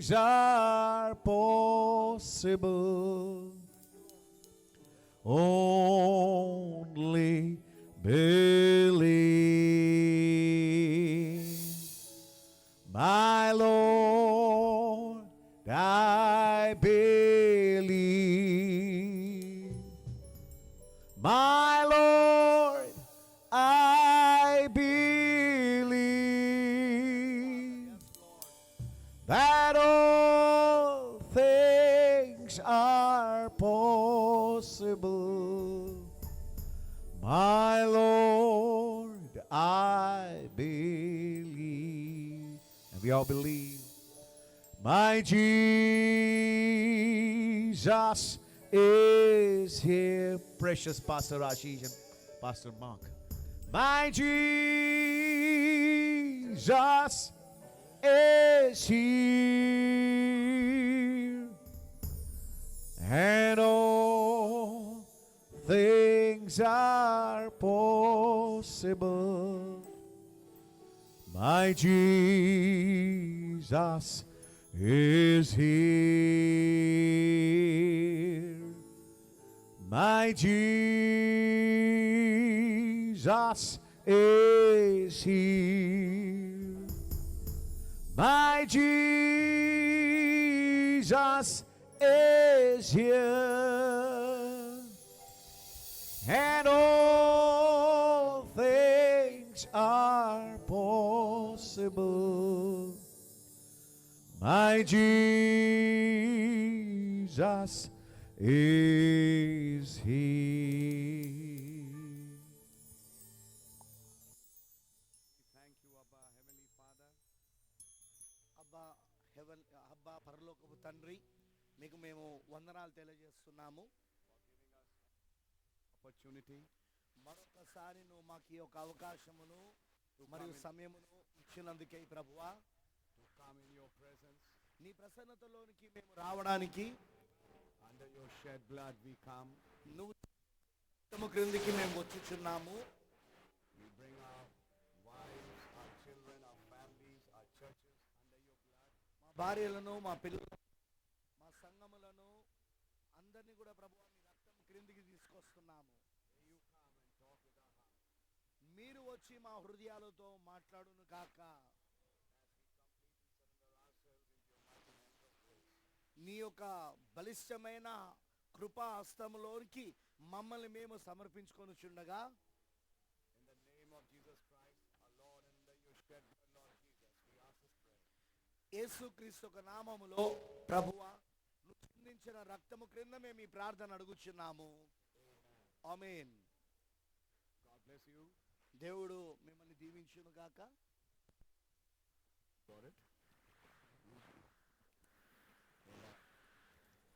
things are possible. Only believe. My Lord, I believe. My Lord, I believe that all things are possible. My Lord, I believe. And we all believe. My Jesus is here. Precious Pastor Ashish and Pastor Mark. My Jesus is here. And all things are possible. My Jesus is here. My Jesus is here. My Jesus is here. And all things are possible. My Jesus is here. Thank you, Abba, Heavenly Father. అబ్బా పరలోకపు తండ్రి, మీకు మేము వందనాలు తెలియజేస్తున్నాము. Opportunity మరొకసారి నువ్వు మాకు ఈ యొక్క అవకాశమును మరియు సమయమును ఇచ్చినందుకే ప్రభువా, to come in your presence. నీ ప్రసన్నతలోనికి మేము రావడానికి, Under your shed blood we come. నువ్వు రక్తము క్రిందికి మేము వచ్చుచున్నాము. We bring our wives, our children, our families, our churches under your blood. మా భార్యలను, మా పిల్లలను, మా సంఘములను అందరినీ కూడా ప్రభువా నీ రక్తం క్రిందికి తీసుకొస్తున్నాము. May you come and talk with our hearts. మీరు వచ్చి మా హృదయాలతో మాట్లాడును గాక. నీ యొక్క బలిష్టమైన కృపా హస్తములోనికి మమ్మల్ని మేము సమర్పించుకొనుచుండగా, In the name of Jesus Christ, our Lord, and under your shed blood, Lord Jesus, we ask this prayer. యేసుక్రీస్తు యొక్క నామములో ప్రభువా నువ్వు చిందించిన రక్తము క్రింద మేము ఈ ప్రార్థన అడుగుచున్నాము. ఆమేన్. God bless you. దేవుడు మిమ్మల్ని దీవించును గాక. Got it?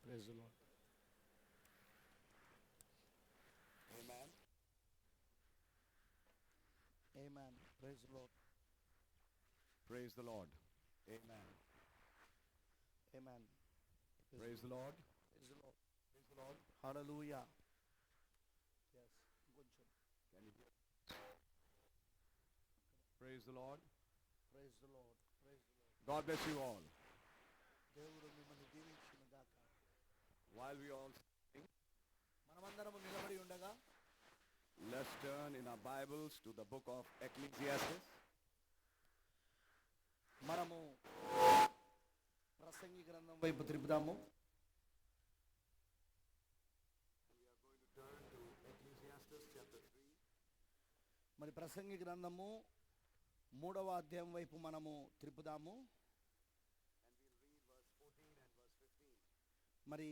Praise the Lord. Amen. Amen. Praise the Lord. Praise the Lord. Amen. Amen. Praise the Lord. Praise the Lord. Praise the Lord. Hallelujah. yes కొంచెం. Can you hear? Praise the Lord. Praise the Lord. Praise the Lord. God bless you all. దేవుడు మిమ్మల్ని దీవించును గాక. While we all sing, మనమందరం నిలబడి ఉండగా let's turn in our Bibles to the book of Ecclesiastes. మనము ప్రసంగి గ్రంథం వైపు తిప్పుదాము. We are going to turn to Ecclesiastes chapter 3. మరి ప్రసంగి గ్రంథము 3వ అధ్యాయం వైపు మనము త్రిప్పుదాము. And we'll read verse 14 and verse 15. మరి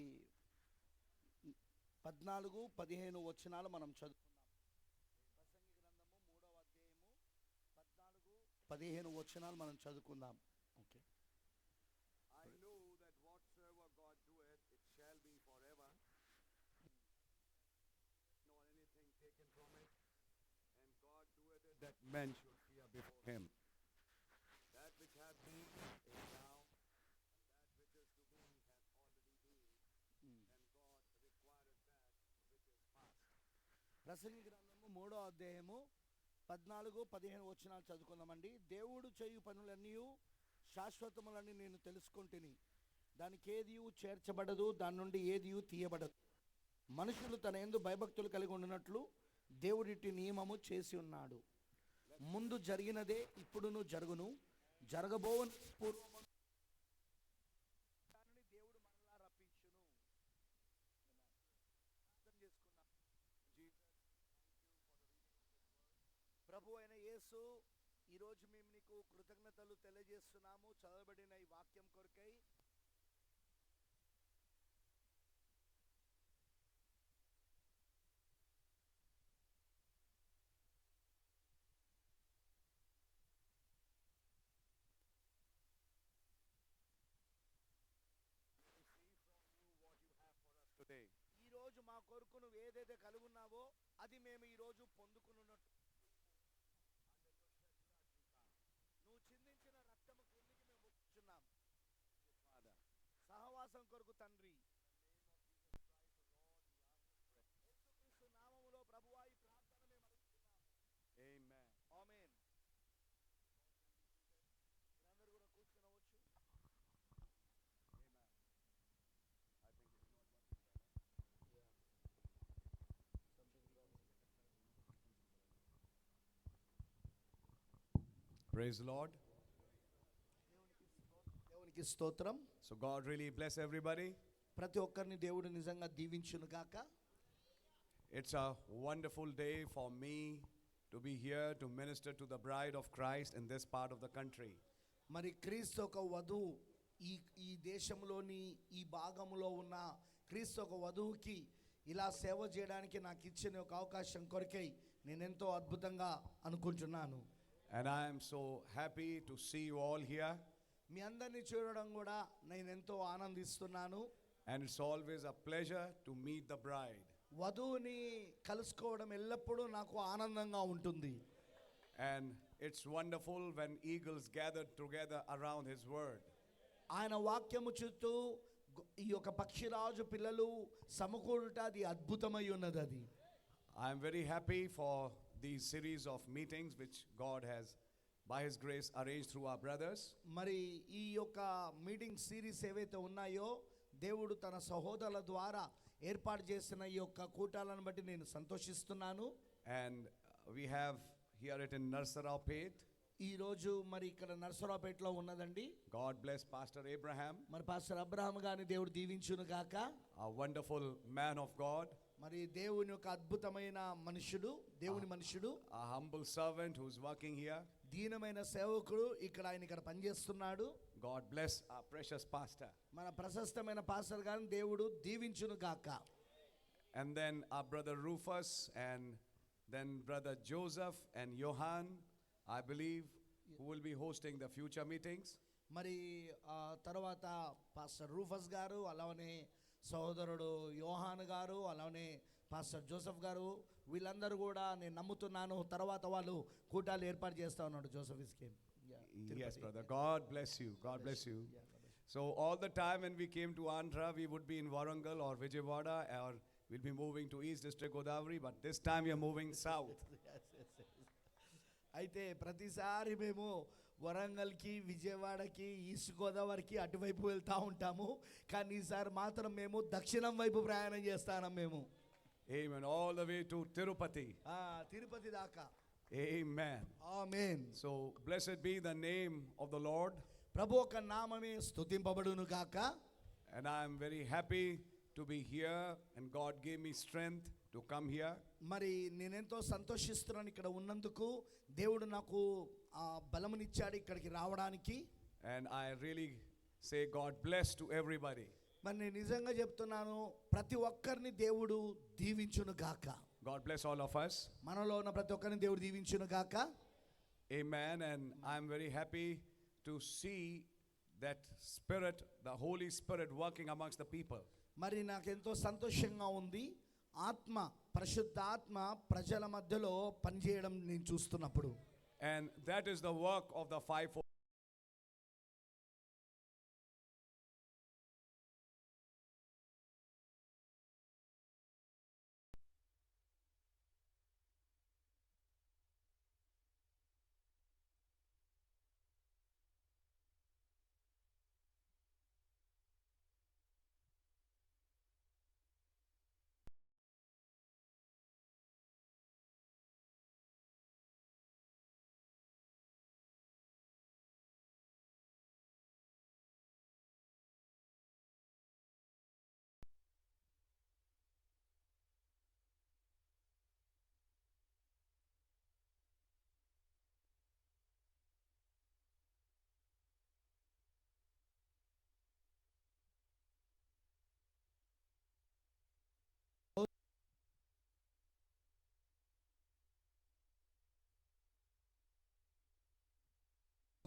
14, 15 వచనాలు మనం చదువుకుందాం. ప్రసంగి గ్రంథము 3వ అధ్యాయము 14, 15 వచనాలు మనం చదువుకుందాం. Okay. I know that whatsoever God doeth, it shall be forever, nor anything taken from it. And God doeth it that men should fear before him. That which hath been is now, and that which is to be hath already been. And God requireth that which is past. ప్రసంగి గ్రంథము 3వ అధ్యాయము 14, 15 వచనాలు చదువుకుందామండి. దేవుడు చేయు పనులన్నీ శాశ్వతములని నేను తెలుసుకొంటిని. దానికి ఏదియు చేర్చబడదు, దాని నుండి ఏదియు తీయబడదు. మనుషులు తన యందు భయభక్తులు కలిగి ఉండినట్లు దేవుడిటి నియమము చేసి ఉన్నాడు. ముందు జరిగినదే ఇప్పుడును జరుగును, జరగబోవని పూర్వము దానిని దేవుడు మనలా రప్పించును. అర్థం చేసుకున్నాం. ప్రభు అయిన యేసు, ఈరోజు మేము నీకు కృతజ్ఞతలు తెలియజేస్తున్నాము చదవబడిన ఈ వాక్యం కొరకై. Today. ఈ రోజు మా కొరకు నువ్వు ఏదైతే కలిగి ఉన్నావో అది మేము ఈ రోజు పొందుకున్నట్టు నువ్వు చిందించిన రక్తము కిందికి మేము వచ్చున్నాం. Father. సహవాసం కొరకు తండ్రి, యేసుక్రీస్తు నామములో ప్రభువా ఈ ప్రార్థన మేము అడుగుతున్నాము. Amen. ఆమేన్. మీరందరూ కూడా కూర్చునవచ్చు. Amen. I think it's not working well. Praise the Lord. దేవునికి స్తోత్రం. So God really bless everybody. ప్రతి ఒక్కరిని దేవుడు నిజంగా దీవించును గాక. It's a wonderful day for me to be here to minister to the bride of Christ in this part of the country. మరి క్రీస్తు ఒక వధువు ఈ ఈ దేశంలోని ఈ భాగంలో ఉన్న క్రీస్తు ఒక వధువుకి ఇలా సేవ చేయడానికి నాకు ఇచ్చిన ఒక అవకాశం కొరకై నేను ఎంతో అద్భుతంగా అనుకుంటున్నాను. And I am so happy to see you all here. మీ అందరినీ చూడడం కూడా నేను ఎంతో ఆనందిస్తున్నాను. And it's always a pleasure to meet the bride. వధువుని కలుసుకోవడం ఎల్లప్పుడూ నాకు ఆనందంగా ఉంటుంది. And it's wonderful when eagles gather together around his word. ఆయన వాక్యము చుట్టూ ఈ యొక్క పక్షిరాజు పిల్లలు సమకూడుట అది అద్భుతమై ఉన్నది. అది I am very happy for these series of meetings which God has by his grace arranged through our brothers. మరి ఈ యొక్క మీటింగ్ సిరీస్ ఏవైతే ఉన్నాయో దేవుడు తన సహోదరుల ద్వారా ఏర్పాటు చేసిన ఈ యొక్క కూటాలను బట్టి నేను సంతోషిస్తున్నాను. And we have here it in Narsarapet. ఈ రోజు మరి ఇక్కడ నర్సరావుపేటలో ఉన్నదండి. God bless Pastor Abraham, మరి పాస్టర్ అబ్రహాం గారిని దేవుడు దీవించును గాక. a wonderful man of God, మరి దేవుని యొక్క అద్భుతమైన మనుషుడు, దేవుని మనుషుడు, a humble servant who's working here. దీనమైన సేవకుడు ఆయన ఇక్కడ పనిచేస్తున్నాడు. God bless our precious pastor. మన ప్రశస్తమైన పాస్టర్ గారిని దేవుడు దీవించును గాక. And then our brother Rufus, and then brother Joseph and Johan, I believe, who will be hosting the future meetings. మరి తర్వాత పాస్టర్ రూఫస్ గారు, అలానే సహోదరుడు యోహాన్ గారు, అలానే పాస్టర్ జోసెఫ్ గారు, వీళ్ళందరూ కూడా నేను నమ్ముతున్నాను తర్వాత వాళ్ళు కూటాలు ఏర్పాటు చేస్తా ఉన్నాడు. Joseph ఇస్కేమ్. Yes, brother. God bless you. God bless you. So all the time when we came to Andhra, we would be in Warangal or Vijayawada, or we'll be moving to East District Godavari, but this time we are moving south. అయితే ప్రతిసారి మేము వరంగల్కి, విజయవాడకి, east గోదావరికి అటువైపు వెళ్తూ ఉంటాము. కానీ ఈసారి మాత్రం మేము దక్షిణం వైపు ప్రయాణం చేస్తాం మేము. Amen. All the way to Tirupati. Tirupati దాకా. Amen. Amen. So blessed be the name of the Lord. ప్రభు యొక్క నామమే స్తుతింపబడును గాక. And I am very happy to be here, and God gave me strength to come here. మరి నేనెంతో సంతోషిస్తున్నాను ఇక్కడ ఉన్నందుకు. దేవుడు నాకు బలమునిచ్చాడు ఇక్కడికి రావడానికి. And I really say God bless to everybody. మరి నేను నిజంగా చెప్తున్నాను, ప్రతి ఒక్కరిని దేవుడు దీవించును గాక. God bless all of us. మనలో ఉన్న ప్రతి ఒక్కరిని దేవుడు దీవించును గాక. Amen. And I'm very happy to see that Spirit, the Holy Spirit working amongst the people. మరి నాకెంతో సంతోషంగా ఉంది. ఆత్మ, పరిశుద్ధ ఆత్మ ప్రజల మధ్యలో పనిచేయడం నేను చూస్తున్నప్పుడు. And that is the work of the fivefold.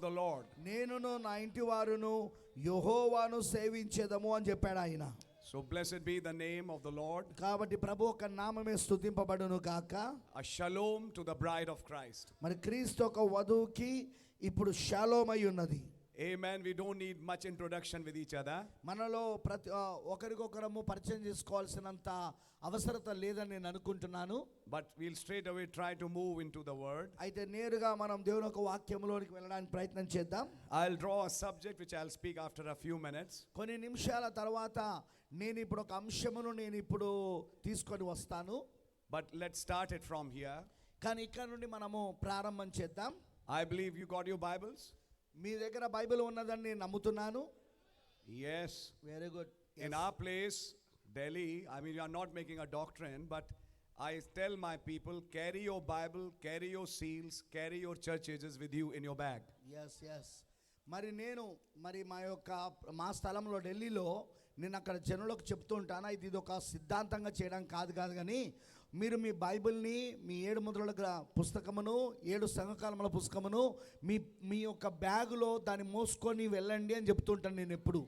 the Lord. నేనును నా ఇంటి వారును యెహోవాను సేవించెదము అని చెప్పాడు ఆయన. So blessed be the name of the Lord. కాబట్టి ప్రభు ఒక నామమే స్తుతింపబడును గాక. A shalom to the bride of Christ. మరి క్రీస్తు ఒక వధువుకి ఇప్పుడు షాలోమ్ అయి ఉన్నది. Amen. We don't need much introduction with each other. మనలో ప్రతి ఒకరికొకరము పరిచయం చేసుకోవాల్సినంత అవసరత లేదని నేను అనుకుంటున్నాను. But we'll straight away try to move into the word. అయితే నేరుగా మనం దేవుని యొక్క వాక్యంలోనికి వెళ్ళడానికి ప్రయత్నం చేద్దాం. I'll draw a subject which I'll speak after a few minutes. కొన్ని నిమిషాల తర్వాత నేను ఇప్పుడు ఒక అంశమును నేను ఇప్పుడు తీసుకొని వస్తాను. But let's start it from here. కానీ ఇక్కడ నుండి మనము ప్రారంభం చేద్దాం. I believe you got your Bibles. మీ దగ్గర బైబిల్ ఉన్నదని నేను నమ్ముతున్నాను. Yes. Very good. In our place, Delhi, I mean, you are not making a doctrine, but I tell my people, carry your Bible, carry your seals, carry your church ages with you in your bag. Yes మరి నేను మా స్థలంలో ఢిల్లీలో నేను అక్కడ జనులకు చెప్తూ ఉంటాను, ఇది ఒక సిద్ధాంతంగా చేయడం కాదు కానీ మీరు మీ బైబిల్ని, మీ 7 ముద్రల పుస్తకమును, 7 సంఘకాలముల పుస్తకమును మీ యొక్క బ్యాగులో దాన్ని మోసుకొని వెళ్ళండి అని చెప్తుంటాను నేను ఎప్పుడు.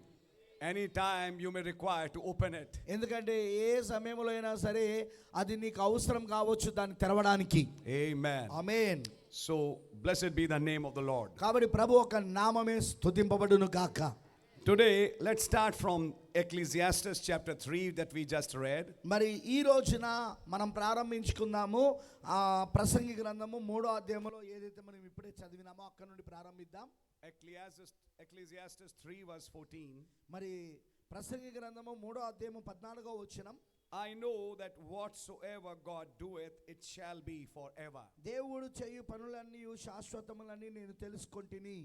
Anytime you may require to open it. ఎందుకంటే ఏ సమయంలో అయినా సరే అది నీకు అవసరం కావచ్చు దాన్ని తెరవడానికి. Amen. Amen. So blessed be the name of the Lord. కాబట్టి ప్రభు ఒక నామమే స్తుతింపబడును గాక. Today, let's start from Ecclesiastes chapter 3 that we just read. మరి ఈ రోజున మనం ప్రారంభించుకుందాము ఆ ప్రసంగి గ్రంథము 3వ అధ్యాయంలో ఏదైతే మనం ఇప్పుడే చదివినామో అక్కడ నుండి ప్రారంభిద్దాం. Ecclesiastes 3 verse 14. మరి ప్రసంగి గ్రంథము 3వ అధ్యాయము 14వ వచనం. I know that whatsoever God doeth, it shall be forever. దేవుడు చేయు పనులన్నీ శాశ్వతములని నేను తెలుసుకొంటిని.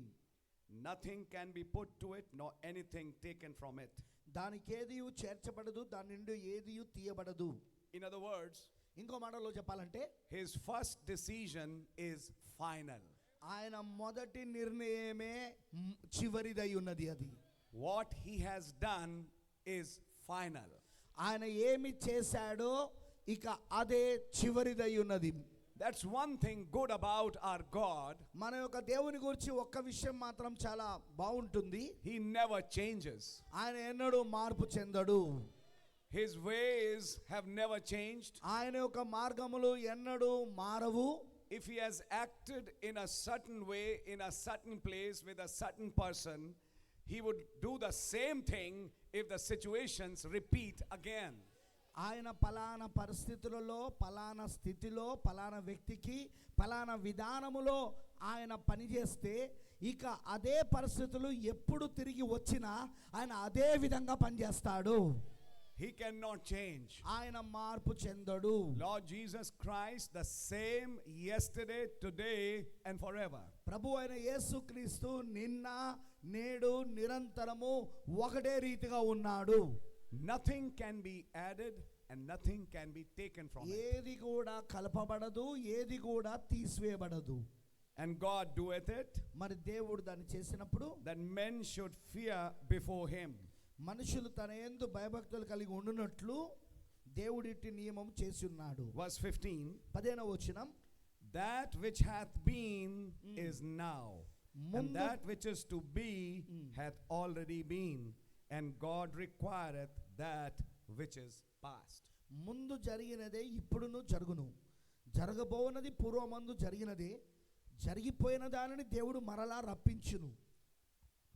Nothing can be put to it, nor anything taken from it. దానికి ఏదియు చేర్చబడదు, దాని నుండి ఏదియు తీయబడదు. In other words, ఇంకో మాటలో చెప్పాలంటే his first decision is final. ఆయన మొదటి నిర్ణయమే చివరిదై ఉన్నది. అది What he has done is final. ఆయన ఏమి చేశాడో ఇక అదే చివరిదై ఉన్నది. That's one thing good about our God. మన యొక్క దేవుని గురించి ఒక్క విషయం మాత్రం చాలా బాగుంటుంది. He never changes. ఆయన ఎన్నడూ మార్పు చెందడు. His ways have never changed. ఆయన యొక్క మార్గములు ఎన్నడూ మారవు. If he has acted in a certain way, in a certain place, with a certain person, he would do the same thing if the situations repeat again. ఆయన పలానా పరిస్థితులలో, పలానా స్థితిలో, పలానా వ్యక్తికి, పలానా విధానములో ఆయన పనిచేస్తే ఇక అదే పరిస్థితులు ఎప్పుడు తిరిగి వచ్చినా ఆయన అదే విధంగా పనిచేస్తాడు. He cannot change. ఆయన మార్పు చెందడు. Lord Jesus Christ, the same yesterday, today and forever. ప్రభు అయిన యేసుక్రీస్తు నిన్న, నేడు, నిరంతరము ఒకటే రీతిగా ఉన్నాడు. Nothing can be added and nothing can be taken from it. ఏది కూడా కలపబడదు, ఏది కూడా తీసివేయబడదు. And God doeth it, మరి దేవుడు దాన్ని చేసినప్పుడు that men should fear before him. మనుషులు తన యందు భయభక్తులు కలిగి ఉండునట్లు దేవుడిటి నియమం చేసి ఉన్నాడు. Verse 15. 15వ వచనం. That which hath been is now, and that which is to be hath already been, and God requireth that which is past. ముందు జరిగినదే ఇప్పుడును జరుగును, జరగబోనది పూర్వమందు జరిగినదే, జరిగిపోయిన దానిని దేవుడు మరలా రప్పించును.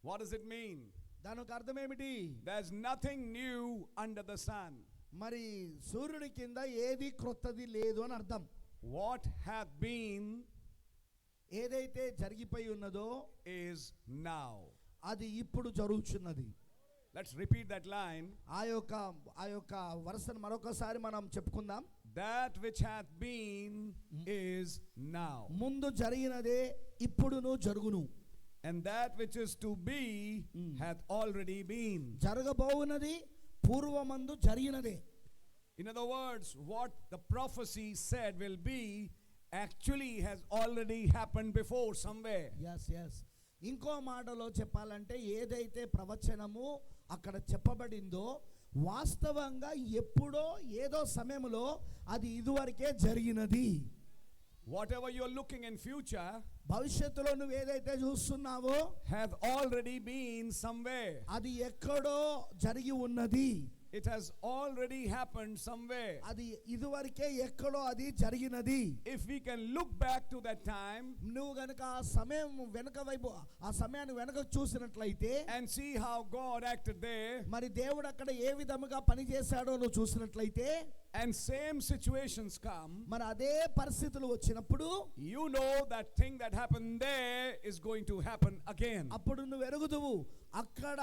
What does it mean? దానికి అర్థం ఏమిటి? There's nothing new under the sun. మరి సూర్యుడి కింద ఏది క్రొత్తది లేదు అని అర్థం. What hath been ఏదైతే జరిగిపోయి ఉన్నదో is now. అది ఇప్పుడు జరుగుచున్నది. Let's repeat that line. ఆ యొక్క వరుసను మరొకసారి మనం చెప్పుకుందాం. That which hath been is now, ముందు జరిగినదే ఇప్పుడును జరుగును, and that which is to be hath already been. జరగబోవునది పూర్వమందు జరిగినదే. In other words, what the prophecy said will be actually has already happened before somewhere. yes ఇంకో మాటలో చెప్పాలంటే ఏదైతే ప్రవచనము అక్కడ చెప్పబడిందో వాస్తవంగా ఎప్పుడో ఏదో సమయంలో అది ఇదివరకే జరిగినది. Whatever you're looking in future, భవిష్యత్తులో నువ్వు ఏదైతే చూస్తున్నావో hath already been somewhere. అది ఎక్కడో జరిగి ఉన్నది. It has already happened somewhere. అది ఇదివరకే ఎక్కడో అది జరిగినది. If we can look back to that time నువ్వు గనుక ఆ సమయం వెనక వైపు ఆ సమయాన్ని వెనక చూసినట్లయితే and see how God acted there, మరి దేవుడు అక్కడ ఏ విధముగా పని చేశాడో నువ్వు చూసినట్లయితే and same situations come, మరి అదే పరిస్థితులు వచ్చినప్పుడు you know that thing that happened there is going to happen again. అప్పుడు నువ్వు ఎరుగుదువు అక్కడ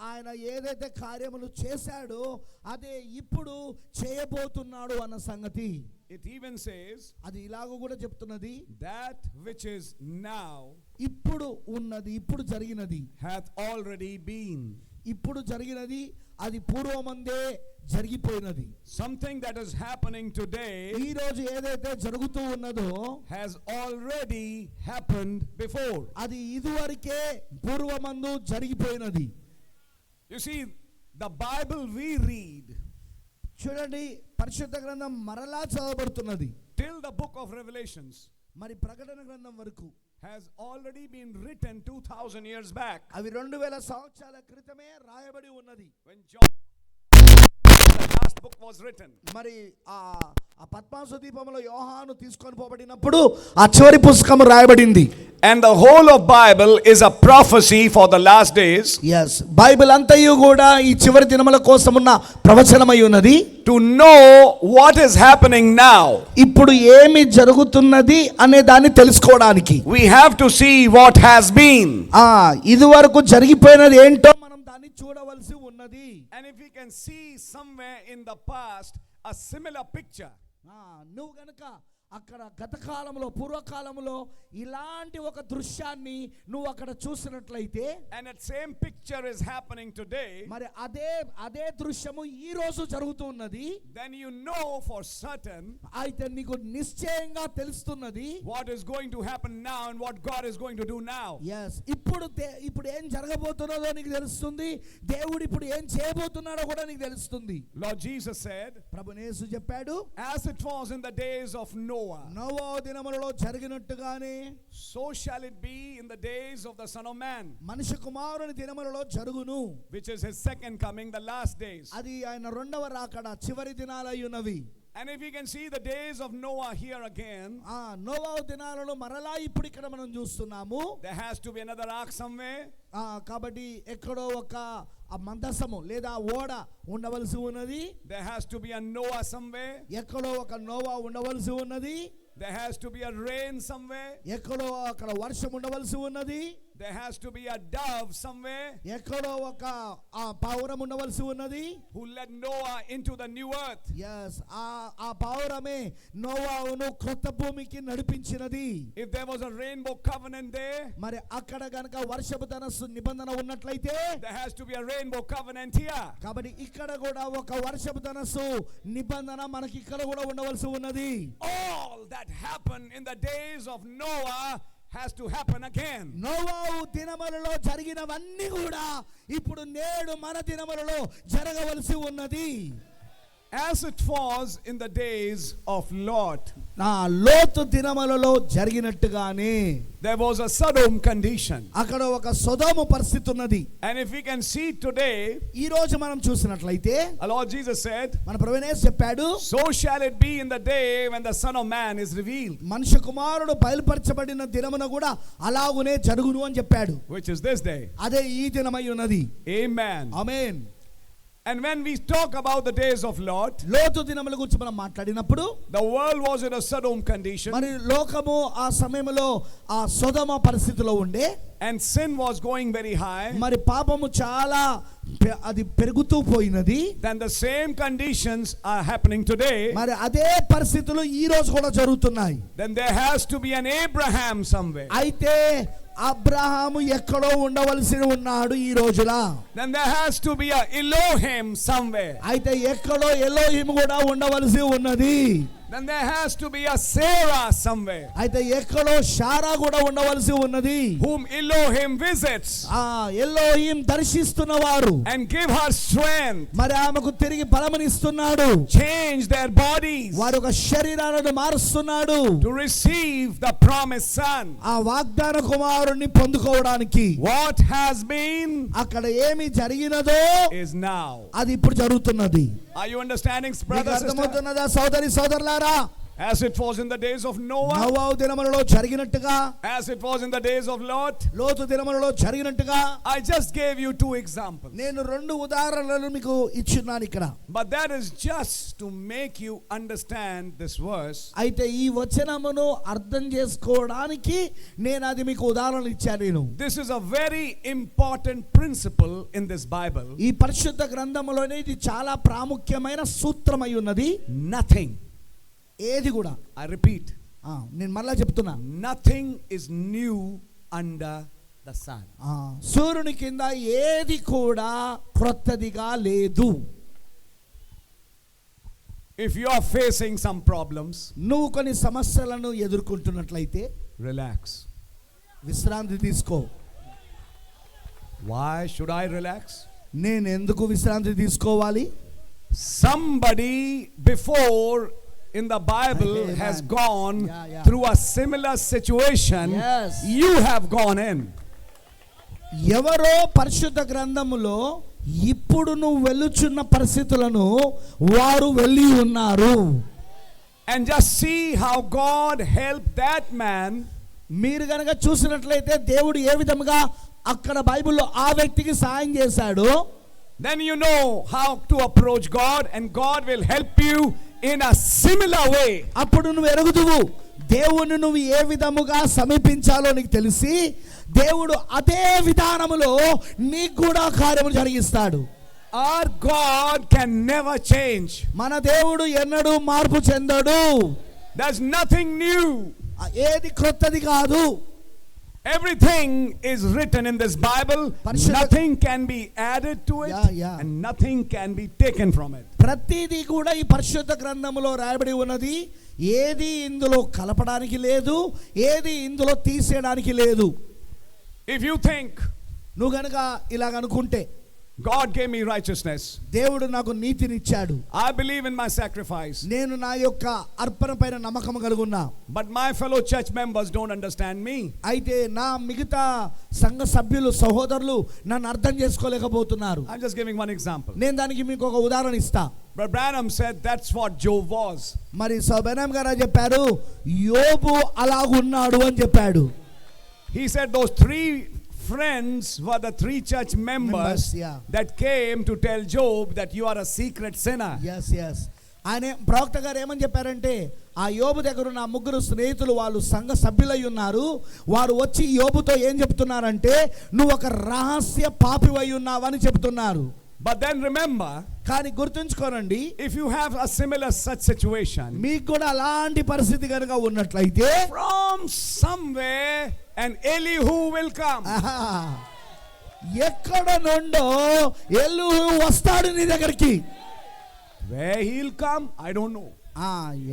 ఆయన ఏదైతే కార్యములు చేశాడో అదే ఇప్పుడు చేయబోతున్నాడు అన్న సంగతి. It even says అది ఇలాగ కూడా చెప్తున్నది, that which is now ఇప్పుడు ఉన్నది, ఇప్పుడు జరిగినది, hath already been. ఇప్పుడు జరిగినది అది పూర్వమందే జరిగిపోయినది. Something that is happening today ఈ రోజు ఏదైతే జరుగుతూ ఉన్నదో has already happened before. అది ఇదివరకే పూర్వమందు జరిగిపోయినది. You see, the Bible we read చూడండి, పరిశుద్ధ గ్రంథం మరలా చదవబడుతున్నది. till the book of Revelations మరి ప్రకటన గ్రంథం వరకు has already been written 2000 years back. అవి 2000 సంవత్సరాల క్రితమే రాయబడి ఉన్నది. When John, the last book was written. మరి ఆ పద్మాసు దీపంలో యోహాను తీసుకొని పోబడినప్పుడు ఆ చివరి పుస్తకం రాయబడింది. And the whole of Bible is a prophecy for the last days. yes, Bible అంతయు కూడా ఈ చివరి దినముల కోసం ఉన్న ప్రవచనమై ఉన్నది. To know what is happening now, ఇప్పుడు ఏమి జరుగుతున్నది అనే దాన్ని తెలుసుకోవడానికి we have to see what has been. ఇది వరకు జరిగిపోయినది ఏంటో మనం దాన్ని చూడవలసి ఉన్నది. And if we can see somewhere in the past a similar picture, నువ్వు గనుక అక్కడ గత కాలంలో పూర్వకాలంలో ఇలాంటి ఒక దృశ్యాన్ని నువ్వు అక్కడ చూసినట్లయితే and that same picture is happening today, మరి అదే దృశ్యము ఈ రోజు జరుగుతున్నది, then you know for certain అయితే నీకు నిశ్చయంగా తెలుస్తున్నది what is going to happen now and what God is going to do now. yes, ఇప్పుడు ఏం జరగబోతున్నదో నీకు తెలుస్తుంది, దేవుడు ఇప్పుడు ఏం చేయబోతున్నాడో కూడా నీకు తెలుస్తుంది. Lord Jesus said, ప్రభువు యేసు చెప్పాడు, as it was in the days of Noah, Noah దినములలో జరిగినట్టుగానే so shall it be in the days of the Son of Man, మనుష్య కుమారుని దినములలో జరుగును, which is his second coming, the last days. అది ఆయన రెండవ రాకడ చివరి దినాలై ఉన్నవి. And if we can see the days of Noah here again, Noah దినాలలో మరలా ఇప్పుడు ఇక్కడ మనం చూస్తున్నాము. there has to be another ark somewhere. కాబట్టి ఎక్కడో ఒక మందసము లేదా ఓడ ఉండవలసి ఉన్నది. There has to be a Noah somewhere. ఎక్కడో ఒక నోవా ఉండవలసి ఉన్నది. There has to be a rain somewhere. ఎక్కడో అక్కడ వర్షం ఉండవలసి ఉన్నది. There has to be a dove somewhere ఎక్కడో ఒక పావురం ఉండవలసి ఉన్నది. who led Noah into the new earth. yes, ఆ పావురమే నోవాను క్రొత్త భూమికి నడిపించినది. If there was a rainbow covenant there, మరి అక్కడ గనక వర్షపు ధనస్సు నిబంధన ఉన్నట్లయితే there has to be a rainbow covenant here. కాబట్టి ఇక్కడ కూడా ఒక వర్షపు ధనస్సు నిబంధన మనకి ఇక్కడ కూడా ఉండవలసి ఉన్నది. All that happened in the days of Noah has to happen again. నోవాహు దినములలో జరిగినవన్నీ కూడా ఇప్పుడు నేడు మన దినములలో జరగవలసి ఉన్నది. As it was in the days of Lot, లోతు దినములలో జరిగినట్టుగానే there was a Sodom condition. అక్కడ ఒక సొదొమ పరిస్థితి ఉన్నది. And if we can see today, ఈ రోజు మనం చూసినట్లయితే our Lord Jesus said, మన ప్రభువైన యేసు చెప్పాడు, so shall it be in the day when the Son of Man is revealed. మనుష్య కుమారుడు బయలుపరచబడిన దినమున కూడా అలాగునే జరుగును అని చెప్పాడు. Which is this day. అదే ఈ దినమై ఉన్నది. Amen. Amen. And when we talk about the days of Lot, లోతు దినముల గురించి మనం మాట్లాడినప్పుడు the world was in a Sodom condition. మరి లోకము ఆ సమయంలో ఆ సొదొమ పరిస్థితిలో ఉండే. And sin was going very high. మరి పాపము చాలా అది పెరుగుతూ పోయినది. Then the same conditions are happening today. మరి అదే పరిస్థితులు ఈ రోజు కూడా జరుగుతున్నాయి. Then there has to be an Abraham somewhere. అయితే అబ్రహాము ఎక్కడో ఉండవలసి ఉన్నాడు ఈ రోజులా. Then there has to be a Elohim somewhere. అయితే ఎక్కడో ఎలోహిము కూడా ఉండవలసి ఉన్నది. then there has to be a Sarah somewhere అయితే ఎక్కడో శారా కూడా ఉండవలసి ఉన్నది, whom Elohim visits Elohim దర్శిస్తున్నవారు and give her strength, మరి ఆమెకు తిరిగి బలమునిస్తున్నాడు, change their bodies వారి యొక్క శరీరాలను మారుస్తున్నాడు to receive the promised son. ఆ వాగ్దాన కుమారుణ్ణి పొందుకోవడానికి. What has been అక్కడ ఏమి జరిగినదో is now. అది ఇప్పుడు జరుగుతున్నది. Are you understanding, మీకు brothers and sisters? అర్థమవుతున్నదా సోదరి సోదరులారా? As it was in the days of Noah, నోవాహు దినములలో జరిగినట్టుగా, as it was in the days of Lot, లోతు దినములలో జరిగినట్టుగా. I just gave you 2 examples. నేను 2 ఉదాహరణలు మీకు ఇచ్చున్నాను ఇక్కడ. But that is just to make you understand this verse. అయితే ఈ వచనమును అర్థం చేసుకోవడానికి నేను అది మీకు ఉదాహరణలు ఇచ్చాను. నేను This is a very important principle in this Bible. ఈ పరిశుద్ధ గ్రంథములోనే ఇది చాలా ప్రాముఖ్యమైన సూత్రమై ఉన్నది. Nothing, ఏది కూడా, I repeat, నేను మళ్ళా చెప్తున్నా, nothing is new under the sun. సూర్యుని కింద ఏది కూడా క్రొత్తదిగా లేదు. If you are facing some problems, నువ్వు కొన్ని సమస్యలను ఎదుర్కొంటున్నట్లయితే relax. విశ్రాంతి తీసుకో. Why should I relax? నేను ఎందుకు విశ్రాంతి తీసుకోవాలి? Somebody before in the Bible Amen. has gone Yeah. through a similar situation. Yes. You have gone in. ఎవరో పరిశుద్ధ గ్రంథములో ఇప్పుడు నువ్వు వెళ్ళుచున్న పరిస్థితులను వారు వెళ్ళి ఉన్నారు. And just see how God helped that man. మీరు గనక చూసినట్లయితే దేవుడు ఏ విధముగా అక్కడ బైబిల్లో ఆ వ్యక్తికి సాయం చేశాడు. Then you know how to approach God, and God will help you in a similar way. అప్పుడు నువ్వు ఎరుగుదువు దేవుని నువ్వు ఏ విధముగా సమీపించాలో నీకు తెలిసి దేవుడు అదే విధానములో నీకు కూడా కార్యములు జరిగిస్తాడు. Our God can never change. మన దేవుడు ఎన్నడూ మార్పు చెందడు. There's nothing new. ఏది క్రొత్తది కాదు. Everything is written in this Bible. Nothing can be added to it, Yeah. and nothing can be taken from it. ప్రతిదీ కూడా ఈ పరిశుద్ధ గ్రంథములో రాయబడి ఉన్నది. ఏది ఇందులో కలపడానికి లేదు, ఏది ఇందులో తీసేయడానికి లేదు. If you think నువ్వు గనక ఇలాగ అనుకుంటే, God gave me righteousness, దేవుడు నాకు నీతినిచ్చాడు, I believe in my sacrifice, నేను నా యొక్క అర్పణ పైన నమ్మకం కలుగున్నా, but my fellow church members don't understand me, అయితే నా మిగతా సంఘ సభ్యులు సహోదరులు నన్ను అర్థం చేసుకోలేకపోతున్నారు. I'm just giving one example. నేను దానికి మీకు ఒక ఉదాహరణ ఇస్తా. Brother Branham said that's what Job was. మరి బెనాం గారు చెప్పారు యోబు అలాగున్నాడు అని చెప్పాడు. He said those 3 friends were the 3 church members yeah. that came to tell Job that you are a secret sinner. yes ఆయన ప్రవక్త గారు ఏమని చెప్పారంటే, ఆ యోబు దగ్గర ఉన్న 3 స్నేహితులు వాళ్ళు సంఘ సభ్యులై ఉన్నారు. వారు వచ్చి యోబుతో ఏం చెప్తున్నారంటే, నువ్వు ఒక రహస్య పాపివై ఉన్నావని చెప్తున్నారు. But then remember, కానీ గుర్తుంచుకోనండి, if you have a similar such situation, మీకు కూడా అలాంటి పరిస్థితి కనుక ఉన్నట్లయితే from somewhere an Elihu will come. ఎక్కడ నుండో ఎలీహు వస్తాడు నీ దగ్గరికి. Where he'll come, I don't know.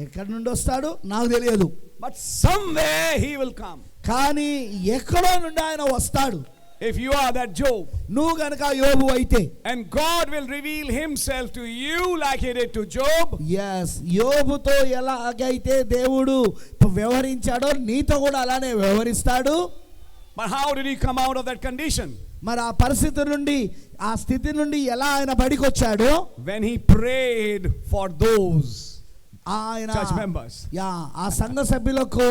ఎక్కడ నుండి వస్తాడు నాకు తెలియదు, But somewhere he will come. కానీ ఎక్కడో నుండి ఆయన వస్తాడు. If you are that Job, నువ్వు గనక యోబు అయితే, and God will reveal himself to you like he did to Job. యోబుతో ఎలాగైతే దేవుడు వ్యవహరించాడో నీతో కూడా అలానే వ్యవహరిస్తాడు. But how did he come out of that condition? మరి ఆ పరిస్థితి నుండి, ఆ స్థితి నుండి ఎలా ఆయన బయటికి వచ్చాడో, when he prayed for those ఆయన church members. ఆ సంఘ సభ్యులకు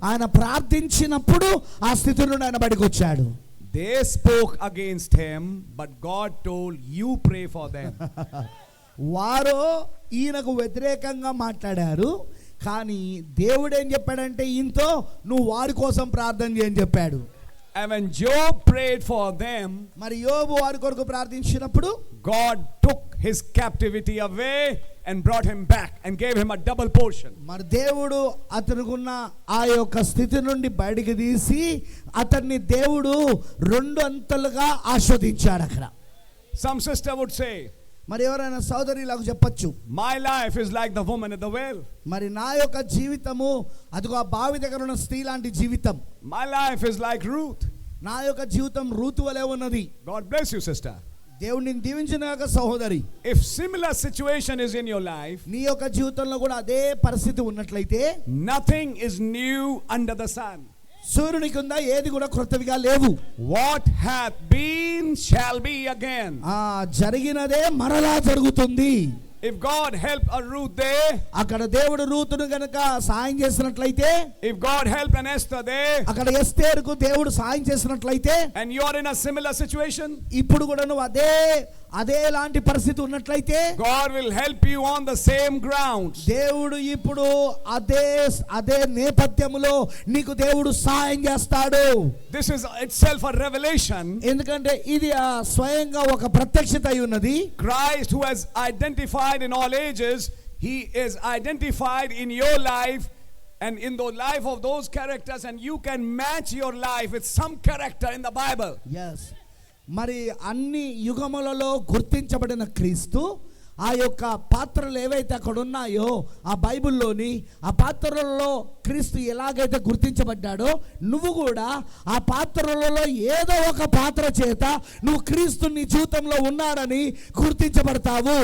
ఆయన ప్రార్థించినప్పుడు ఆ స్థితి నుండి ఆయన బయటికి వచ్చాడు. They spoke against him, but God told you pray for them. వారు ఈయనకు వ్యతిరేకంగా మాట్లాడారు, కానీ దేవుడు ఏం చెప్పాడంటే, ఈయనతో నువ్వు వారి కోసం ప్రార్థన చేయని చెప్పాడు. And when Job prayed for them, మరి యోబు వారి కొరకు ప్రార్థించినప్పుడు God took his captivity away and brought him back and gave him a double portion. మరి దేవుడు అతనుకున్న ఆ యొక్క స్థితి నుండి బయటికి తీసి అతన్ని దేవుడు 2 అంతలుగా ఆస్వాదించాడు అక్కడ. Some sister would say, మరి ఎవరైనా సోదరులకు చెప్పొచ్చు, My life is like the woman at the well. మరి నా యొక్క జీవితము అదిగో ఆ బావి దగ్గర ఉన్న స్త్రీ లాంటి జీవితం. My life is like Ruth. నా యొక్క జీవితం రూతు వలె ఉన్నది. God bless you, sister. దేవుని దీవించిన యొక్క సహోదరి, If similar situation is in your life, నీ యొక్క జీవితంలో కూడా అదే పరిస్థితి ఉన్నట్లయితే, nothing is new under the sun. సూర్యుని కింద ఏది కూడా క్రొత్తవిగా లేవు. What hath been shall be again. జరిగినదే మరలా జరుగుతుంది. If God helped a Ruth there, అక్కడ దేవుడు రూతును గనుక సాయం చేసినట్లయితే, if God helped an Esther there, అక్కడ ఎస్తేరుకు దేవుడు సాయం చేసినట్లయితే, and you are in a similar situation, ఇప్పుడు కూడా నువ్వు అదే లాంటి పరిస్థితి ఉన్నట్లయితే, God will help you on the same ground. దేవుడు ఇప్పుడు అదే నేపథ్యములో నీకు దేవుడు సాయం చేస్తాడు. This is itself a revelation. ఎందుకంటే ఇది స్వయంగా ఒక ప్రత్యక్షత అయి ఉన్నది. Christ, who has identified in all ages, he is identified in your life and in the life of those characters, and you can match your life with some character in the Bible. Yes. మరి అన్ని యుగములలో గుర్తించబడిన క్రీస్తు ఆ యొక్క పాత్రలు ఏవైతే అక్కడ ఉన్నాయో ఆ బైబిల్లోని ఆ పాత్రలలో క్రీస్తు ఎలాగైతే గుర్తించబడ్డాడో, నువ్వు కూడా ఆ పాత్రలలో ఏదో ఒక పాత్ర చేత నువ్వు క్రీస్తు నీ జీవితంలో ఉన్నాడని గుర్తించబడతావు.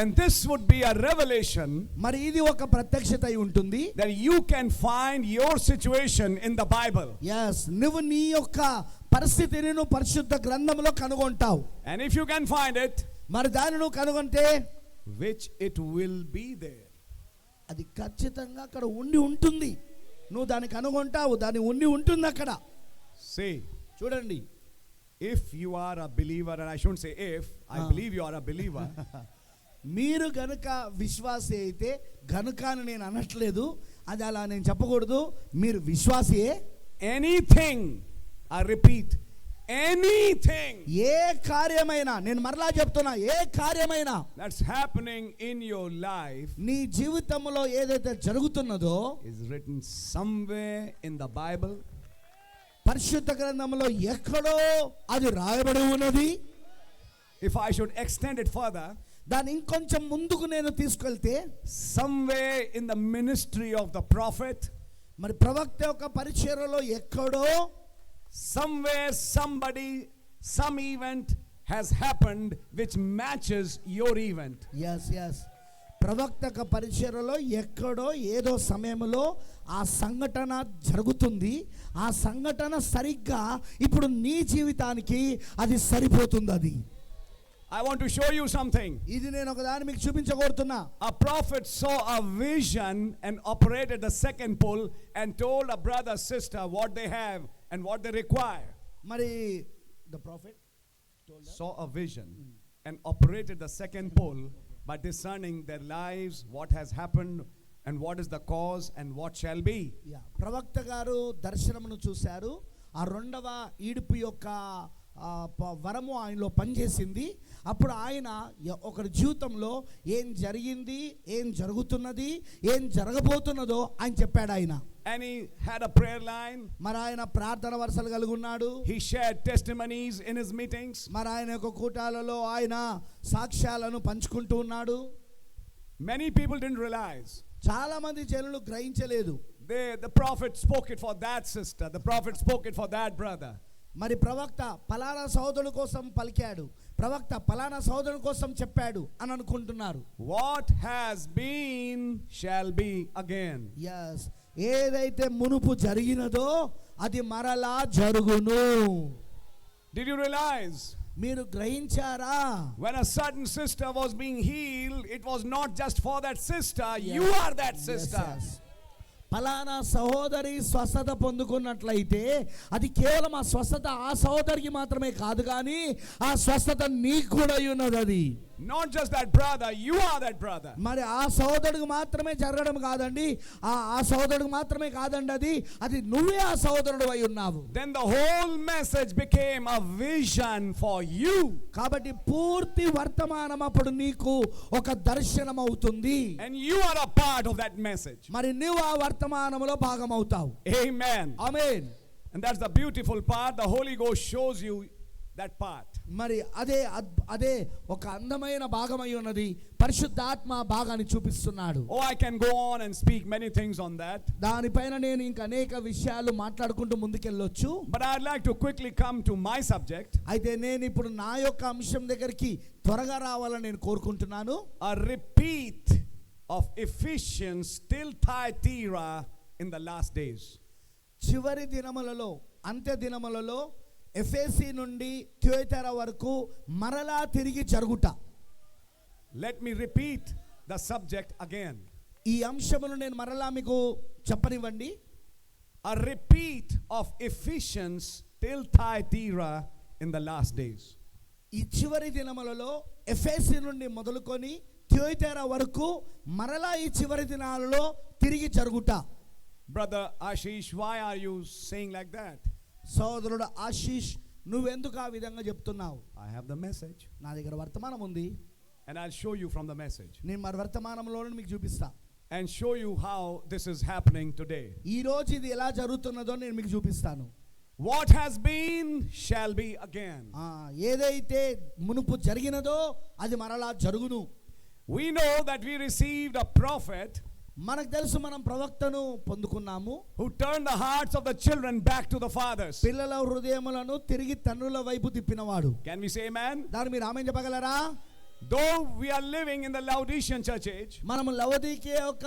And this would be a revelation. మరి ఇది ఒక ప్రత్యక్షత అయి ఉంటుంది. That you can find your situation in the Bible. Yes, నువ్వు నీ యొక్క పరిస్థితిని నువ్వు పరిశుద్ధ గ్రంథంలో కనుగొంటావు. And if you can find it, మరి దాన్ని నువ్వు కనుగొంటే, which it will be there. అది ఖచ్చితంగా అక్కడ ఉండి ఉంటుంది. నువ్వు దాన్ని కనుగొంటావు, దాన్ని ఉండి ఉంటుంది అక్కడ. See, చూడండి, if you are a believer, and I shouldn't say if, I believe you are a believer. మీరు గనుక విశ్వాసి అయితే, గనుక అని నేను అనట్లేదు, అది అలా నేను చెప్పకూడదు, మీరు విశ్వాసియే. Anything, I repeat, anything, ఏ కార్యమైనా, నేను మరలా చెప్తున్నా, ఏ కార్యమైనా that's happening in your life నీ జీవితంలో ఏదైతే జరుగుతున్నదో is written somewhere in the Bible. పరిశుద్ధ గ్రంథంలో ఎక్కడో అది రాయబడి ఉన్నది. If I should extend it further, దాన్ని ఇంకొంచెం ముందుకు నేను తీసుకెళ్తే, somewhere in the ministry of the prophet, మరి ప్రవక్త యొక్క పరిచర్యలో ఎక్కడో, somewhere somebody, some event has happened which matches your event. yes ప్రవక్త యొక్క పరిచర్యలో ఎక్కడో ఏదో సమయంలో ఆ సంఘటన జరుగుతుంది. ఆ సంఘటన సరిగ్గా ఇప్పుడు నీ జీవితానికి అది సరిపోతుంది. అది I want to show you something. ఇది నేను ఒక దాన్ని మీకు చూపించగోరుతున్నా. A prophet saw a vision and operated the second pull and told a brother sister what they have and what they require. మరి the prophet saw a vision and operated the second pull by discerning their lives, what has happened and what is the cause and what shall be. ప్రవక్త గారు దర్శనమును చూశారు. ఆ రెండవ ఈడుపు యొక్క వరము ఆయనలో పనిచేసింది. అప్పుడు ఆయన ఒకరి జీవితంలో ఏం జరిగింది, ఏం జరుగుతున్నది, ఏం జరగబోతున్నదో ఆయన చెప్పాడు. ఆయన And he had a prayer line. మరి ఆయన ప్రార్థన వరుసలు కలిగి ఉన్నాడు. He shared testimonies in his meetings. మరి ఆయన యొక్క కూటాలలో ఆయన సాక్ష్యాలను పంచుకుంటూ ఉన్నాడు. Many people didn't realize. చాలా మంది జనులు గ్రహించలేదు. The prophet spoke it for that sister, the prophet spoke it for that brother. మరి ప్రవక్త పలానా సోదరుల కోసం పలికాడు, ప్రవక్త పలానా సోదరుల కోసం చెప్పాడు అని అనుకుంటున్నారు. What has been shall be again. yes ఏదైతే మునుపు జరిగినదో అది మరలా జరుగును. Did you realize? మీరు గ్రహించారా? When a certain sister was being healed, it was not just for that sister. You are that sister. పలానా సహోదరి స్వస్థత పొందుకున్నట్లయితే అది కేవలం ఆ స్వస్థత ఆ సహోదరికి మాత్రమే కాదు, కానీ ఆ స్వస్థత నీకు కూడా ఉన్నది. అది not just that brother, you are that brother. మరి ఆ సహోదరుడికి మాత్రమే జరగడం కాదండి, ఆ సహోదరుడికి మాత్రమే కాదండి, అది నువ్వే ఆ సహోదరుడు అయి ఉన్నావు. Then the whole message became a vision for you. కాబట్టి పూర్తి వర్తమానం అప్పుడు నీకు ఒక దర్శనం అవుతుంది. And you are a part of that message. మరి నువ్వు ఆ వర్తమానములో భాగం అవుతావు. Amen. Amen. And that's the beautiful part. The Holy Ghost shows you that part. మరి అదే ఒక అందమైన భాగమై ఉన్నది. పరిశుద్ధాత్మ భాగాన్ని చూపిస్తున్నాడు. Oh, I can go on and speak many things on that. దానిపైన నేను ఇంకా అనేక విషయాలు మాట్లాడుకుంటూ ముందుకెళ్ళొచ్చు. But I'd like to quickly come to my subject. అయితే నేను ఇప్పుడు నా యొక్క అంశం దగ్గరికి త్వరగా రావాలని నేను కోరుకుంటున్నాను. A repeat of Ephesians till Thyatira in the last days. చివరి దినములలో, అంత్య దినములలో ఎఫెసీ నుండి థియోతైరా వరకు మరలా తిరిగి జరుగుట. Let me repeat the subject again. ఈ అంశమును నేను మరలా మీకు చెప్పనివ్వండి. A repeat of Ephesians till Thyatira in the last days. ఈ చివరి దినములలో ఎఫెసీ నుండి మొదలుకొని థియోతైరా వరకు మరలా ఈ చివరి దినాలలో తిరిగి జరుగుట. Brother Ashish, why are you saying like that? సోదరుడు ఆశీష్, నువ్వెందుకు ఆ విధంగా చెప్తున్నావు? I have the message నా దగ్గర వర్తమానం ఉంది. and I'll show you from the message నేను మరి వర్తమానంలోనే మీకు చూపిస్తా. and show you how this is happening today. ఈ రోజు ఇది ఎలా జరుగుతున్నదో నేను మీకు చూపిస్తాను. What has been shall be again. ఏదైతే మునుపు జరిగినదో అది మరలా జరుగును. We know that we received a prophet మనకు తెలుసు మనం ప్రవక్తను పొందుకున్నాము. who turned the hearts of the children back to the fathers. పిల్లల హృదయములను తిరిగి తండ్రుల వైపు తిప్పినవాడు. Can we say amen? దాన్ని మీరు ఆమేన్ చెప్పగలరా? Though we are living in the Laodicean church age, మనము లవోదికీయ యొక్క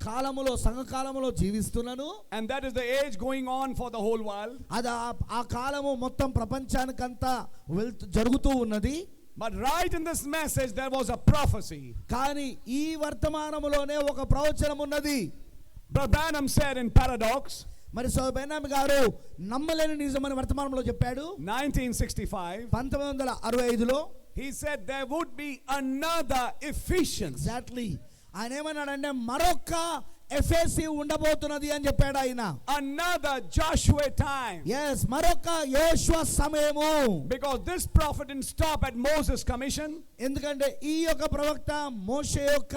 కాలములో, సంఘ కాలములో జీవిస్తున్నాను. and that is the age going on for the whole world. అది ఆ కాలము మొత్తం ప్రపంచానికంతా జరుగుతూ ఉన్నది. But right in this message there was a prophecy. కానీ ఈ వర్తమానములోనే ఒక ప్రవచనం ఉన్నది. Brother Branham said in Paradox, మరి సోదరుడు బెన్హామ్ గారు నమ్మలేని నిజమని వర్తమానంలో చెప్పాడు. 1965, 1965లో he said there would be another Ephesians. Exactly ఆయన ఏమన్నాడంటే మరొక ఎఫెసీ ఉండబోతున్నది అని చెప్పాడు ఆయన. Another Joshua time. yes, మరొక యోషువ సమయము. Because this prophet didn't stop at Moses' commission. ఎందుకంటే ఈ యొక్క ప్రవక్త మోషే యొక్క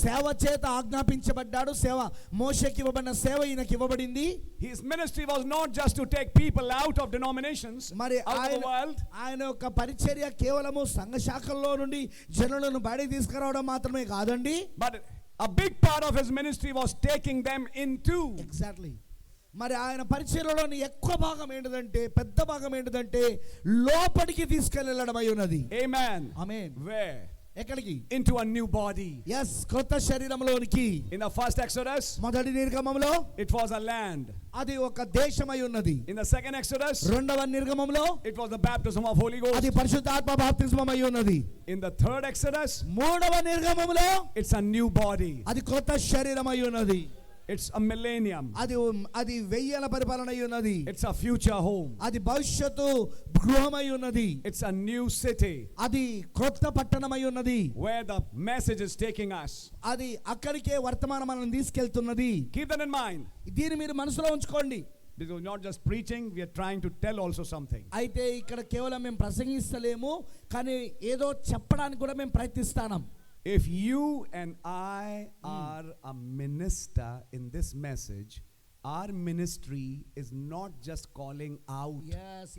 సేవ చేత ఆజ్ఞాపించబడ్డాడు. సేవ మోషేకి ఇవ్వబడిన సేవ ఈయనకి ఇవ్వబడింది. His ministry was not just to take people out of denominations, మరి out of the world. ఆయన యొక్క పరిచర్య కేవలము సంఘ శాఖల్లో నుండి జనులను బయటికి తీసుకురావడం మాత్రమే కాదండి. But a big part of his ministry was taking them into. Exactly మరి ఆయన పరిచర్యలోని ఎక్కువ భాగం ఏంటిదంటే, పెద్ద భాగం ఏంటిదంటే లోపలికి తీసుకెళ్ళడం అయి ఉన్నది. Amen. ఆమేన్. Where? ఎక్కడికి? Into a new body. yes, కొత్త శరీరంలోనికి. In the first Exodus, మొదటి నిర్గమంలో it was a land. అది ఒక దేశమై ఉన్నది. In the second Exodus, రెండవ నిర్గమంలో it was the baptism of Holy Ghost. అది పరిశుద్ధాత్మ బాప్తిస్మమై ఉన్నది. In the third Exodus, మూడవ నిర్గమంలో it's a new body. అది కొత్త శరీరమై ఉన్నది. It's a millennium. అది వెయ్యేల పరిపాలన అయి ఉన్నది. It's a future home. అది భవిష్యత్తు గృహమై ఉన్నది. It's a new city. అది కొత్త పట్టణమై ఉన్నది. Where the message is taking us. అది అక్కడికే వర్తమానం మనల్ని తీసుకెళ్తున్నది. Keep that in mind. దీన్ని మీరు మనసులో ఉంచుకోండి. This is not just preaching, we are trying to tell also something. అయితే ఇక్కడ కేవలం మేము ప్రసంగిస్తలేము, కానీ ఏదో చెప్పడానికి కూడా మేము ప్రయత్నిస్తాం. If you and I are a minister in this message, our ministry is not just calling out.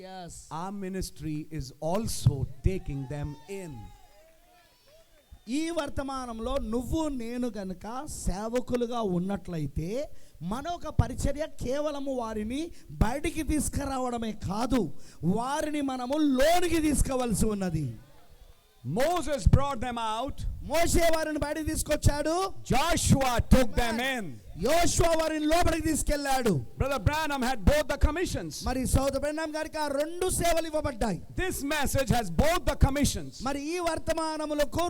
yes. Our ministry is also taking them in. ఈ వర్తమానంలో నువ్వు నేను గనుక సేవకులుగా ఉన్నట్లయితే మనొక పరిచర్య కేవలము వారిని బయటికి తీసుకురావడమే కాదు, వారిని మనము లోనికి తీసుకోవాల్సి ఉన్నది. Moses brought them out. మోషే వారిని బయటికి తీసుకొచ్చాడు. Joshua took them in. యోషువ వారిని లోపలికి తీసుకెళ్లాడు. Brother Branham had both the commissions. మరి సోదరుడు బ్రహ్నాం గారికి ఆ రెండు సేవలు ఇవ్వబడ్డాయి. This message has both the commissions. మరి ఈ వర్తమానములకు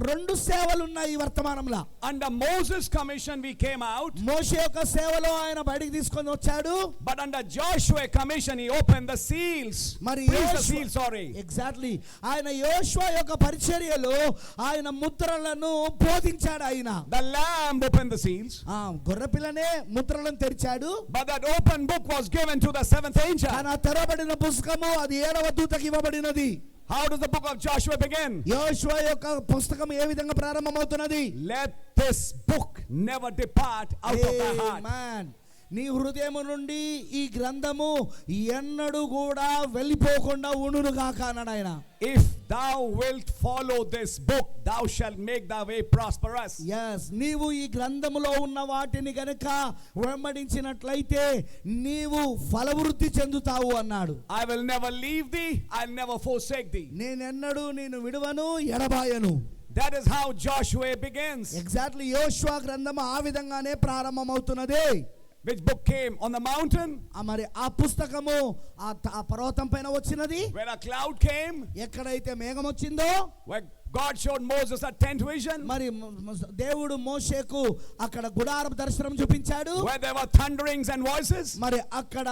రెండు సేవలు ఉన్నాయి ఈ వర్తమానంలో. Under Moses' commission we came out. మోషే యొక్క సేవలో ఆయన బయటికి తీసుకొని వచ్చాడు. But under Joshua commission he opened the seals. మరి the seals, sorry. ఎగ్జాక్ట్లీ ఆయన యోషువ యొక్క పరిచర్యలో ఆయన ముద్రలను బోధించాడు. ఆయన The lamb opened the seals. గొర్రెపిల్లనే ముద్రలను తెరిచాడు. But that open book was given to the seventh angel. ఆయన తెరవబడిన పుస్తకము అది ఏడవ దూతకి ఇవ్వబడినది. How does the book of Joshua begin? యోషువ యొక్క పుస్తకం ఏ విధంగా ప్రారంభమవుతున్నది? Let this book never depart out of thy heart. Amen. నీ హృదయము నుండి ఈ గ్రంథము ఎన్నడూ కూడా వెళ్ళిపోకుండా ఉండును గాక అన్నాడు ఆయన. If thou wilt follow this book, thou shalt make thy way prosperous. yes నీవు ఈ గ్రంథములో ఉన్న వాటిని గనుక వెంబడించినట్లయితే నీవు ఫలవృద్ధి చెందుతావు అన్నాడు. I will never leave thee, I'll never forsake thee. నేనెన్నడూ నేను విడువను ఎడబాయను. That is how Joshua begins. Exactly యోషువ గ్రంథము ఆ విధంగానే ప్రారంభమవుతున్నది. Which book came on the mountain? మరి ఆ పుస్తకము ఆ పర్వతం పైన వచ్చినది. Where a cloud came? ఎక్కడైతే మేఘం వచ్చిందో, where God showed Moses a tent vision? మరి దేవుడు మోషేకు అక్కడ గుడారపు దర్శనం చూపించాడు. Where there were thunderings and voices? మరి అక్కడ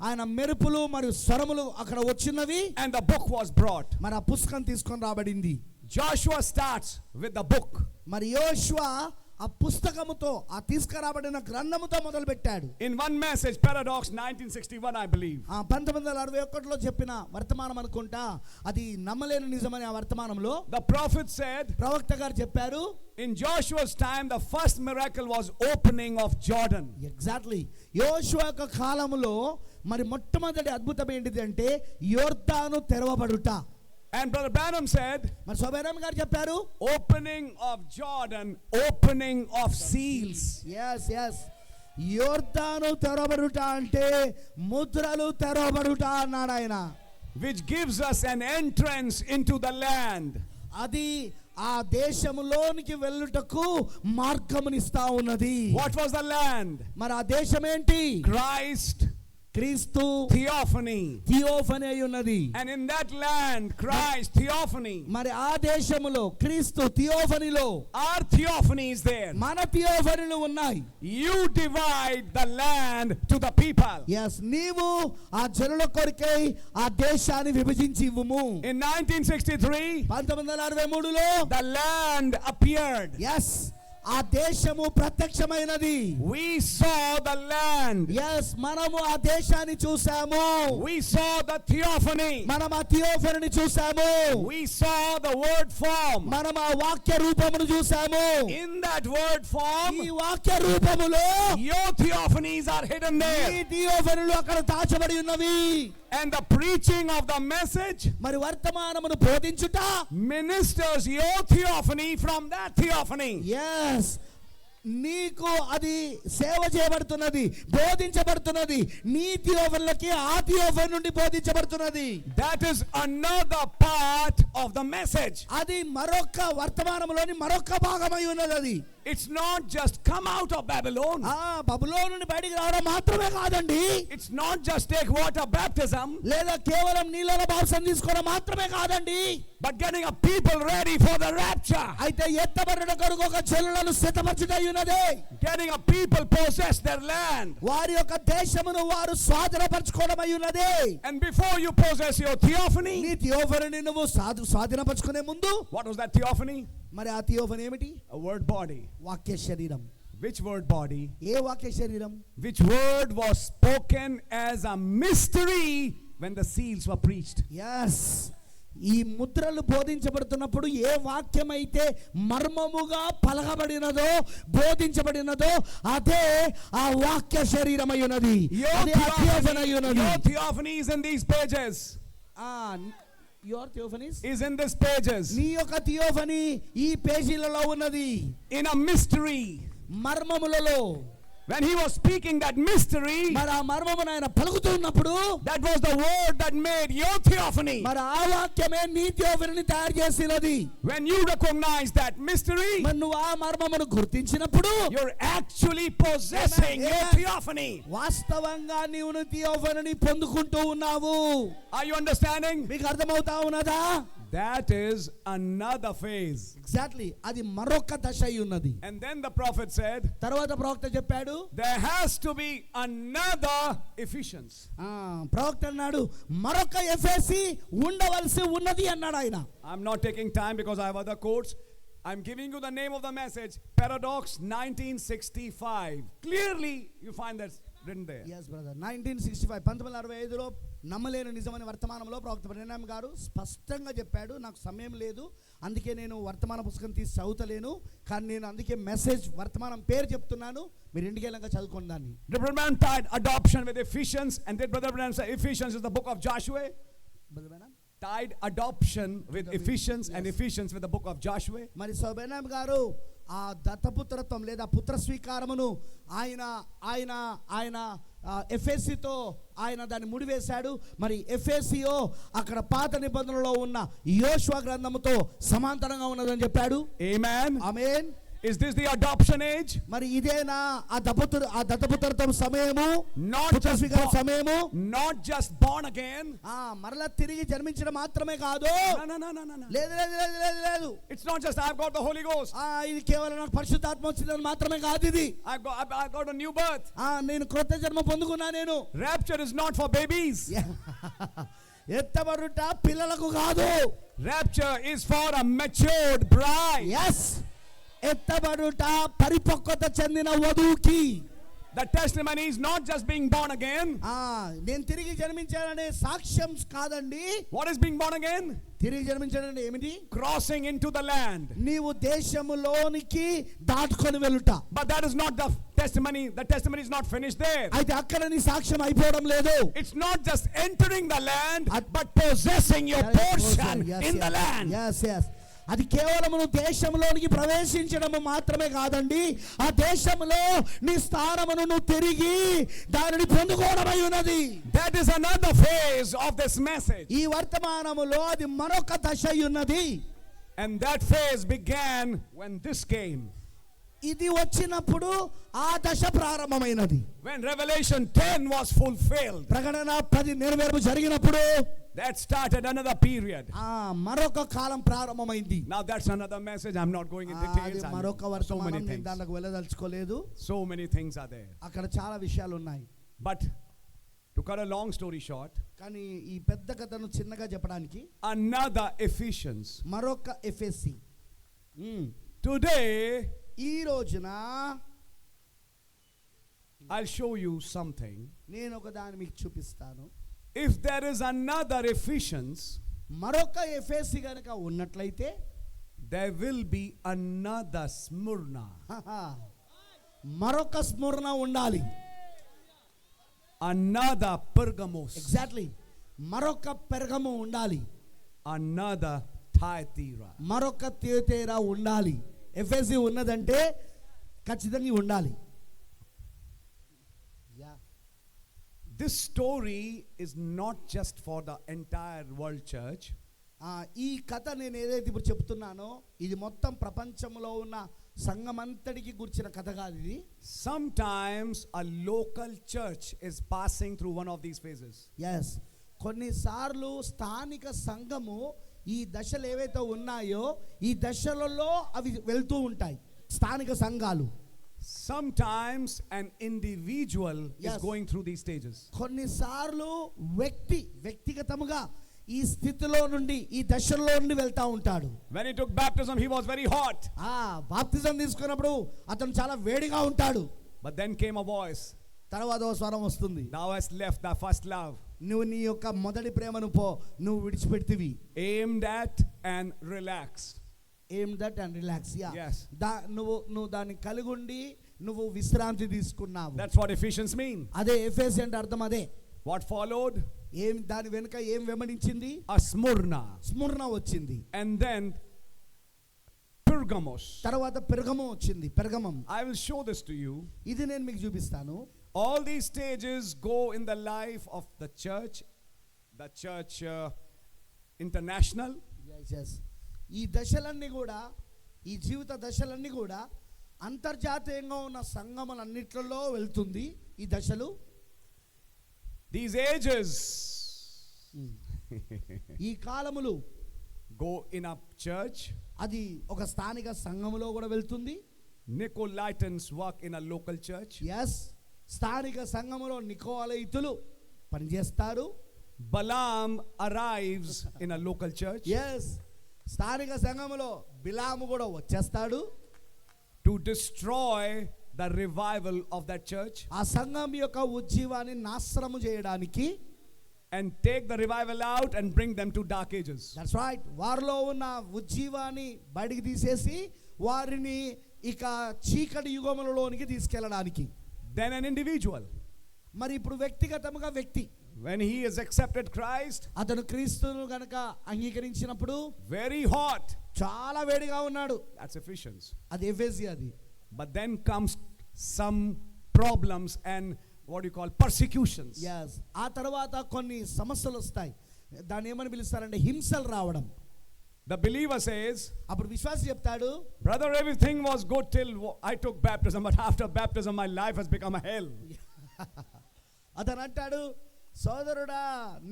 ఆయన మెరుపులు మరియు స్వరములు అక్కడ వచ్చినవి. And the book was brought. మరి ఆ పుస్తకం తీసుకొని రాబడింది. Joshua starts with the book. మరి యోషువ ఆ పుస్తకముతో ఆ తీసుకురాబడిన గ్రంథముతో మొదలు పెట్టాడు. In one message, Paradox 1961, I believe. 1961లో చెప్పిన వర్తమానం అనుకుంటా, అది నమ్మలేని నిజమని ఆ వర్తమానంలో the prophet said, ప్రవక్త గారు చెప్పారు, in Joshua's time the first miracle was opening of Jordan. Exactly యోషువ యొక్క కాలంలో మరి మొట్టమొదటి అద్భుతం ఏంటిది అంటే యోర్దాను తెరవబడుట. And Brother Branham said, మరి సోబెరామ్ గారు చెప్పారు, opening of Jordan, opening of seals. yes యోర్దాను తెరవబడుట అంటే ముద్రలు తెరవబడుట అన్నాడు ఆయన. which gives us an entrance into the land. అది ఆ దేశములోనికి వెళ్ళుటకు మార్గమునిస్తా ఉన్నది. What was the land? మరి ఆ దేశం ఏంటి? Christ, క్రీస్తు theophany. అయి ఉన్నది. And in that land, Christ, theophany. మరి ఆ దేశములో క్రీస్తు థియోఫనీలో, our theophany is there. మన థియోఫనీలు ఉన్నాయి. You divide the land to the people. yes నీవు ఆ జనుల కొరకై ఆ దేశాన్ని విభజించి ఇవ్వుము. In 1963, 1963లో the land appeared. yes ఆ దేశము ప్రత్యక్షమైనది. We saw the land. yes మనము ఆ దేశాన్ని చూసాము. We saw the theophany. మనం ఆ థియోఫనీని చూసాము. We saw the word form. మనం ఆ వాక్య రూపమును చూసాము. In that word form, ఈ వాక్య రూపములో your theophanies are hidden ఈ there. థియోఫనీలు అక్కడ దాచబడి ఉన్నవి. And the preaching of the message మరి వర్తమానమును బోధించుట ministers your theophany from that theophany. yes నీకు అది సేవ చేయబడుతున్నది, బోధించబడుతున్నది. నీ థియోఫనీలకి ఆ థియోఫనీ నుండి బోధించబడుతున్నది. That is another part of the message. అది మరొక వర్తమానములోని మరొక భాగమై ఉన్నది. అది It's not just come out of Babylon. బబులోను నుండి బయటికి రావడం మాత్రమే కాదండి. It's not just take water baptism. లేదా కేవలం నీళ్ళలో బాప్తిసం తీసుకోవడం మాత్రమే కాదండి. But getting a people ready for the rapture. అయితే ఎత్తబడిన కొరకు ఒక జనులను సిద్ధపరచుటై ఉన్నది. Getting a people possess their land. వారి యొక్క దేశమును వారు స్వాధీనపరచుకోవడమై ఉన్నది. And before you possess your theophany, నీ థియోఫనీని నువ్వు స్వాధీనపరచుకునే ముందు, what was that theophany? మరి ఆ థియోఫనీ ఏమిటి? A word body. వాక్య శరీరం. Which word body? ఏ వాక్య శరీరం? Which word was spoken as a mystery when the seals were preached? yes ఈ ముద్రలు బోధించబడుతున్నప్పుడు ఏ వాక్యం అయితే మర్మముగా పలకబడినదో బోధించబడినదో అదే ఆ వాక్య శరీరమై ఉన్నది. Your theophany is in these pages. your theophanies is in these pages. నీ యొక్క థియోఫనీ ఈ పేజీలలో ఉన్నది. In a mystery. మర్మములలో. When he was speaking that mystery, మరి ఆ మర్మమును ఆయన పలుకుతున్నప్పుడు, that was the word that made your theophany. మరి ఆ వాక్యమే నీ థియోఫనీని తయారు చేసినది. When you recognize that mystery, మరి నువ్వు ఆ మర్మమును గుర్తించినప్పుడు, you're actually possessing your theophany. వాస్తవంగా నీవు నీ థియోఫనీని పొందుకుంటూ ఉన్నావు. Are you understanding? మీకు అర్థమవుతా ఉన్నదా? That is another phase. Exactly అది మరొక దశ అయి ఉన్నది. And then the prophet said, తర్వాత ప్రవక్త చెప్పాడు, there has to be another Ephesians. ప్రవక్త అన్నాడు మరొక ఎఫెసీ ఉండవలసి ఉన్నది అన్నాడు ఆయన. I'm not taking time because I have other quotes. I'm giving you the name of the message, Paradox 1965. Clearly you find that written there. yes brother, 1965 1965లో నమ్మలేని నిజమని వర్తమానంలో ప్రవక్త బ్రహ్నాం గారు స్పష్టంగా చెప్పాడు. నాకు సమయం లేదు, అందుకే నేను వర్తమాన పుస్తకం తీసి చదువుతలేను, కానీ నేను అందుకే మెసేజ్ వర్తమానం పేరు చెప్తున్నాను, మీరు ఇంటికి వెళ్ళాక చదువుకోండి దాన్ని. Brother Branham tied adoption with Ephesians, and did Brother Branham say Ephesians is the book of Joshua? Brother Branham Tied adoption with Ephesians, and yes. Ephesians with the book of Joshua. మరి బ్రహ్నాం గారు ఆ దత్తపుత్రత్వం లేదా పుత్ర స్వీకారమును ఆయన ఆయన ఆయన ఎఫెసీతో ఆయన దాన్ని ముడివేశాడు. మరి ఎఫెసియో అక్కడ పాత నిబంధనలో ఉన్న యోషువ గ్రంథముతో సమాంతరంగా ఉన్నదని చెప్పాడు. Amen. Amen. Is this the adoption age? మరి ఇదేనా ఆ దత్తపుత్రత్వం సమయము, Not పుత్ర just స్వీకార born, సమయము? not just born again. మరలా తిరిగి జన్మించడం మాత్రమే కాదు. No. లేదు లేదు లేదు లేదు లేదు. It's not just I've got the Holy Ghost. ఇది కేవలం నాకు పరిశుద్ధాత్మ వచ్చిందని మాత్రమే కాదు. ఇది I've got a new birth. నేను క్రొత్త జన్మ పొందుకున్నా. నేను Rapture is not for babies. ఎత్తబడుట పిల్లలకు కాదు. Rapture is for a matured bride. Yes, ఎత్తబడుట పరిపక్వత చెందిన వధువుకి. The testimony is not just being born again. నేను తిరిగి జన్మించాననే సాక్ష్యం కాదండి. What is being born again? తిరిగి జన్మించానంటే ఏమిటి? Crossing into the land. నీవు దేశములోనికి దాటుకొని వెళ్ళుట. But that is not the testimony. The testimony is not finished there. అయితే అక్కడ నీ సాక్ష్యం అయిపోవడం లేదు. It's not just entering the land, but possessing your portion in the land. yes yes అది కేవలం నువ్వు దేశంలోనికి ప్రవేశించడము మాత్రమే కాదండి, ఆ దేశంలో నీ స్థానమును నువ్వు తిరిగి దానిని పొందుకోవడమై ఉన్నది. That is another phase of this message. ఈ వర్తమానములో అది మరొక దశ ఉన్నది. And that phase began when this came. ఇది వచ్చినప్పుడు ఆ దశ ప్రారంభమైనది. When Revelation 10 was fulfilled, ప్రకటన 10 నెరవేర్పు జరిగినప్పుడు that started another period. మరొక కాలం ప్రారంభమైంది. Now that's another message. I'm not going in details. మరొక So many వర్తమానం నేను things. దానికి వెళ్ళదలుచుకోలేదు. So many things are there. అక్కడ చాలా విషయాలు ఉన్నాయి. But to cut a long story short, కానీ ఈ పెద్ద కథను చిన్నగా చెప్పడానికి another Ephesians. మరొక ఎఫెసి. Today, ఈ రోజున I'll show you something. నేను ఒక దాన్ని మీకు చూపిస్తాను. If there is another Ephesians, మరొక ఎఫెసి గనుక ఉన్నట్లయితే there will be another Smyrna. మరొక స్మరణ ఉండాలి. Another Pergamos. ఎగ్జాక్ట్లీ, మరొక పెర్గము ఉండాలి. Another Thyatira. మరొక థియోతైరా ఉండాలి. ఎఫెసి ఉన్నదంటే ఖచ్చితంగా ఉండాలి. This story is not just for the entire world church. ఈ కథ నేను ఏదైతే ఇప్పుడు చెప్తున్నానో ఇది మొత్తం ప్రపంచంలో ఉన్న సంఘమంతటికి గురించిన కథ కాదు ఇది. Sometimes a local church is passing through one of these phases. Yes, కొన్నిసార్లు స్థానిక సంఘము ఈ దశలు ఏవైతే ఉన్నాయో ఈ దశలలో అవి వెళ్తూ ఉంటాయి. స్థానిక సంఘాలు. Sometimes an individual Yes. is going through these stages. కొన్నిసార్లు వ్యక్తిగతముగా ఈ స్థితిలో నుండి ఈ దశల్లో నుండి వెళ్తా ఉంటాడు. When he took baptism, he was very hot. బాప్తిజం తీసుకున్నప్పుడు అతను చాలా వేడిగా ఉంటాడు. But then came a voice. తర్వాత ఓ స్వరం వస్తుంది. Thou hast left thy first love. నువ్వు నీ యొక్క మొదటి ప్రేమను నువ్వు విడిచిపెడితివి. Aimed at and relaxed. Aim that and relax. Yes. నువ్వు దాన్ని కలిగి ఉండి నువ్వు విశ్రాంతి తీసుకున్నావు. That's what Ephesians mean. అదే ఎఫెసి అంటే అర్థం అదే. What followed? దాని వెనుక ఏం వెంబడించింది? A Smyrna. స్మరణ వచ్చింది. And then Pergamos. తర్వాత పెర్గము వచ్చింది. పెర్గమం. I will show this to you. ఇది నేను మీకు చూపిస్తాను. All these stages go in the life of the church international. Yes. ఈ దశలన్నీ కూడా ఈ జీవిత దశలన్నీ కూడా అంతర్జాతీయంగా ఉన్న సంఘములన్నిట్లలో వెళ్తుంది ఈ దశలు. These ages ఈ కాలములు go in a church. అది ఒక స్థానిక సంఘములో కూడా వెళ్తుంది. Nicolaitans work in a local church. Yes, స్థానిక సంఘములో నికోలయితులు పనిచేస్తారు. Balaam arrives in a local church. Yes, స్థానిక సంఘములో బిలాము కూడా వచ్చేస్తాడు. To destroy the revival of that church. ఆ సంఘం యొక్క ఉజ్జీవాన్ని నాశనము చేయడానికి. and take the revival out and bring them to dark ages. That's right. వారిలో ఉన్న ఉజ్జీవాన్ని బయటికి తీసేసి వారిని ఇక చీకటి యుగములలోనికి తీసుకెళ్ళడానికి. Then an individual, మరి ఇప్పుడు వ్యక్తిగతముగా వ్యక్తి, when he has accepted Christ, అతను క్రీస్తును గనక అంగీకరించినప్పుడు very hot. చాలా వేడిగా ఉన్నాడు. That's Ephesians. అది ఎఫెసీ అది. But then comes some problems and what you call persecutions. yes ఆ తర్వాత కొన్ని సమస్యలు వస్తాయి. దాన్ని ఏమని పిలుస్తారంటే హింసలు రావడం. The believer says, అప్పుడు విశ్వాసి చెప్తాడు, brother, everything was good till I took baptism, but after baptism my life has become a hell. అతను అంటాడు, సోదరుడా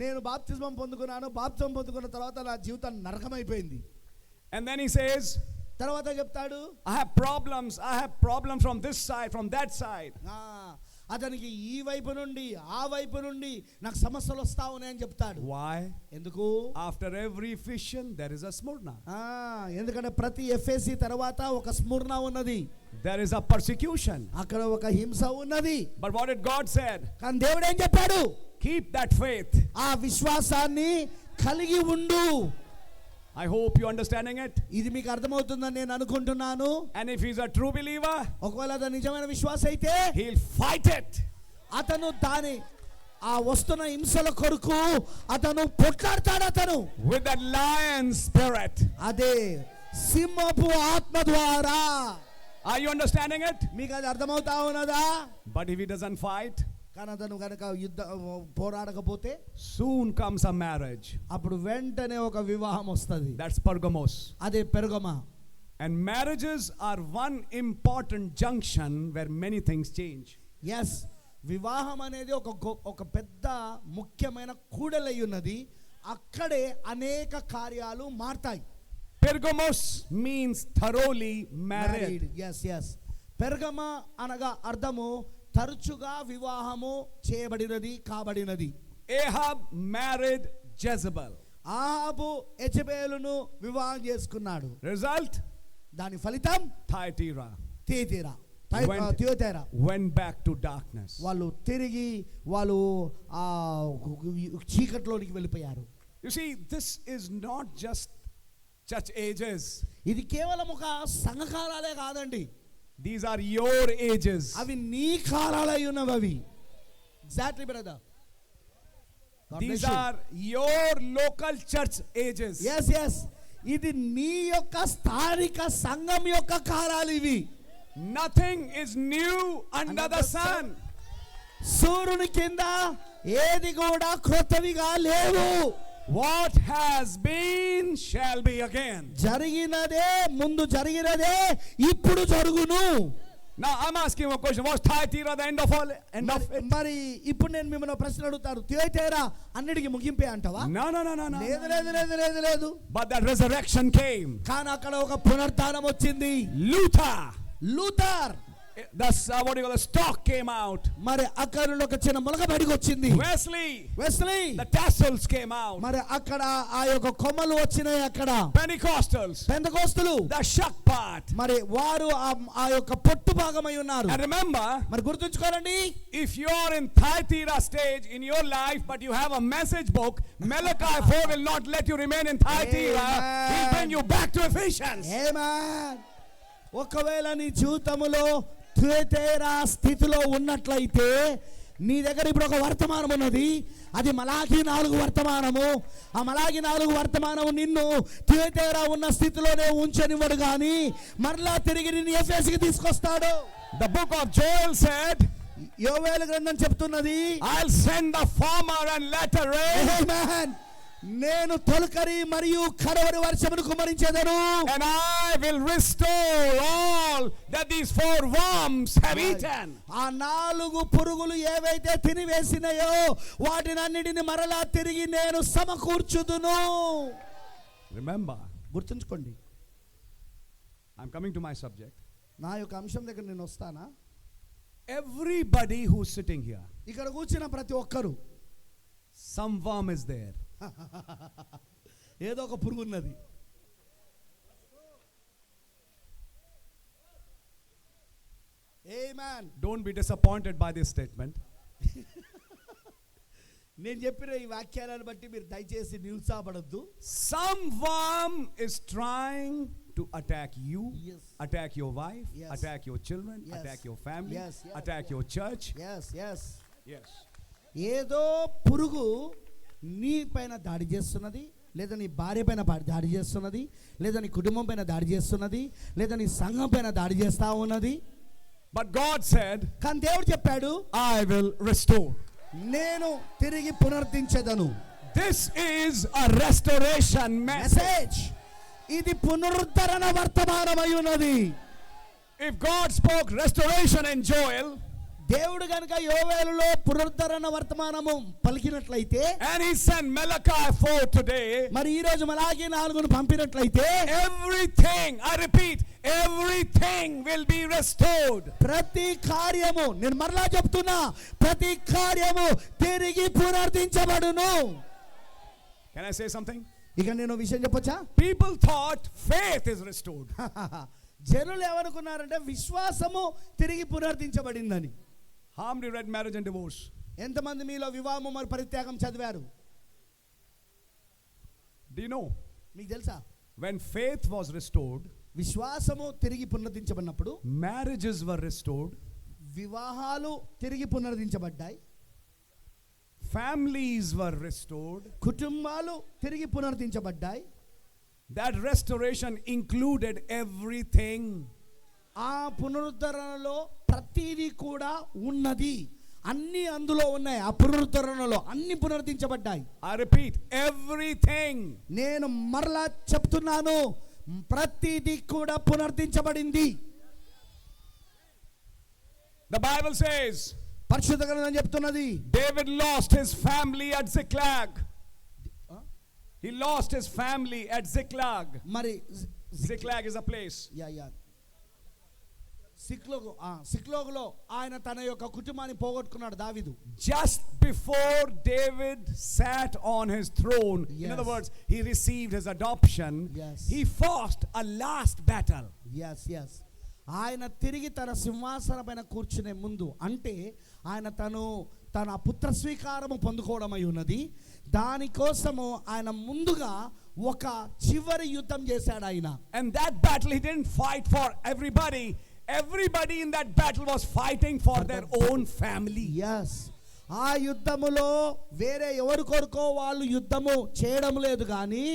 నేను బాప్తిజం పొందుకున్నాను, బాప్తిజం పొందుకున్న తర్వాత నా జీవితం నరకమైపోయింది. And then he says, తర్వాత చెప్తాడు, I have problems from this side, from that side. అతనికి ఈ వైపు నుండి ఆ వైపు నుండి నాకు సమస్యలు వస్తా ఉన్నాయని చెప్తాడు. Why? ఎందుకు? After every Ephesian there is a Smyrna. ఎందుకంటే ప్రతి ఎఫెసీ తర్వాత ఒక స్ముర్ణ ఉన్నది. There is a persecution. అక్కడ ఒక హింస ఉన్నది. But what did God said? కానీ దేవుడు ఏం చెప్పాడు? Keep that faith. ఆ విశ్వాసాన్ని కలిగి ఉండు. I hope you understanding it. ఇది మీకు అర్థమవుతుందని నేను అనుకుంటున్నాను. And if he's a true believer, ఒకవేళ అతను నిజమైన విశ్వాసి అయితే he'll fight it. అతను దాని ఆ వస్తున్న హింసల కొరకు అతను పొట్లాడతాడు. అతను with that lion spirit. అదే సింహపు ఆత్మ ద్వారా. Are you understanding it? మీకు అది అర్థమవుతా ఉన్నదా? But if he doesn't fight, కానీ అతను కనుక పోరాడకపోతే soon comes a marriage. అప్పుడు వెంటనే ఒక వివాహం వస్తుంది. That's Pergamos. అదే పెరుగమ. And marriages are one important junction where many things change. yes వివాహం అనేది ఒక పెద్ద ముఖ్యమైన కూడలై ఉన్నది. అక్కడే అనేక కార్యాలు మారతాయి. Pergamos means thoroughly married. yes పెరుగమ అనగా అర్థము తరచుగా వివాహము చేయబడినది కాబడినది. Ahab married Jezebel. ఆహాబు యెజెబెలును వివాహం చేసుకున్నాడు. Result? దాని ఫలితం Thyatira went back to darkness. వాళ్ళు తిరిగి వాళ్ళు ఆ చీకట్లోనికి వెళ్ళిపోయారు. You see, this is not just church ages. ఇది కేవలం ఒక సంఘకాలాలే కాదండి. These are your ages. అవి నీ కాలాలై ఉన్నవి అవి. Exactly brother. These are your local church ages. yes ఇది నీ యొక్క స్థానిక సంఘం యొక్క కాలాలు ఇవి. Nothing is new under the sun. సూర్యుని కింద ఏది కూడా క్రొత్తవిగా లేవు. What has been shall be again. జరిగినదే ముందు జరిగినదే ఇప్పుడు జరుగును. Now I'm asking a question. Was Thyatira the end of all? మరి ఇప్పుడు నేను మిమ్మల్ని ప్రశ్న అడుగుతాను. థియేటరా అన్నిటికీ ముగింపే అంటావా? No. లేదు. But that resurrection came. కానీ అక్కడ ఒక పునరుత్థానం వచ్చింది. Luther That's what you call the stalk came out. మరి అక్కడ నుండి ఒక చిన్న మొలక బయటకు వచ్చింది. Wesley the tassels came out. మరి అక్కడ ఆ యొక్క కొమ్మలు వచ్చినాయి. అక్కడ పెంతెకోస్తులు the shuck part. మరి వారు ఆ యొక్క పొట్టు భాగమై ఉన్నారు. And remember, మరి గుర్తుంచుకోండి, if you are in Thyatira stage in your life but you have a message book, Malachi 4 will not let you remain in Thyatira. He'll bring you back to Ephesians. Amen. ఒకవేళ నీ జీవితంలో థియేటరా స్థితిలో ఉన్నట్లయితే నీ దగ్గర ఇప్పుడు ఒక వర్తమానం ఉన్నది. అది మలాకి 4 వర్తమానము. ఆ మలాకి 4 వర్తమానము నిన్ను థియేటరా ఉన్న స్థితిలోనే ఉంచనివ్వడు కానీ మరలా తిరిగి నిన్ను ఎఫెసుకి తీసుకొస్తాడు. The book of Joel said, యోవేలు గ్రంథం చెప్తున్నది, I'll send the former and latter rain. Amen. నేను తొలకరి మరియు కడవరి వర్షమును కుమ్మరించెదను. And I will restore all that these 4 worms have eaten. ఆ 4 పురుగులు ఏవైతే తినివేసినాయో వాటినన్నిటిని మరలా తిరిగి నేను సమకూర్చుదును. Remember, గుర్తుంచుకోండి. I'm coming to my subject. నా యొక్క అంశం దగ్గర నేను వస్తానా. Everybody who's sitting here, ఇక్కడ కూర్చున్న ప్రతి ఒక్కరు, some worm is there. ఏదో ఒక పురుగు ఉన్నది. Amen. Don't be disappointed by this statement. నేను చెప్పిన ఈ వాక్యాలను బట్టి మీరు దయచేసి నిరుత్సాహపడొద్దు. Some worm is trying to attack you, Yes. attack your wife, Yes. attack your children, Yes. attack your family, Yes, yes, attack yes. your church. Yes yes Yes. ఏదో పురుగు నీ పైన దాడి చేస్తున్నది, లేదా నీ భార్య పైన దాడి చేస్తున్నది, లేదా నీ కుటుంబం పైన దాడి చేస్తున్నది, లేదా నీ సంఘం పైన దాడి చేస్తా ఉన్నది. But God said, కానీ దేవుడు చెప్పాడు, I will restore. నేను తిరిగి పునరుద్ధరించెదను. This is a restoration message. Message, ఇది పునరుద్ధరణ వర్తమానమై ఉన్నది. If God spoke restoration in Joel, దేవుడు గనుక యోవేలులో పునరుద్ధరణ వర్తమానము పలికినట్లయితే, and he sent Malachi 4 today, మరి ఈ రోజు మలాకి 4ను పంపినట్లయితే, everything, I repeat, everything will be restored. ప్రతి కార్యము, నేను మరలా చెప్తున్నా, ప్రతి కార్యము తిరిగి పునరుద్ధరించబడును. Can I say something? ఇక నేను విషయం చెప్పొచ్చా? People thought faith is restored. జనులు ఏమనుకున్నారంటే విశ్వాసము తిరిగి పునరుద్ధరించబడిందని. How many read marriage and divorce? ఎంతమంది మీలో వివాహము మరియు పరిత్యాగం చదివారు? Do you know? మీకు తెలుసా? When faith was restored, విశ్వాసము తిరిగి పునరుద్ధరించబడినప్పుడు marriages were restored, వివాహాలు తిరిగి పునరుద్ధరించబడ్డాయి, families were restored. కుటుంబాలు తిరిగి పునరుద్ధరించబడ్డాయి. That restoration included everything. ఆ పునరుద్ధరణలో ప్రతిదీ కూడా ఉన్నది, అన్ని అందులో ఉన్నాయి. ఆ పునరుద్ధరణలో అన్ని పునరుద్ధరించబడ్డాయి. I repeat, everything. నేను మరలా చెప్తున్నాను, ప్రతిదీ కూడా పునరుద్ధరించబడింది. The Bible says పరిశుద్ధ గ్రంథం చెప్తున్నది, David lost his family at Ziklag. He lost his family at Ziklag. మరి Ziklag is a place. సిక్లోగులో ఆయన తన యొక్క కుటుంబాన్ని పోగొట్టుకున్నాడు దావీదు. Just before David sat on his throne, in Yes. other words, he received his adoption, Yes. he fought a last battle. Yes yes ఆయన తిరిగి తన సింహాసనం పైన కూర్చునే ముందు, అంటే ఆయన తన పుత్ర స్వీకారము పొందుకోవడమై ఉన్నది. దానికోసము ఆయన ముందుగా ఒక చివరి యుద్ధం చేశాడు ఆయన. And that battle he didn't fight for everybody. Everybody in that battle was fighting for their own family. Yes ఆ యుద్ధములో వేరే ఎవరి కొరకో వాళ్ళు యుద్ధము చేయడం లేదు, కానీ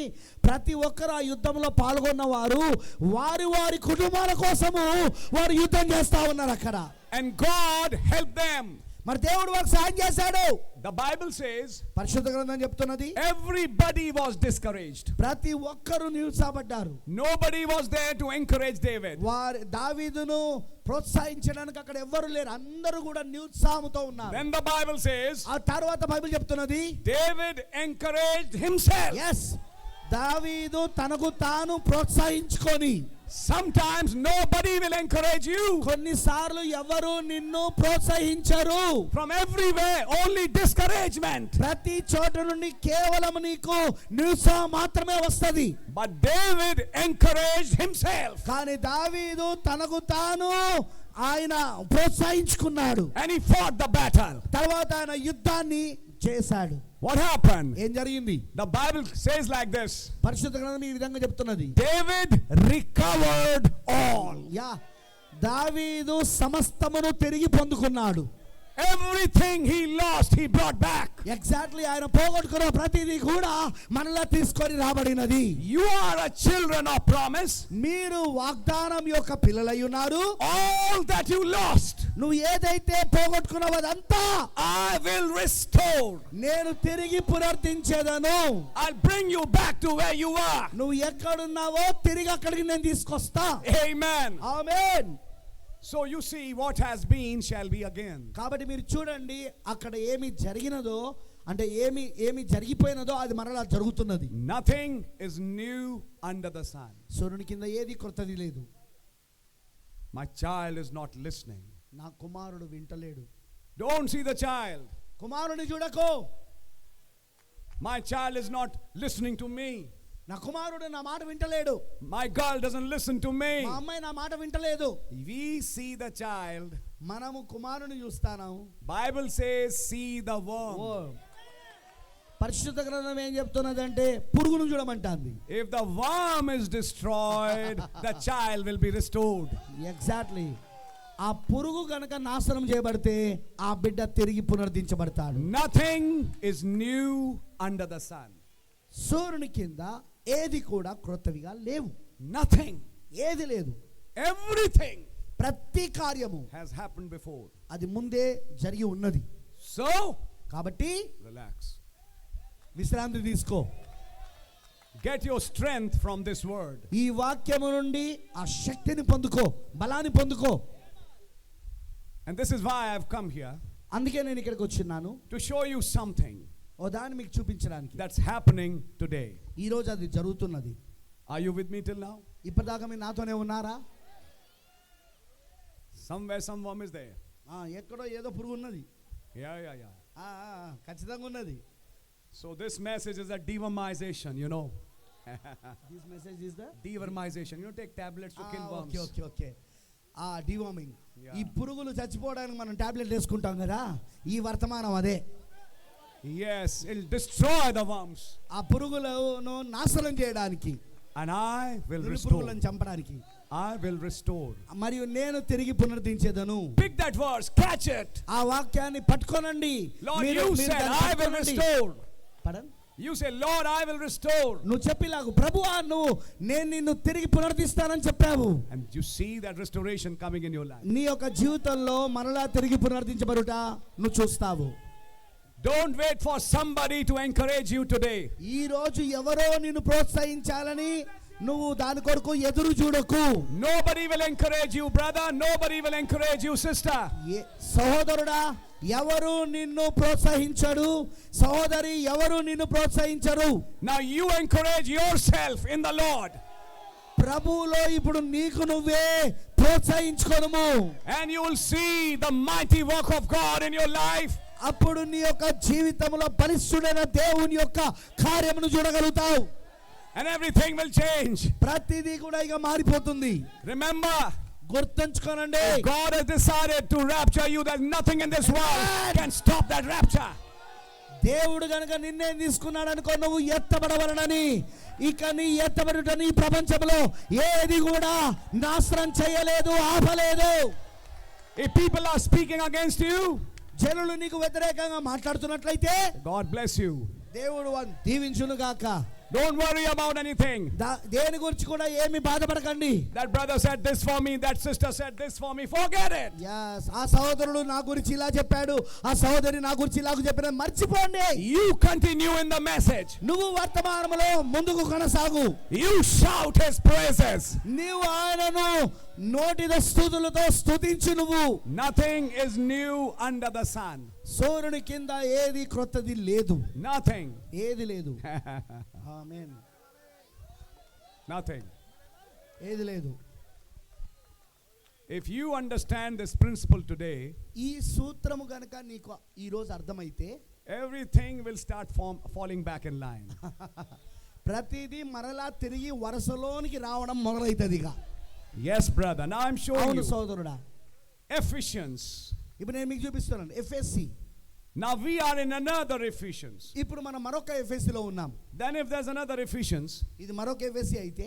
ప్రతి ఒక్కరు ఆ యుద్ధంలో పాల్గొన్న వారు వారి వారి కుటుంబాల కోసము వారు యుద్ధం చేస్తా ఉన్నారు అక్కడ. And God helped them. మరి దేవుడు వారికి సాయం చేశాడు. The Bible says పరిశుద్ధ గ్రంథం చెప్తున్నది, everybody was discouraged. ప్రతి ఒక్కరు నిరుత్సాహపడ్డారు. Nobody was there to encourage David. వారి దావీదును ప్రోత్సహించడానికి అక్కడ ఎవ్వరు లేరు, అందరూ కూడా నిరుత్సాహంతో ఉన్నారు. Then the Bible says ఆ తర్వాత బైబిల్ చెప్తున్నది, David encouraged himself. ఎస్ దావీదు తనకు తాను ప్రోత్సహించుకొని. Sometimes nobody will encourage you. కొన్నిసార్లు ఎవరు నిన్ను ప్రోత్సహించరు. From everywhere, only discouragement. ప్రతి చోట నుండి కేవలం నీకు నిరుత్సాహం మాత్రమే వస్తది. But David encouraged himself. కానీ దావీదు తనకు తాను ఆయన ప్రోత్సహించుకున్నాడు. And he fought the battle. తర్వాత ఆయన యుద్ధాన్ని చేశాడు. What happened? ఏం జరిగింది? The Bible says like this. పరిశుద్ధ గ్రంథం ఈ విధంగా చెప్తున్నది, David recovered all. దావీదు సమస్తమును తిరిగి పొందుకున్నాడు. Everything he lost, he brought back. Exactly ఆయన పోగొట్టుకున్న ప్రతిదీ కూడా మనలా తీసుకొని రాబడినది. You are a children of promise. మీరు వాగ్దానం యొక్క పిల్లలై ఉన్నారు. All that you lost, నువ్వు ఏదైతే పోగొట్టుకున్నావో అదంతా I will restore. నేను తిరిగి పునరుద్ధరించేదను. I'll bring you back to where you are. నువ్వు ఎక్కడున్నావో తిరిగి అక్కడికి నేను తీసుకొస్తా. Amen. Amen. So you see, what has been shall be again. కాబట్టి మీరు చూడండి, అక్కడ ఏమి జరిగినదో, అంటే ఏమి జరిగిపోయినదో అది మరలా జరుగుతున్నది. Nothing is new under the sun. సూర్యుని కింద ఏది కొత్తది లేదు. My child is not listening. నా కుమారుడు వింటలేడు. Don't see the child. కుమారుని చూడకో. My child is not listening to me. నా కుమారుడు నా మాట వింటలేడు. My girl doesn't listen to me. మా అమ్మాయి నా మాట వింటలేదు. We see the child. మనము కుమారుని చూస్తాము. Bible says see the worm. పరిశుద్ధ గ్రంథం ఏం చెప్తున్నదంటే పురుగును చూడమంటాంది. If the worm is destroyed, the child will be restored. Exactly. ఆ పురుగు గనక నాశనం చేయబడితే ఆ బిడ్డ తిరిగి పునరుద్ధరించబడతాడు. Nothing is new under the sun. సూర్యుని కింద ఏది కూడా క్రొత్తవిగా లేవు. Nothing. ఏది లేదు. Everything ప్రతి కార్యము has happened before. అది ముందే జరిగి ఉన్నది. So, కాబట్టి relax. విశ్రాంతి తీసుకో. Get your strength from this word. ఈ వాక్యము నుండి ఆ శక్తిని పొందుకో, బలాన్ని పొందుకో. And this is why I have come here, అందుకే నేను ఇక్కడికి వచ్చినాను. to show you something ఓ దాన్ని మీకు చూపించడానికి. that's happening today. ఈ రోజు అది జరుగుతున్నది. Are you with me till now? ఇప్పటిదాకా మీరు నాతోనే ఉన్నారా? Somewhere some worm is there. ఎక్కడో ఏదో పురుగు ఉన్నది. Yeah. ఖచ్చితంగా ఉన్నది. So this message is a dewormization, you know. This message is the Dewormization. You know, take tablets to kill worms. Okay. Deworming. Yeah. ఈ పురుగులు చచ్చిపోవడానికి మనం టాబ్లెట్ వేసుకుంటాం కదా, ఈ వర్తమానం అదే. Yes, it'll destroy the worms. ఆ పురుగులను నాశనం చేయడానికి, And I will restore. పురుగులను చంపడానికి. I will restore. మరియు నేను తిరిగి పునరుద్ధరించేదను. Pick that verse, catch it. ఆ వాక్యాన్ని పట్టుకోనండి. Lord, you said I will restore. Pardon? You say, Lord, I will restore. నువ్వు చెప్పిలాగు, ప్రభువా నేను నిన్ను తిరిగి పునరుద్ధరిస్తానని చెప్పావు. And you see that restoration coming in your life. నీ యొక్క జీవితంలో మరలా తిరిగి పునరుద్ధరించబడుట నువ్వు చూస్తావు. Don't wait for somebody to encourage you today. ఈ రోజు ఎవరో నిన్ను ప్రోత్సహించాలని నువ్వు దాని కొరకు ఎదురు చూడకు. Nobody will encourage you, brother. Nobody will encourage you, sister. సహోదరుడా, ఎవరు నిన్ను ప్రోత్సహించడు. సహోదరి, ఎవరు నిన్ను ప్రోత్సహించరు. Now you encourage yourself in the Lord. ప్రభువులో ఇప్పుడు నీకు నువ్వే ప్రోత్సహించుకోను. And you will see the mighty work of God in your life. అప్పుడు నీ యొక్క జీవితంలో పరిశుద్ధమైన దేవుని యొక్క కార్యమును చూడగలుగుతావు. And everything will change. ప్రతిదీ కూడా ఇక మారిపోతుంది. Remember, గుర్తుంచుకోనండి, God has decided to rapture you. There's nothing in this world can stop that rapture. దేవుడు గనుక నిర్ణయం తీసుకున్నాడు అనుకో, నువ్వు ఎత్తబడవలనని. ఇక నీ ఎత్తబడుట నీ ప్రపంచంలో ఏది కూడా నాశనం చేయలేదు, ఆపలేదు. If people are speaking against you, జనులు నీకు వ్యతిరేకంగా మాట్లాడుతున్నట్లయితే, God bless you. దేవుడు వారిని దీవించును గాక. Don't worry about anything. దేని గురించి కూడా ఏమి బాధపడకండి. That brother said this for me, that sister said this for me. Forget it. Yes, ఆ సహోదరుడు నా గురించి ఇలా చెప్పాడు, ఆ సహోదరి నా గురించి ఇలా చెప్పాడు. మర్చిపోండి. You continue in the message. నువ్వు వర్తమానంలో ముందుకు కొనసాగు. You shout his praises. నీవు ఆయనను నోటిద స్తుతులతో స్తుతించు. నువ్వు Nothing is new under the sun. సూర్యుని కింద ఏది క్రొత్తది లేదు. Nothing. ఏది లేదు. ఆమేన్. Nothing. ఏది లేదు. If you understand this principle today, ఈ సూత్రము గనుక నీకు ఈ రోజు అర్థమైతే, everything will start falling back in line. ప్రతిదీ మరలా తిరిగి వరుసలోనికి రావడం మొదలైతదిగా. Yes, brother. Now I'm showing అవును you. సోదరుడా. Ephesians. ఇప్పుడు నేను మీకు చూపిస్తున్నాను. ఎఫెసీ. Now we are in another Ephesians. ఇప్పుడు మనం మరొక ఎఫెసీలో ఉన్నాం. Then if there's another Ephesians, ఇది మరొక ఎఫెసీ అయితే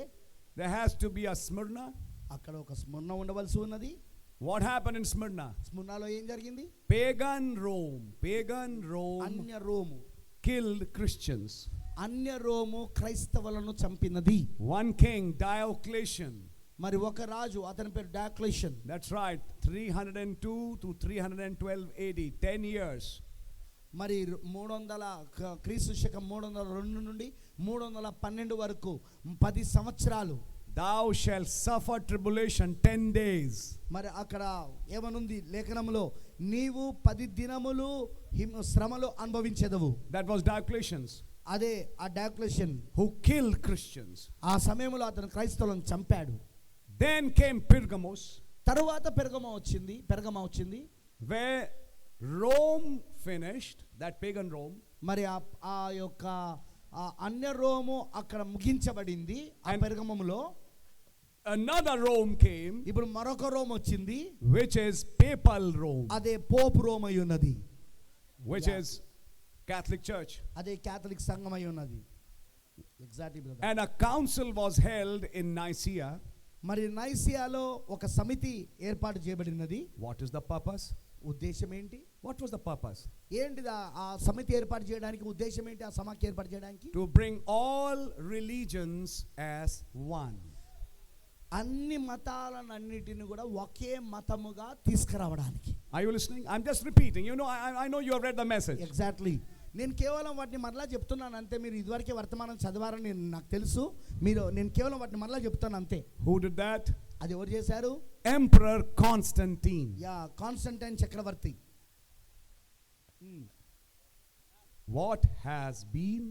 there has to be a Smyrna. అక్కడ ఒక స్మరణ ఉండవలసి ఉన్నది. What happened in Smyrna? స్మరణలో ఏం జరిగింది? Pagan Rome అన్య రోము killed Christians. అన్య రోము క్రైస్తవులను చంపినది. One king, Diocletian. మరి ఒక రాజు, అతని పేరు డయాక్లెషన్. That's right, 302 to 312 AD, 10 years. మరి 300 క్రీస్తు శకం 302 నుండి 312 వరకు 10 సంవత్సరాలు. Thou shalt suffer tribulation 10 days. మరి అక్కడ ఏమనుంది లేఖనంలో, నీవు 10 దినములు శ్రమలు అనుభవించెదవు. That was Diocletian's. అదే ఆ డయాక్లెషన్ who killed Christians. ఆ సమయంలో అతను క్రైస్తవులను చంపాడు. Then came Pergamos. తరువాత పెర్గమా వచ్చింది. Where Rome finished, that pagan Rome. మరి ఆ యొక్క అన్య రోము అక్కడ ముగించబడింది. ఆ పెర్గమములో another Rome came, ఇప్పుడు మరొక రోమ్ వచ్చింది, which is papal Rome, అదే పోప్ రోమ్ అయి ఉన్నది. which is Catholic Church. అదే క్యాథలిక్ సంఘం అయి ఉన్నది. Exactly brother. And a council was held in Nicaea. మరి నైసియాలో ఒక సమితి ఏర్పాటు చేయబడినది. What is the purpose? ఉద్దేశం ఏంటి? What was the purpose? ఏంటిది ఆ సమితి ఏర్పాటు చేయడానికి ఉద్దేశం ఏంటి? ఆ సమాఖ్య ఏర్పాటు చేయడానికి To bring all religions as one. అన్ని మతాలన్నిటిని కూడా ఒకే మతముగా తీసుకురావడానికి. Are you listening? I'm just repeating. You know, I know you have read the message. Exactly. నేను కేవలం వాటిని మరలా చెప్తున్నాను అంతే. మీరు ఇదివరకే వర్తమానం చదివారని నాకు తెలుసు. నేను కేవలం వాటిని మరలా చెప్తాను అంతే. Who did that? అది ఎవరు చేశారు? Emperor Constantine. యా, కాన్స్టంటైన్ చక్రవర్తి. What has been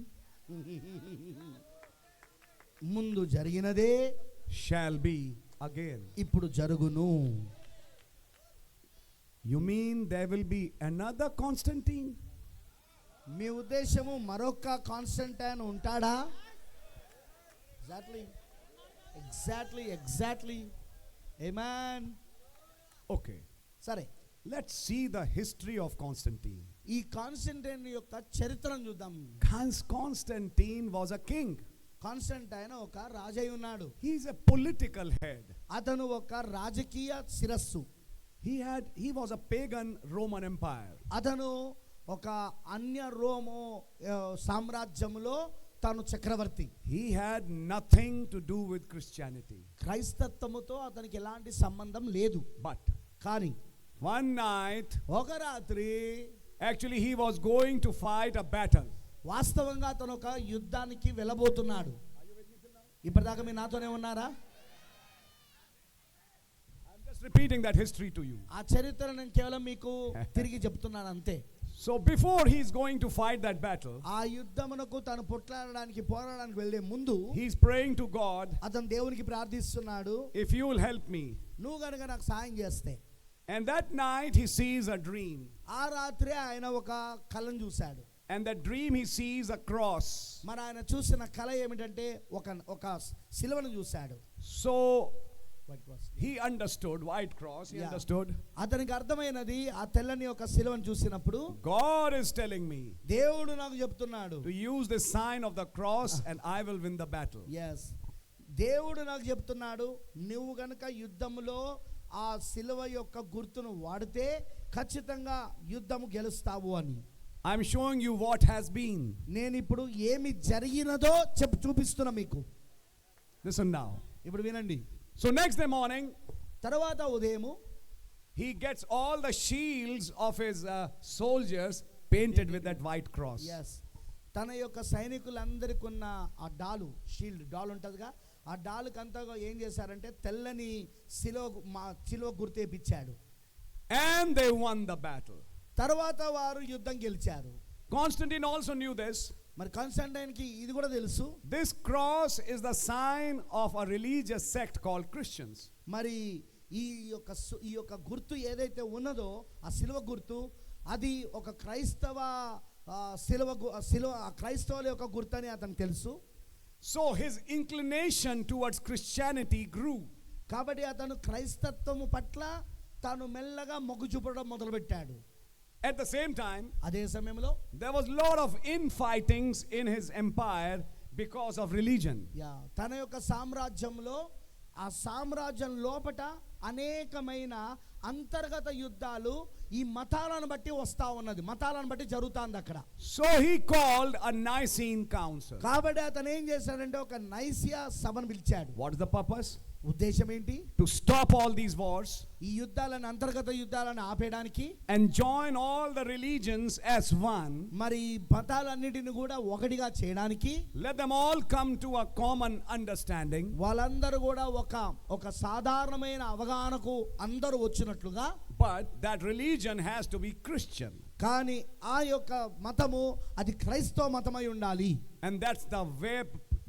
ముందు జరిగినదే shall be again. ఇప్పుడు జరుగును. You mean there will be another Constantine? మీ ఉద్దేశము మరొక కాన్స్టంటైన్ ఉంటాడా? ఎగ్జాక్ట్లీ. ఆమేన్. Okay. సరే, Let's see the history of Constantine. ఈ కాన్స్టంటైన్ యొక్క చరిత్రను చూద్దాం. Constantine was a king. Constantine ఒక రాజై ఉన్నాడు. He is a political head. అతను ఒక రాజకీయ శిరస్సు. He was a pagan Roman Empire. అతను ఒక అన్య రోము సామ్రాజ్యములో తాను చక్రవర్తి. He had nothing to do with Christianity. క్రైస్తత్వముతో అతనికి ఎలాంటి సంబంధం లేదు. But కానీ one night, ఒక రాత్రి actually he was going to fight a battle. వాస్తవంగా అతను ఒక యుద్ధానికి వెళ్ళబోతున్నాడు. ఇప్పటిదాకా మీరు నాతోనే ఉన్నారా? I'm just repeating that history to you. ఆ చరిత్ర నేను కేవలం మీకు తిరిగి చెప్తున్నాను అంతే. So before he is going to fight that battle, ఆ యుద్ధమునకు తాను పోరాడడానికి వెళ్ళే ముందు he is praying to God, అతను దేవునికి ప్రార్థిస్తున్నాడు, if you will help me. నువ్వు గనుక నాకు సాయం చేస్తే. And that night he sees a dream. ఆ రాత్రి ఆయన ఒక కలను చూశాడు. And that dream he sees a cross. మరి ఆయన చూసిన కల ఏమిటంటే ఒక శిలువను చూశాడు. So he understood, white cross, he understood. అతనికి అర్థమైనది ఆ తెల్లని ఒక శిలువను చూసినప్పుడు, God is telling me, దేవుడు నాకు చెప్తున్నాడు, to use the sign of the cross and I will win the battle. yes, దేవుడు నాకు చెప్తున్నాడు, నువ్వు గనుక యుద్ధములో ఆ శిలువ యొక్క గుర్తును వాడితే ఖచ్చితంగా యుద్ధము గెలుస్తావు అని. I'm showing you what has been. నేను ఇప్పుడు ఏమి జరిగినదో చూపిస్తున్నా మీకు. Listen now. ఇప్పుడు వినండి. So next day morning, తర్వాత ఉదయము he gets all the shields of his soldiers painted with that white cross. yes, తన యొక్క సైనికులందరికీ ఉన్న ఆ డాల్ ఉంటుందిగా, ఆ డాలుకి అంతా ఏం చేశారంటే తెల్లని శిలువ గుర్తేపించాడు. And they won the battle. తర్వాత వారు యుద్ధం గెలిచారు. Constantine also knew this. మరి కాన్స్టంటైన్కి ఇది కూడా తెలుసు. This cross is the sign of a religious sect called Christians. మరి ఈ యొక్క గుర్తు ఏదైతే ఉన్నదో ఆ శిలువ గుర్తు, అది ఒక క్రైస్తవుల యొక్క గుర్తు అని అతనికి తెలుసు. So his inclination towards Christianity grew. కాబట్టి అతను క్రైస్తత్వము పట్ల తాను మెల్లగా మొగ్గు చూపడం మొదలుపెట్టాడు. At the same time, అదే సమయంలో there was a lot of infightings in his empire because of religion. తన యొక్క సామ్రాజ్యంలో, ఆ సామ్రాజ్యం లోపట అనేకమైన అంతర్గత యుద్ధాలు ఈ మతాలను బట్టి వస్తా ఉన్నది, మతాలను బట్టి జరుగుతుంది అక్కడ. So he called a Nicene council. కాబట్టి అతను ఏం చేశాడంటే ఒక నైసియా సభను పిలిచాడు. What is the purpose? ఉద్దేశం ఏంటి? To stop all these wars. ఈ యుద్ధాలను, అంతర్గత యుద్ధాలను ఆపేయడానికి. And join all the religions as one. మరి మతాలన్నిటిని కూడా ఒకటిగా చేయడానికి. Let them all come to a common understanding. వాళ్ళందరూ కూడా ఒక సాధారణమైన అవగాహనకు అందరూ వచ్చినట్లుగా. But that religion has to be Christian. కానీ ఆ యొక్క మతము అది క్రైస్తవ మతమై ఉండాలి. And that's the way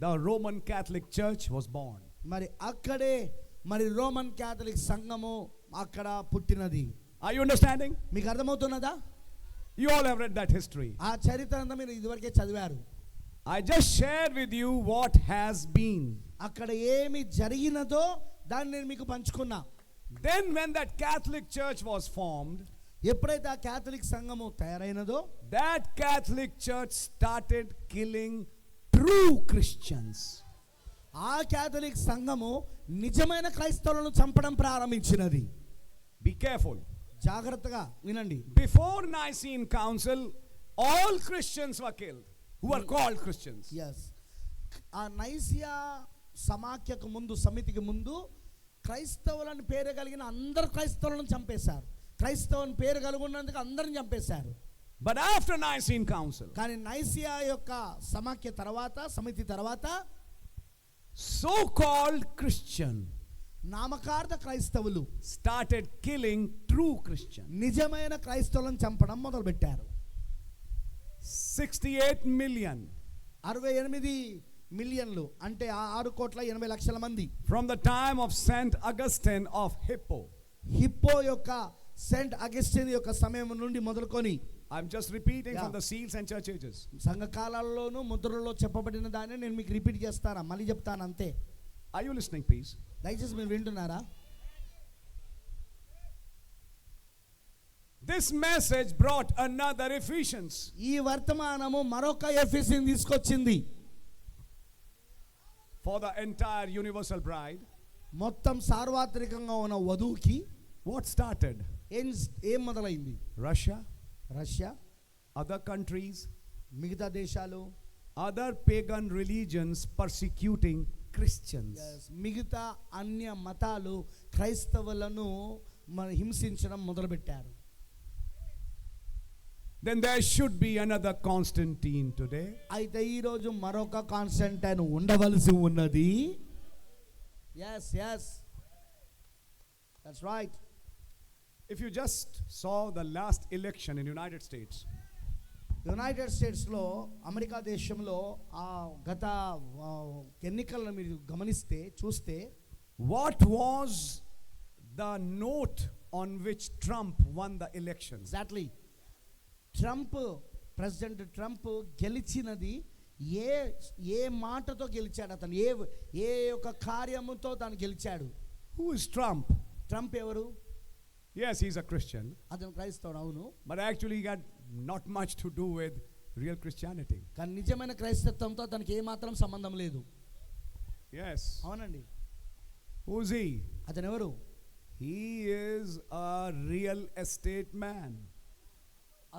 the Roman Catholic Church was born. మరి అక్కడే మరి రోమన్ క్యాథలిక్ సంఘము అక్కడ పుట్టినది. Are you understanding? మీకు అర్థమవుతున్నదా? You all have read that history. ఆ చరిత్ర అంతా మీరు ఇదివరకే చదివారు. I just shared with you what has been. అక్కడ ఏమి జరిగినదో దాన్ని నేను మీకు పంచుకున్నా. Then when that Catholic Church was formed, ఎప్పుడైతే ఆ క్యాథలిక్ సంఘము తయారైనదో that Catholic church started killing true Christians. ఆ క్యాథలిక్ సంఘము నిజమైన క్రైస్తవులను చంపడం ప్రారంభించినది. Be careful. జాగ్రత్తగా వినండి. Before Nicene Council, all Christians were killed who were called Christians. Yes, ఆ నైసియా సమాఖ్యకు ముందు, సమితికి ముందు క్రైస్తవులని పేరు కలిగిన అందరు క్రైస్తవులను చంపేశారు. క్రైస్తవుని పేరు కలిగి ఉన్నందుకు అందరిని చంపేశారు. But after Nicene Council, కానీ నైసియా యొక్క సమాఖ్య తర్వాత, సమితి తర్వాత so-called Christian నామకార్థ క్రైస్తవులు started killing true Christians. నిజమైన క్రైస్తవులను చంపడం మొదలుపెట్టారు. 68 million 68 మిలియన్లు అంటే 6,80,00,000 మంది. from the time of Saint Augustine of Hippo. Hippo యొక్క సెయింట్ అగస్టిన్ యొక్క సమయం నుండి మొదలుకొని, I'm just repeating from the seals and church ages. సంఘ కాలాల్లోనూ ముద్రలలో చెప్పబడిన దాన్ని నేను మీకు రిపీట్ చేస్తాను, మళ్ళీ చెప్తాను అంతే. Are you listening, please? దయచేసి మీరు వింటున్నారా? This message brought another Ephesians. ఈ వర్తమానము మరొక ఎఫెసీని తీసుకొచ్చింది. For the entire universal bride. మొత్తం సార్వత్రికంగా ఉన్న వధువుకి What started? ఏం మొదలైంది? Russia, రష్యా, other countries, మిగతా దేశాలు, other pagan religions persecuting Christians. మిగతా అన్య మతాలు క్రైస్తవులను హింసించడం మొదలుపెట్టారు. Then there should be another Constantine today. అయితే ఈ రోజు మరొక కాన్స్టంటైన్ ఉండవలసి ఉన్నది. yes that's right. If you just saw the last election in United States, United స్టేట్స్లో, అమెరికా దేశంలో ఆ గత ఎన్నికలను మీరు గమనిస్తే, చూస్తే, what was the note on which Trump won the elections? Exactly, president Trump గెలిచినది ఏ మాటతో గెలిచాడు? అతను ఏ యొక్క కార్యముతో తాను గెలిచాడు? Who is Trump? ట్రంప్ ఎవరు? Yes, he's a Christian. అతను క్రైస్తవుడు, అవును. But actually he got not much to do with real Christianity. కానీ నిజమైన క్రైస్తవంతో తనకి ఏ మాత్రం సంబంధం లేదు. Yes. అవునండి. Who's he? అతను ఎవరు? He is a real estate man.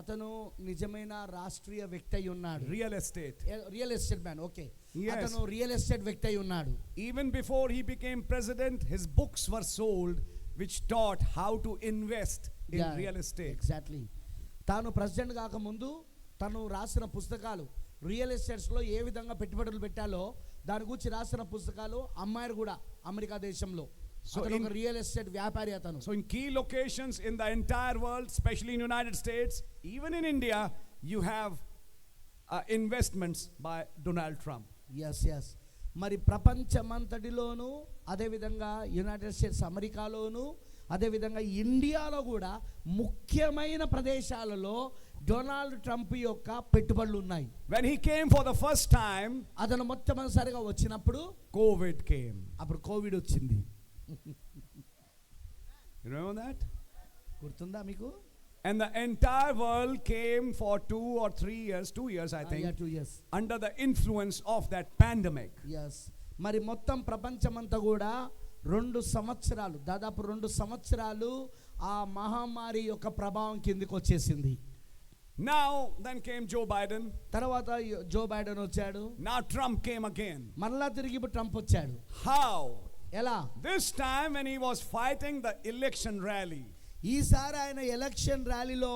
అతను నిజమైన రాష్ట్రీయ వ్యక్తి అయి ఉన్నాడు. Real estate. Real estate man. Okay, Yes. అతను రియల్ ఎస్టేట్ వ్యక్తి అయి ఉన్నాడు. Even before he became president, his books were sold which taught how to invest in real estate. Exactly. తాను ప్రెసిడెంట్ కాకముందు తను రాసిన పుస్తకాలు, రియల్ ఎస్టేట్స్లో ఏ విధంగా పెట్టుబడులు పెట్టాలో దాని గురించి రాసిన పుస్తకాలు అమ్మాయిలు కూడా అమెరికా దేశంలో. So ఒక రియల్ ఎస్టేట్ వ్యాపారి అతను. So in key locations in the entire world, especially in United States, even in India, you have investments by Donald Trump. Yes మరి ప్రపంచమంతటిలోనూ, అదేవిధంగా యునైటెడ్ స్టేట్స్ అమెరికాలోను, అదేవిధంగా ఇండియాలో కూడా ముఖ్యమైన ప్రదేశాలలో డొనాల్డ్ ట్రంప్ యొక్క పెట్టుబడులు ఉన్నాయి. When he came for the first time, అతను మొట్టమొదటిసారిగా వచ్చినప్పుడు COVID came. అప్పుడు కోవిడ్ వచ్చింది. You remember that? గుర్తుందా మీకు? And the entire world came for 2 or 3 years, 2 years I think, 2 years under the influence of that pandemic. yes. మరి మొత్తం ప్రపంచమంతా కూడా 2 సంవత్సరాలు, దాదాపు 2 సంవత్సరాలు ఆ మహమ్మారి యొక్క ప్రభావం కిందకి వచ్చేసింది. Now then came Joe Biden. తర్వాత జో బైడెన్ వచ్చాడు. Now Trump came again. మరలా తిరిగి ఇప్పుడు ట్రంప్ వచ్చాడు. How? ఎలా? This time when he was fighting the election rally, ఈసారి ఆయన ఎలక్షన్ ర్యాలీలో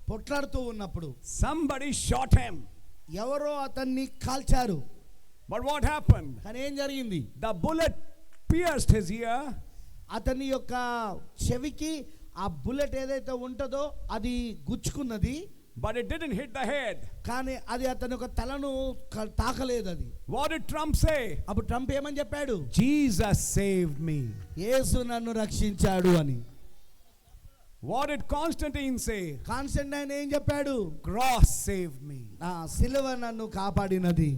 పొట్లాడుతూ ఉన్నప్పుడు somebody shot him. ఎవరో అతన్ని కాల్చారు. But what happened? కానీ ఏం జరిగింది? The bullet pierced his ear. అతని యొక్క చెవికి ఆ బుల్లెట్ ఏదైతే ఉంటుందో అది గుచ్చుకున్నది. But it didn't hit the head. కానీ అది అతని యొక్క తలను తాకలేదు. అది. What did Trump say? అప్పుడు ట్రంప్ ఏమని చెప్పాడు? Jesus saved me. యేసు నన్ను రక్షించాడు అని. What did Constantine say? Constantine ఏం చెప్పాడు? Cross saved me. ఆ సిలువ నన్ను కాపాడినది.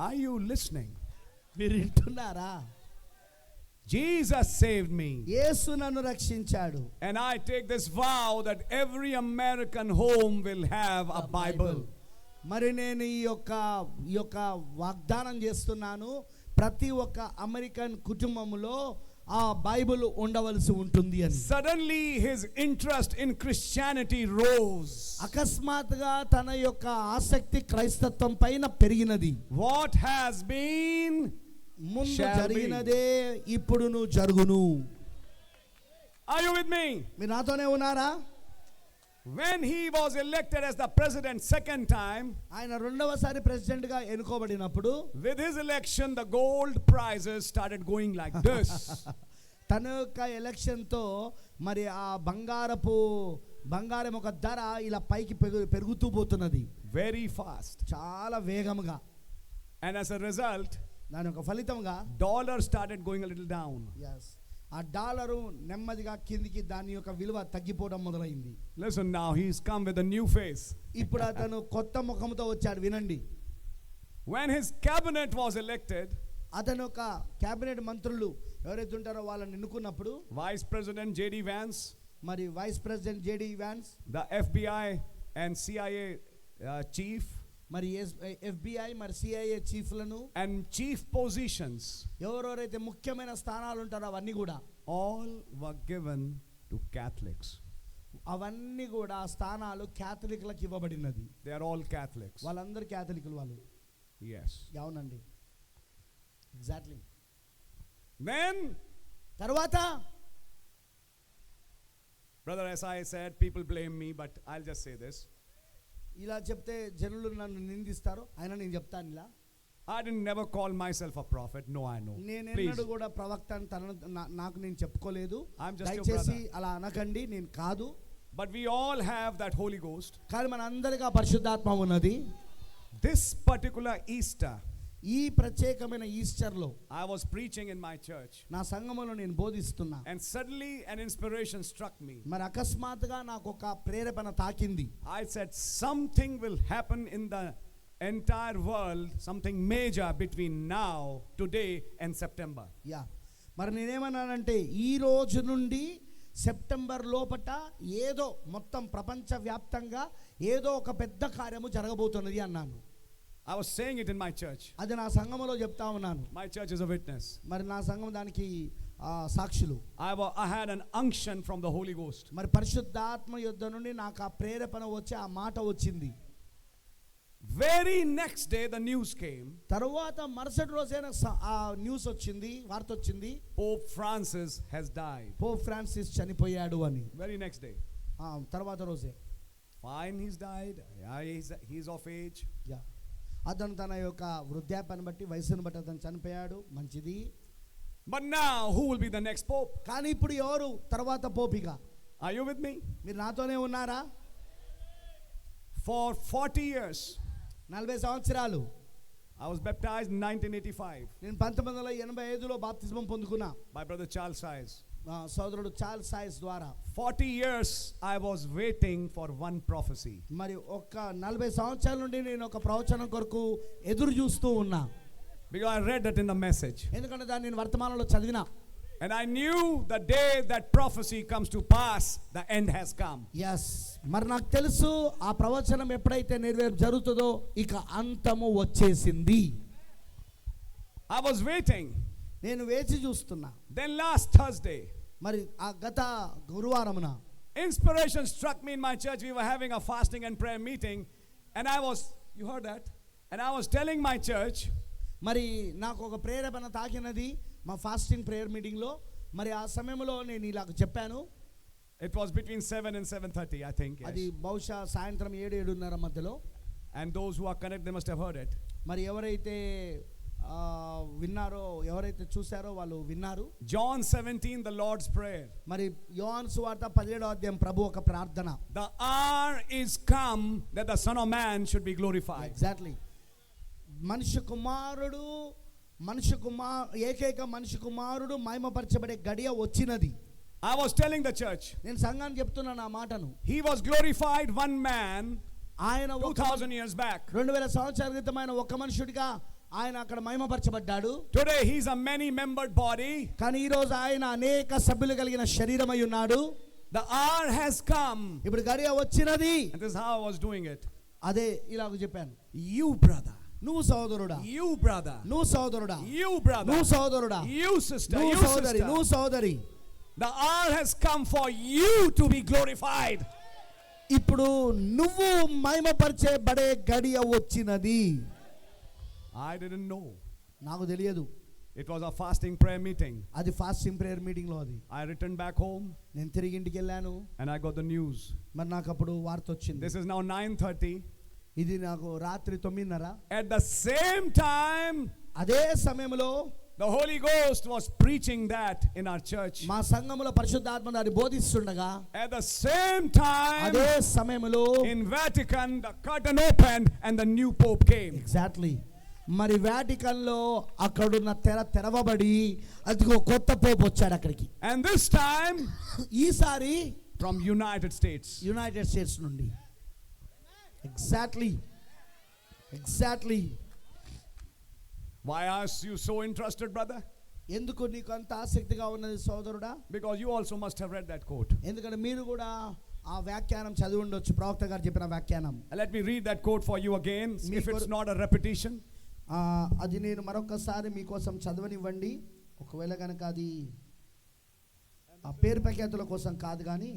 Are you listening? మీరు వింటున్నారా? Jesus saved me. యేసు నన్ను రక్షించాడు. And I take this vow that every American home will have a Bible. మరి నేను ఈ యొక్క వాగ్దానం చేస్తున్నాను, ప్రతి ఒక్క అమెరికన్ కుటుంబంలో ఆ బైబిల్ ఉండవలసి ఉంటుంది అని. Suddenly his interest in Christianity rose. అకస్మాత్తుగా తన యొక్క ఆసక్తి క్రైస్తత్వం పైన పెరిగినది. What has been ముందు shall be. జరిగినదే ఇప్పుడును జరుగును. Are you with me? మీరు నాతోనే ఉన్నారా? When he was elected as the president second time, ఆయన రెండవసారి ప్రెసిడెంట్ గా ఎన్నుకోబడినప్పుడు with his election the gold prices started going like this. తన యొక్క ఎలక్షన్ తో మరి ఆ బంగారం ఒక ధర ఇలా పైకి పెరుగుతూ పోతున్నది. Very fast. చాలా వేగంగా. And as a result, దాని యొక్క ఫలితంగా dollar started going a little down. ఆ డాలరు నెమ్మదిగా కిందికి దాని యొక్క విలువ తగ్గిపోవడం మొదలైంది. Listen now, he's come with a new face. ఇప్పుడు అతను కొత్త ముఖంతో వచ్చాడు, వినండి. When his cabinet was elected, అతను ఒక క్యాబినెట్ మంత్రులు ఎవరైతే ఉంటారో వాళ్ళని ఎన్నుకున్నప్పుడు Vice President J.D. Vance, మరి vice president JD Vance, the FBI and CIA chief, మరి FBI మరి CIA చీఫ్లను and chief positions, ఎవరెవరైతే ముఖ్యమైన స్థానాలు ఉంటారో అవన్నీ కూడా all were given to Catholics. అవన్నీ కూడా ఆ స్థానాలు క్యాథలిక్లకు ఇవ్వబడినది. They are all Catholics. వాళ్ళందరూ క్యాథలిక్లు వాళ్ళు. Yes. అవునండి, ఎగ్జాక్ట్లీ. Then, తర్వాత brother, as I said, people blame me, but I'll just say this. ఇలా చెప్తే జనులు నన్ను నిందిస్తారు, అయినా నేను చెప్తాను ఇలా. I didn't never call myself a prophet. No, I know. నేను Please. ఎన్నడూ కూడా ప్రవక్త అని నాకు నేను చెప్పుకోలేదు. I'm just your దయచేసి brother. అలా అనకండి, నేను కాదు. But we all have that Holy Ghost. కానీ మన అందరికీ ఆ పరిశుద్ధాత్మ ఉన్నది. This particular Easter, ఈ ప్రత్యేకమైన ఈస్టర్లో I was preaching in my church, నా సంఘములో నేను బోధిస్తున్నా. and suddenly an inspiration struck me. మరి అకస్మాత్తుగా నాకు ఒక ప్రేరేపణ తాకింది. I said something will happen in the entire world, something major between now, today and September. Yeah, మరి నేనేమన్నానంటే ఈ రోజు నుండి సెప్టెంబర్ లోపట ఏదో మొత్తం ప్రపంచవ్యాప్తంగా ఏదో ఒక పెద్ద కార్యము జరగబోతున్నది అన్నాను. I was saying it in my church. అది నా సంఘములో చెప్తా ఉన్నాను. My church is a witness. మరి నా సంఘం దానికి సాక్షులు. I had an unction from the Holy Ghost. మరి పరిశుద్ధాత్మ యొద్ద నుండి నాకు ఆ ప్రేరేపణ వచ్చి ఆ మాట వచ్చింది. Very next day the news came. తరువాత మరుసటి రోజైన ఆ న్యూస్ వచ్చింది, వార్త వచ్చింది, Pope Francis has died. Pope Francis చనిపోయాడు అని. Very next day. తర్వాత రోజే. Fine, he's died. Yeah, he's of age. Yeah, అతను తన యొక్క వృద్ధాప్యాన్ని బట్టి వయసును బట్టి అతను చనిపోయాడు, మంచిది. But now who will be the next pope? కానీ ఇప్పుడు ఎవరు తర్వాత పోపిగా? Are you with me? మీరు నాతోనే ఉన్నారా? For 40 years 40 సంవత్సరాలు I was baptized in 1985 నేను 1985లో బాప్తిస్మం పొందుకున్నా by brother Charles Size. సోదరుడు చార్ల్స్ సైజ్ ద్వారా. 40 years I was waiting for one prophecy. మరి ఒక 40 సంవత్సరాల నుండి నేను ఒక ప్రవచనం కొరకు ఎదురు చూస్తూ ఉన్నా. Because I read that in the message. ఎందుకంటే దాన్ని నేను వర్తమానంలో చదివినా. And I knew the day that prophecy comes to pass, the end has come. yes, మరి నాకు తెలుసు ఆ ప్రవచనం ఎప్పుడైతే నెరవేరు జరుగుతుందో ఇక అంతము వచ్చేసింది. I was waiting. నేను వేచి చూస్తున్నా. Then last Thursday, మరి ఆ గత గురువారమున inspiration struck me in my church. We were having a fasting and prayer meeting, and you heard that? And I was telling my church, మరి నాకు ఒక ప్రేరేపణ తాకినది మా ఫాస్టింగ్ ప్రేయర్ మీటింగ్లో. మరి ఆ సమయంలో నేను ఇలా చెప్పాను. it was between 7 and 7:30, I think. Yes. అది బహుశా సాయంత్రం 7-7:30 మధ్యలో. And those who are connected, they must have heard it. మరి ఎవరైతే విన్నారో, ఎవరైతే చూసారో వాళ్ళు విన్నారు. John 17, the Lord's Prayer. మరి యోహాను సువార్త 17వ అధ్యాయం ప్రభు ఒక ప్రార్థన. The hour is come that the Son of Man should be glorified. Exactly. ఏకైక మనిషి కుమారుడు మహిమపరచబడే గడియ వచ్చినది. I was telling the church, నేను సంఘానికి చెప్తున్నాను ఆ మాటను. he was glorified one man ఆయన 2000 years back. 2000 సంవత్సరాల క్రితం ఆయన ఒక మనుషుడిగా ఆయన అక్కడ మహిమపరచబడ్డాడు. Today he's a many-membered body. కానీ ఈ రోజు ఆయన అనేక సభ్యులు కలిగిన శరీరమై ఉన్నాడు. The hour has come. ఇప్పుడు గడియ వచ్చినది. And this is how I was doing it. అదే ఇలాగ చెప్పాను. You brother. నువ్వు సోదరుడా. You brother. నువ్వు సోదరుడా. You brother. నువ్వు సోదరుడా. You sister. నువ్వు You సోదరి. sister. నువ్వు సోదరి. The hour has come for you to be glorified. ఇప్పుడు నువ్వు మహిమపరచబడే గడియ వచ్చినది. I didn't know. నాకు తెలియదు. It was a fasting prayer meeting. అది ఫాస్టింగ్ ప్రేయర్ మీటింగ్ లో అది. I returned back home. నేను తిరిగి ఇంటికి వెళ్ళాను. And I got the news. మరి నాకు అప్పుడు వార్త వచ్చింది. This is now 9:30. ఇది నాకు రాత్రి 9:30. At the same time, అదే సమయంలో the Holy Ghost was preaching that in our church. మా సంఘములో పరిశుద్ధాత్మ దాన్ని బోధిస్తుండగా At the same time, అదే సమయంలో in Vatican, the curtain opened and the new Pope came. Exactly మరి వాటికన్ లో అక్కడున్న తెర తెరవబడి అదిగో కొత్త పోపు వచ్చాడు అక్కడికి. And this time, ఈసారి from United States. United States నుండి. Exactly Why are you so interested, brother? ఎందుకు నీకు అంత ఆసక్తిగా ఉన్నది సోదరుడా? Because you also must have read that quote. ఎందుకంటే మీరు కూడా ఆ వ్యాఖ్యానం చదివి ఉండొచ్చు, ప్రవక్త గారు చెప్పిన వ్యాఖ్యానం. Let me read that quote for you again, Me if it's kor- not a repetition. అది నేను మరొకసారి మీకోసం చదవనివ్వండి. ఒకవేళ కనుక అది ఆ పేరు ప్రఖ్యాతుల కోసం కాదు కానీ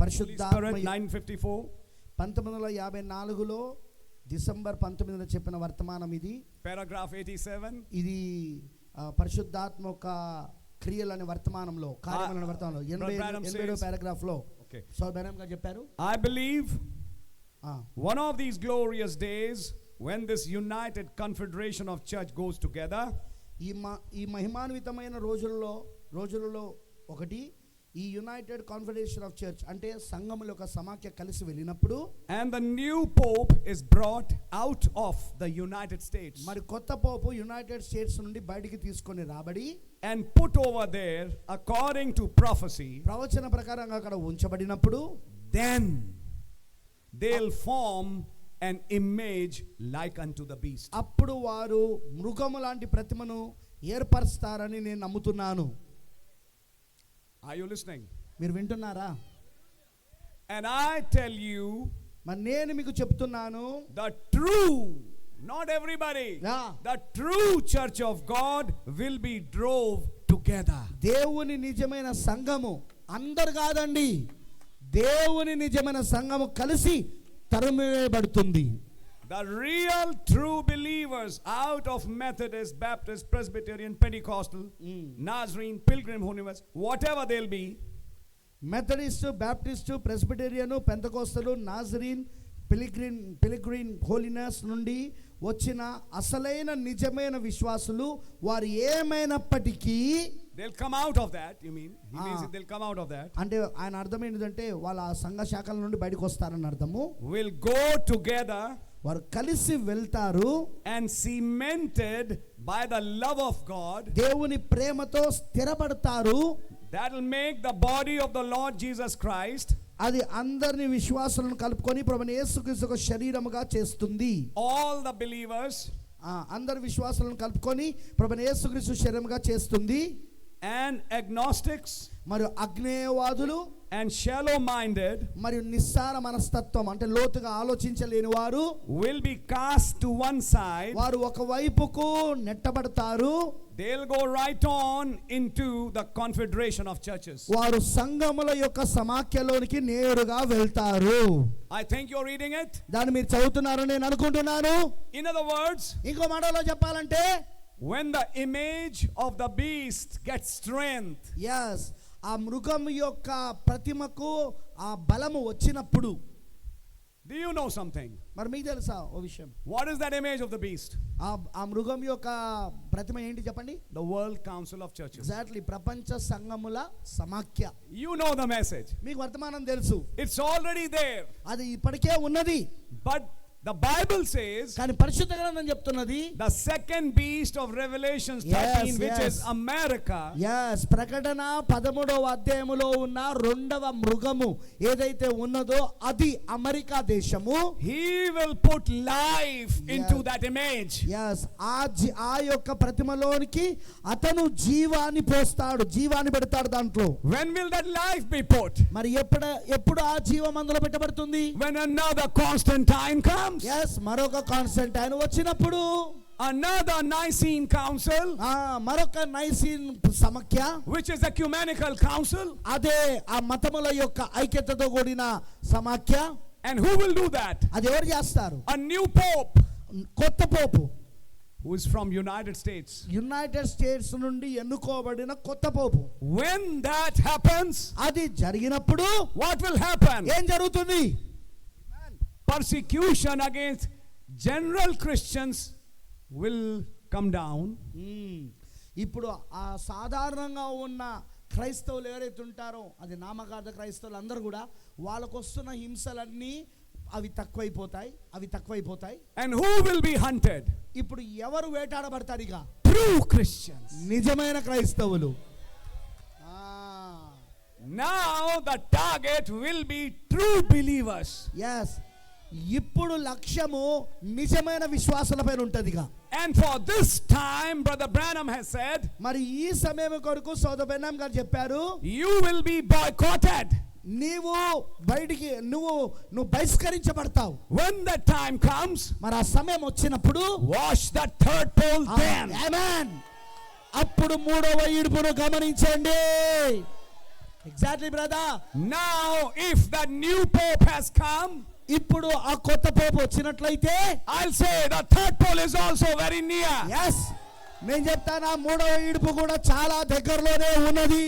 పరిశుద్ధాత్మ 9:54. 1954లో డిసెంబర్ 19న చెప్పిన వర్తమానం ఇది. Paragraph 87. ఇది పరిశుద్ధాత్మ యొక్క క్రియలనే వర్తమానంలో కార్యములనే వర్తమానంలో 87వ పారాగ్రాఫ్ లో సో బెనమ్ గారు చెప్పారు. I believe one of these glorious days when this united confederation of church goes together, ఈ మహిమాన్వితమైన రోజులలో ఒకటి ఈ యునైటెడ్ కాన్ఫెడరేషన్ ఆఫ్ చర్చ్ అంటే సంఘముల యొక్క సమాఖ్య కలిసి వెళ్ళినప్పుడు and the new pope is brought out of the United States, మరి కొత్త పోపు యునైటెడ్ స్టేట్స్ నుండి బయటికి తీసుకొని రాబడి and put over there according to prophecy, ప్రవచన ప్రకారంగా అక్కడ ఉంచబడినప్పుడు then they'll form an image like unto the beast. అప్పుడు వారు మృగము లాంటి ప్రతిమను ఏర్పరుస్తారని నేను నమ్ముతున్నాను. Are you listening? మీరు వింటున్నారా? And I tell you, మరి నేను మీకు చెప్తున్నాను, the true, not everybody, Yeah. the true church of God will be drove together. దేవుని నిజమైన సంఘము అందరు కాదండి, దేవుని నిజమైన సంఘము కలిసి తరుమేయబడుతుంది. The real true believers out of Methodist, Baptist, Presbyterian, Pentecostal, Nazarene, Pilgrim Holiness, whatever they'll be, Methodist, Baptist, Presbyterian, పెంతకోస్తలు, నాజరీన్, పిలిగ్రిన్ హోలీనెస్ నుండి వచ్చిన అసలైన నిజమైన విశ్వాసులు వారు ఏమైనప్పటికీ they'll come out of that. You mean? He means they'll come out of that. అంటే ఆయన అర్థం ఏంటంటే వాళ్ళ సంఘ శాఖల నుండి బయటకు వస్తారని అర్థము. Will go together వారు కలిసి వెళ్తారు and cemented by the love of God. దేవుని ప్రేమతో స్థిరపడతారు. That will make the body of the Lord Jesus Christ, అది అందరిని విశ్వాసులను కలుపుకొని ప్రభువైన యేసుక్రీస్తు శరీరముగా చేస్తుంది. all the believers, అందరి విశ్వాసులను కలుపుకొని ప్రభువైన యేసుక్రీస్తు శరీరముగా చేస్తుంది. and agnostics, మరియు అజ్ఞేయవాదులు, and shallow minded మరియు నిస్సార మనస్తత్వం అంటే లోతుగా ఆలోచించలేని వారు will be cast to one side. వారు ఒక వైపుకు నెట్టబడతారు. They'll go right on into the confederation of churches. వారు సంఘముల యొక్క సమాఖ్యలోనికి నేరుగా వెళ్తారు. I think you're reading it. దాన్ని మీరు చదువుతున్నారని నేను అనుకుంటున్నాను. In other words, ఇంకో మాటలో చెప్పాలంటే when the image of the beast gets strength, yes ఆ మృగం యొక్క ప్రతిమకు ఆ బలము వచ్చినప్పుడు, do you know something? మరి మీకు తెలుసా ఓ విషయం? What is that image of the beast? ఆ మృగం యొక్క ప్రతిమ ఏంటి చెప్పండి? The World Council of Churches. Exactly ప్రపంచ సంఘముల సమాఖ్య. You know the message. మీకు వర్తమానం తెలుసు, It's already there. అది ఇప్పటికే ఉన్నది. But The Bible says కానీ పరిశుద్ధ గ్రంథం చెప్తున్నది the second beast of Revelation 13, Yes, which yes. is America, ప్రకటన 13వ అధ్యాయములో ఉన్న రెండవ మృగము ఏదైతే ఉన్నదో అది అమెరికా దేశము. he will put life into that image. ఆ యొక్క ప్రతిమలోనికి అతను జీవాన్ని పోస్తాడు, జీవాన్ని పెడతాడు దాంట్లో. When will that life be put? మరి ఎప్పుడు ఆ జీవం అందులో పెట్టబడుతుంది? When another Constantine comes. మరొక కాన్స్టంటైన్ వచ్చినప్పుడు, another Nicene Council, మరొక నైసీన్ సమాఖ్య, which is ecumenical council, అదే ఆ మతముల యొక్క ఐక్యతతో కూడిన సమాఖ్య. and who will do that? అది ఎవరు చేస్తారు? A new pope, కొత్త పోపు, who is from United States. United States నుండి ఎన్నుకోబడిన కొత్త పోపు. When that happens, అది జరిగినప్పుడు what will happen? ఏం జరుగుతుంది? Persecution against general Christians will come down. ఇప్పుడు ఆ సాధారణంగా ఉన్న క్రైస్తవులు ఎవరైతే ఉంటారో, అది నామకార్థ క్రైస్తవులు అందరూ కూడా, వాళ్ళకు వస్తున్న హింసలన్నీ అవి తక్కువైపోతాయి. And who will be hunted? ఇప్పుడు ఎవరు వేటాడబడతారు? ఇక True Christians. నిజమైన క్రైస్తవులు. Now the target will be true believers. ఇప్పుడు లక్ష్యము నిజమైన విశ్వాసులపైన ఉంటదిగా. And for this time, Brother Branham has said, మరి ఈ సమయం కొరకు సోదర బ్రహ్నాం గారు చెప్పారు, you will be boycotted. నువ్వు బహిష్కరించబడతావు. When that time comes, మరి ఆ సమయం వచ్చినప్పుడు, wash that third pole then. Amen. అప్పుడు మూడవ ఈడుపును గమనించండి. Exactly, brother. Now if that new pope has come, ఇప్పుడు ఆ కొత్త పోపు వచ్చినట్లయితే, I'll say the third pole is also very near. నేను చెప్తాను, ఆ మూడవ ఈడుపు కూడా చాలా దగ్గరలోనే ఉన్నది.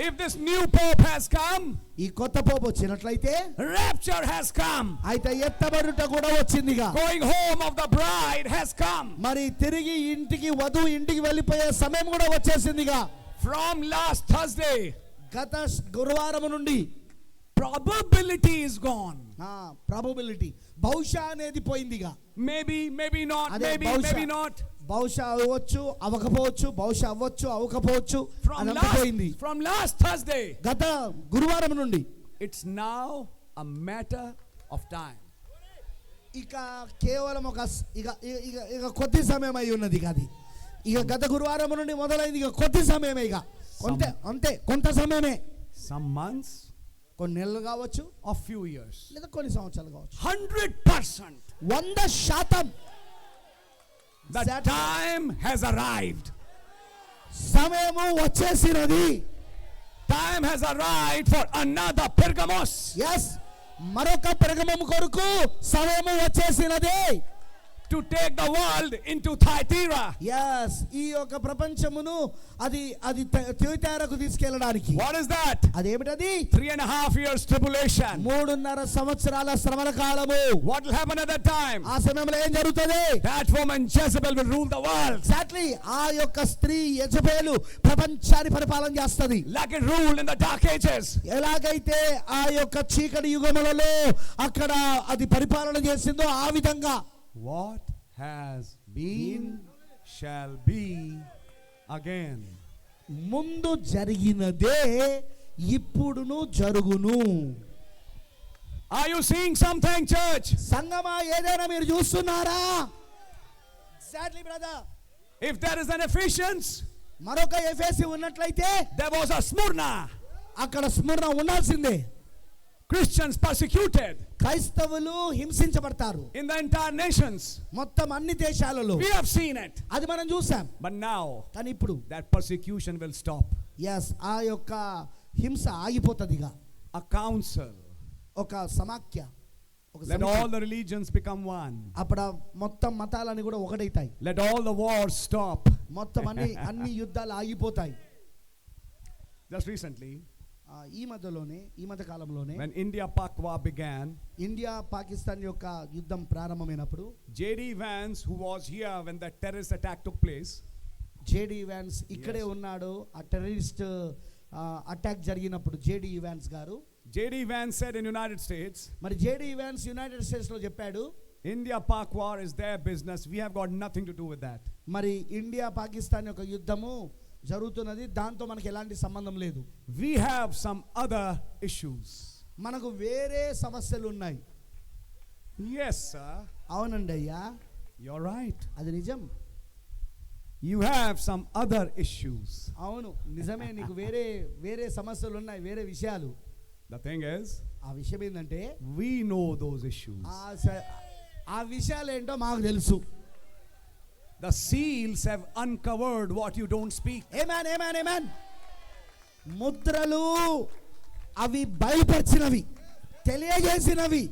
If this new pope has come, ఈ కొత్త పోపు వచ్చినట్లయితే, rapture has come. అయితే ఎత్తబడుట కూడా వచ్చిందిగా. Going home of the bride has come. మరి తిరిగి వధువు ఇంటికి వెళ్ళిపోయే సమయం కూడా వచ్చేసిందిగా. From last Thursday, గత గురువారం నుండి probability is gone. ప్రాబబిలిటీ, బహుశా అనేది పోయిందిగా. maybe not, maybe not. బహుశా అవ్వచ్చు, అవ్వకపోవచ్చు, బహుశా అవ్వచ్చు, అవ్వకపోవచ్చు అదంతా పోయింది. From last Thursday, గత గురువారం నుండి, it's now a matter of time. ఇక కేవలం ఇక కొద్ది సమయం అయి ఉన్నది. అది ఇక గత గురువారం నుండి మొదలైంది. ఇక కొద్ది సమయమే, ఇక అంతే, కొంత సమయమే. Some months, కొన్ని నెలలు కావచ్చు, a few years, లేదా కొన్ని సంవత్సరాలు కావచ్చు. 100%, 100% the time has arrived. సమయము వచ్చేసినది. Time has arrived for another Pergamos. మరొక పెర్గమము కొరకు సమయము వచ్చేసినది. To take the world into Thyatira. ఈ యొక్క ప్రపంచమును అది థియతైరాకు తీసుకెళ్ళడానికి. What is that? అదేమిటది? 3.5 years tribulation. 3.5 సంవత్సరాల శ్రమల కాలము. What will happen at that time? ఆ సమయంలో ఏం జరుగుతుంది? That woman Jezebel will rule the world. Exactly. ఆ యొక్క స్త్రీ యెజబెలు ప్రపంచాన్ని పరిపాలన చేస్తది. Like it ruled in the dark ages. ఎలాగైతే ఆ యొక్క చీకటి యుగములలో అక్కడ అది పరిపాలన చేసిందో ఆ విధంగా. What has been shall be again. ముందు జరిగినదే ఇప్పుడును జరుగును. Are you seeing something, church? సంగమా, ఏదైనా మీరు చూస్తున్నారా? Exactly, brother. If there is an Ephesians, మరొక ఎఫెసీ ఉన్నట్లయితే, there was a Smyrna. అక్కడ స్మరణ ఉండాల్సిందే. Christians persecuted. క్రైస్తవులు హింసించబడతారు. In the entire nations. మొత్తం అన్ని దేశాలలో. We have seen it. అది మనం చూసాం. But now, కానీ ఇప్పుడు that persecution will stop. ఆ యొక్క హింస ఆగిపోతదిగా. A council. ఒక సమాఖ్య. Let all the religions become one. అప్పుడు మొత్తం మతాలని కూడా ఒకటైతాయి. Let all the wars stop. మొత్తం అన్ని యుద్ధాలు ఆగిపోతాయి. Just recently, ఈ మధ్య కాలంలోనే, when India Pak war began, India Pakistan యొక్క యుద్ధం ప్రారంభమైనప్పుడు, J.D. Vance, who was here when the terrorist attack took place, J.D. Vance ఇక్కడే ఉన్నాడు ఆ టెర్రరిస్ట్ అటాక్ జరిగినప్పుడు. J.D. Vance గారు, J.D. Vance said in United States, మరి J.D. Vance యునైటెడ్ స్టేట్స్ లో చెప్పాడు, India Pak war is their business. We have got nothing to do with that. మరి India Pakistan యొక్క యుద్ధము జరుగుతున్నది, దాంతో మనకి ఎలాంటి సంబంధం లేదు. We have some other issues. మనకు వేరే సమస్యలు ఉన్నాయి. Yes, sir. అవునండి అయ్యా, You're right. అది నిజం. You have some other issues. అవును నిజమే, నీకు వేరే వేరే సమస్యలు ఉన్నాయి, వేరే విషయాలు. The thing is, ఆ విషయం ఏంటంటే we know those issues. ఆ విషయాలు ఏంటో మాకు తెలుసు. The seals have uncovered what you don't speak. ఆమేన్ ఆమేన్ ఆమేన్. ముద్రలు అవి బయలుపరిచినవి, తెలియజేసినవి.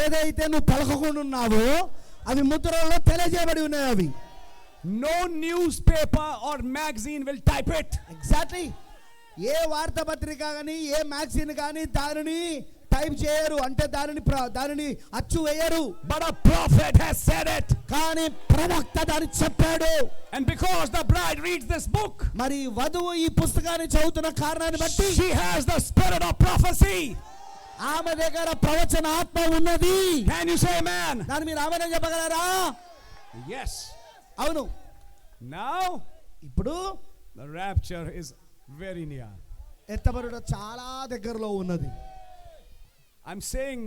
ఏదైతే నువ్వు పలకకుండా ఉన్నావో అవి ముద్రలలో తెలియజేయబడి ఉన్నాయి. అవి No newspaper or magazine will type it. Exactly. ఏ వార్తాపత్రిక కానీ ఏ మ్యాగజైన్ కానీ దానిని టైప్ చేయరు, అంటే దానిని అచ్చు వేయరు. But a prophet has said it. కానీ ప్రవక్త దాన్ని చెప్పాడు. And because the bride reads this book, మరి వధువు ఈ పుస్తకాన్ని చదువుతున్న కారణాన్ని బట్టి she has the spirit of prophecy. ఆమె దగ్గర ప్రవచన ఆత్మ ఉన్నది. Can you say amen? దాన్ని మీరు ఆమేన్ చెప్పగలరా? Yes. అవును. Now ఇప్పుడు the rapture is very near. ఎత్తబడుట చాలా దగ్గరలో ఉన్నది. I'm saying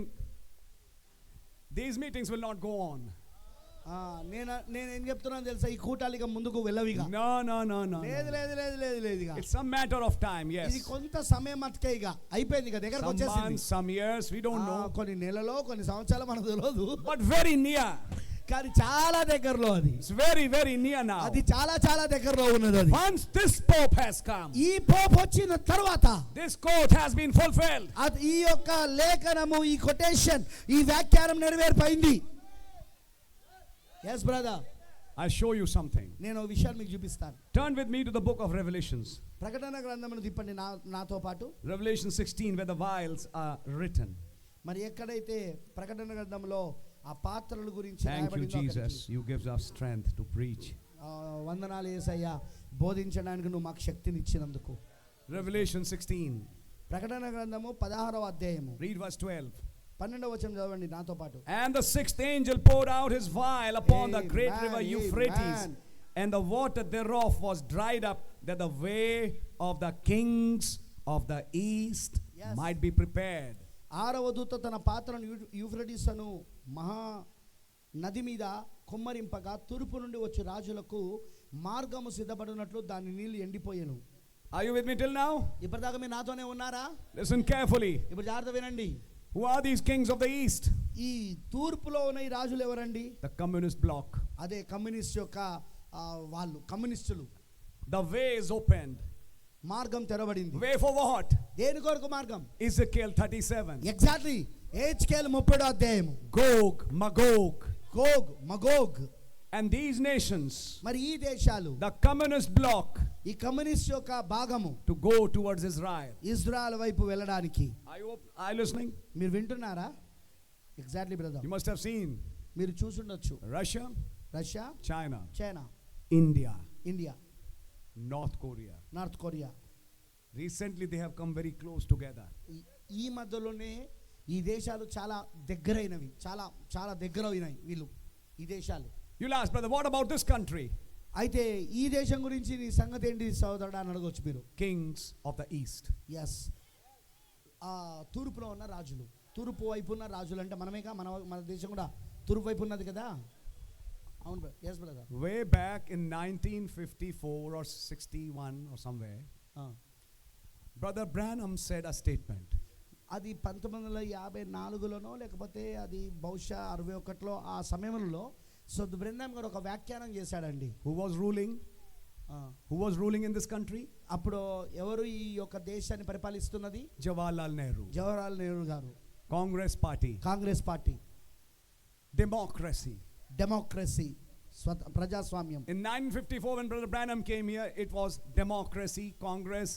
these meetings will not go on. నేనేం చెప్తున్నాను తెలుసా, ఈ కూటాలిక ముందుకు వెళ్ళవిగా. No. లేదు లేదు లేదు లేదు లేదు ఇక. It's some matter of time, yes. ఇది కొంత సమయం మట్టుకే ఇక అయిపోయింది, ఇక దగ్గరకు Some వచ్చేసింది. months, some years, we don't know. కొన్ని నెలలో కొన్ని సంవత్సరాలు మనకు తెలియదు, But very near. కానీ చాలా దగ్గరలో అది. It's very, very near now. అది చాలా చాలా దగ్గరలో ఉన్నది అది. Once this pope has come, ఈ పోప్ వచ్చిన తర్వాత this quote has been fulfilled. అది ఈ యొక్క లేఖనము, ఈ కొటేషన్, ఈ వ్యాఖ్యానం నెరవేర్పైంది. yes brother, I'll show you something. నేను ఒక విషయాన్ని మీకు చూపిస్తాను. Turn with me to the book of Revelations. ప్రకటన గ్రంథమును తిప్పండి నాతో పాటు. Revelation 16, where the vials are written. మరి ఎక్కడైతే ప్రకటన గ్రంథంలో ఆ పాత్రల గురించి Thank you, రాయబడిందో Jesus. You give us strength to preach. వందనాలు యేసయ్యా, బోధించడానికి నువ్వు మాకు శక్తిని ఇచ్చినందుకు. Revelation 16. ప్రకటన గ్రంథము 16వ అధ్యాయము. Read verse 12. 12వ వచనం చదవండి నాతో పాటు. And the sixth angel poured out his vial upon the great Amen, river Euphrates, amen. and the water thereof was dried up, that the way of the kings of the east Yes. might be prepared. 6వ దూత తన పాత్రను Euphrates అను మహా నది మీద కుమ్మరింపగా తూర్పు నుండి వచ్చి రాజులకు మార్గము సిద్ధపడినట్లు దాని నీళ్లు ఎండిపోయెను. Are you with me till now? ఇప్పటిదాకా మీరు నాతోనే ఉన్నారా? Listen carefully. ఇప్పుడు జాగ్రత్త వినండి. Who are these kings of the east? ఈ తూర్పులో ఉన్న ఈ రాజులు ఎవరండి? The communist bloc. అదే కమ్యూనిస్ట్ యొక్క వాళ్ళు కమ్యూనిస్టులు. The way is opened. మార్గం తెరబడింది. Way for what? దేని కొరకు మార్గం? Ezekiel 37. ఎగ్జాక్ట్లీ. హెచ్కేల్ 30వ అధ్యాయము. Gog, Magog. Gog Magog. And these nations, మరి ఈ దేశాలు, the communist bloc, ఈ కమ్యూనిస్ట్ యొక్క భాగము to go towards Israel. Israel వైపు వెళ్ళడానికి. Are you listening? మీరు వింటున్నారా? Exactly brother. You must have seen మీరు చూసుండొచ్చు. Russia, Russia, China, China, India, India, North Korea. North Korea. Recently they have come very close together. ఈ మధ్యలోనే ఈ దేశాలు చాలా దగ్గరైనవి, చాలా చాలా దగ్గరైనవి వీళ్ళు ఈ దేశాలు. You'll ask, brother, what about this country? అయితే ఈ దేశం గురించి నీ సంగతి ఏంటి సోదరుడా అని అడగొచ్చు మీరు. Kings of the east. Yes. తూర్పులో ఉన్న రాజులు, తూర్పు వైపు ఉన్న రాజులు అంటే మనమేగా, మన దేశం కూడా తూర్పు వైపు ఉన్నది కదా. అవును brother. Yes brother. Way back in 1954 or 61 or somewhere, Brother Branham said a statement. అది 1954లోనో లేకపోతే అది బహుశా 61లో ఆ సమయంలో సో బ్రెన్హామ్ గారు ఒక వ్యాఖ్యానం చేశాడండి. Who was ruling? Who was ruling in this country? అప్పుడు ఎవరు ఈ యొక్క దేశాన్ని పరిపాలిస్తున్నది? Jawaharlal Nehru. జవహర్లాల్ నెహ్రూ గారు. Congress party. Congress party. Democracy. Democracy, ప్రజాస్వామ్యం. In 1954 when Brother Branham came here, it was democracy, Congress,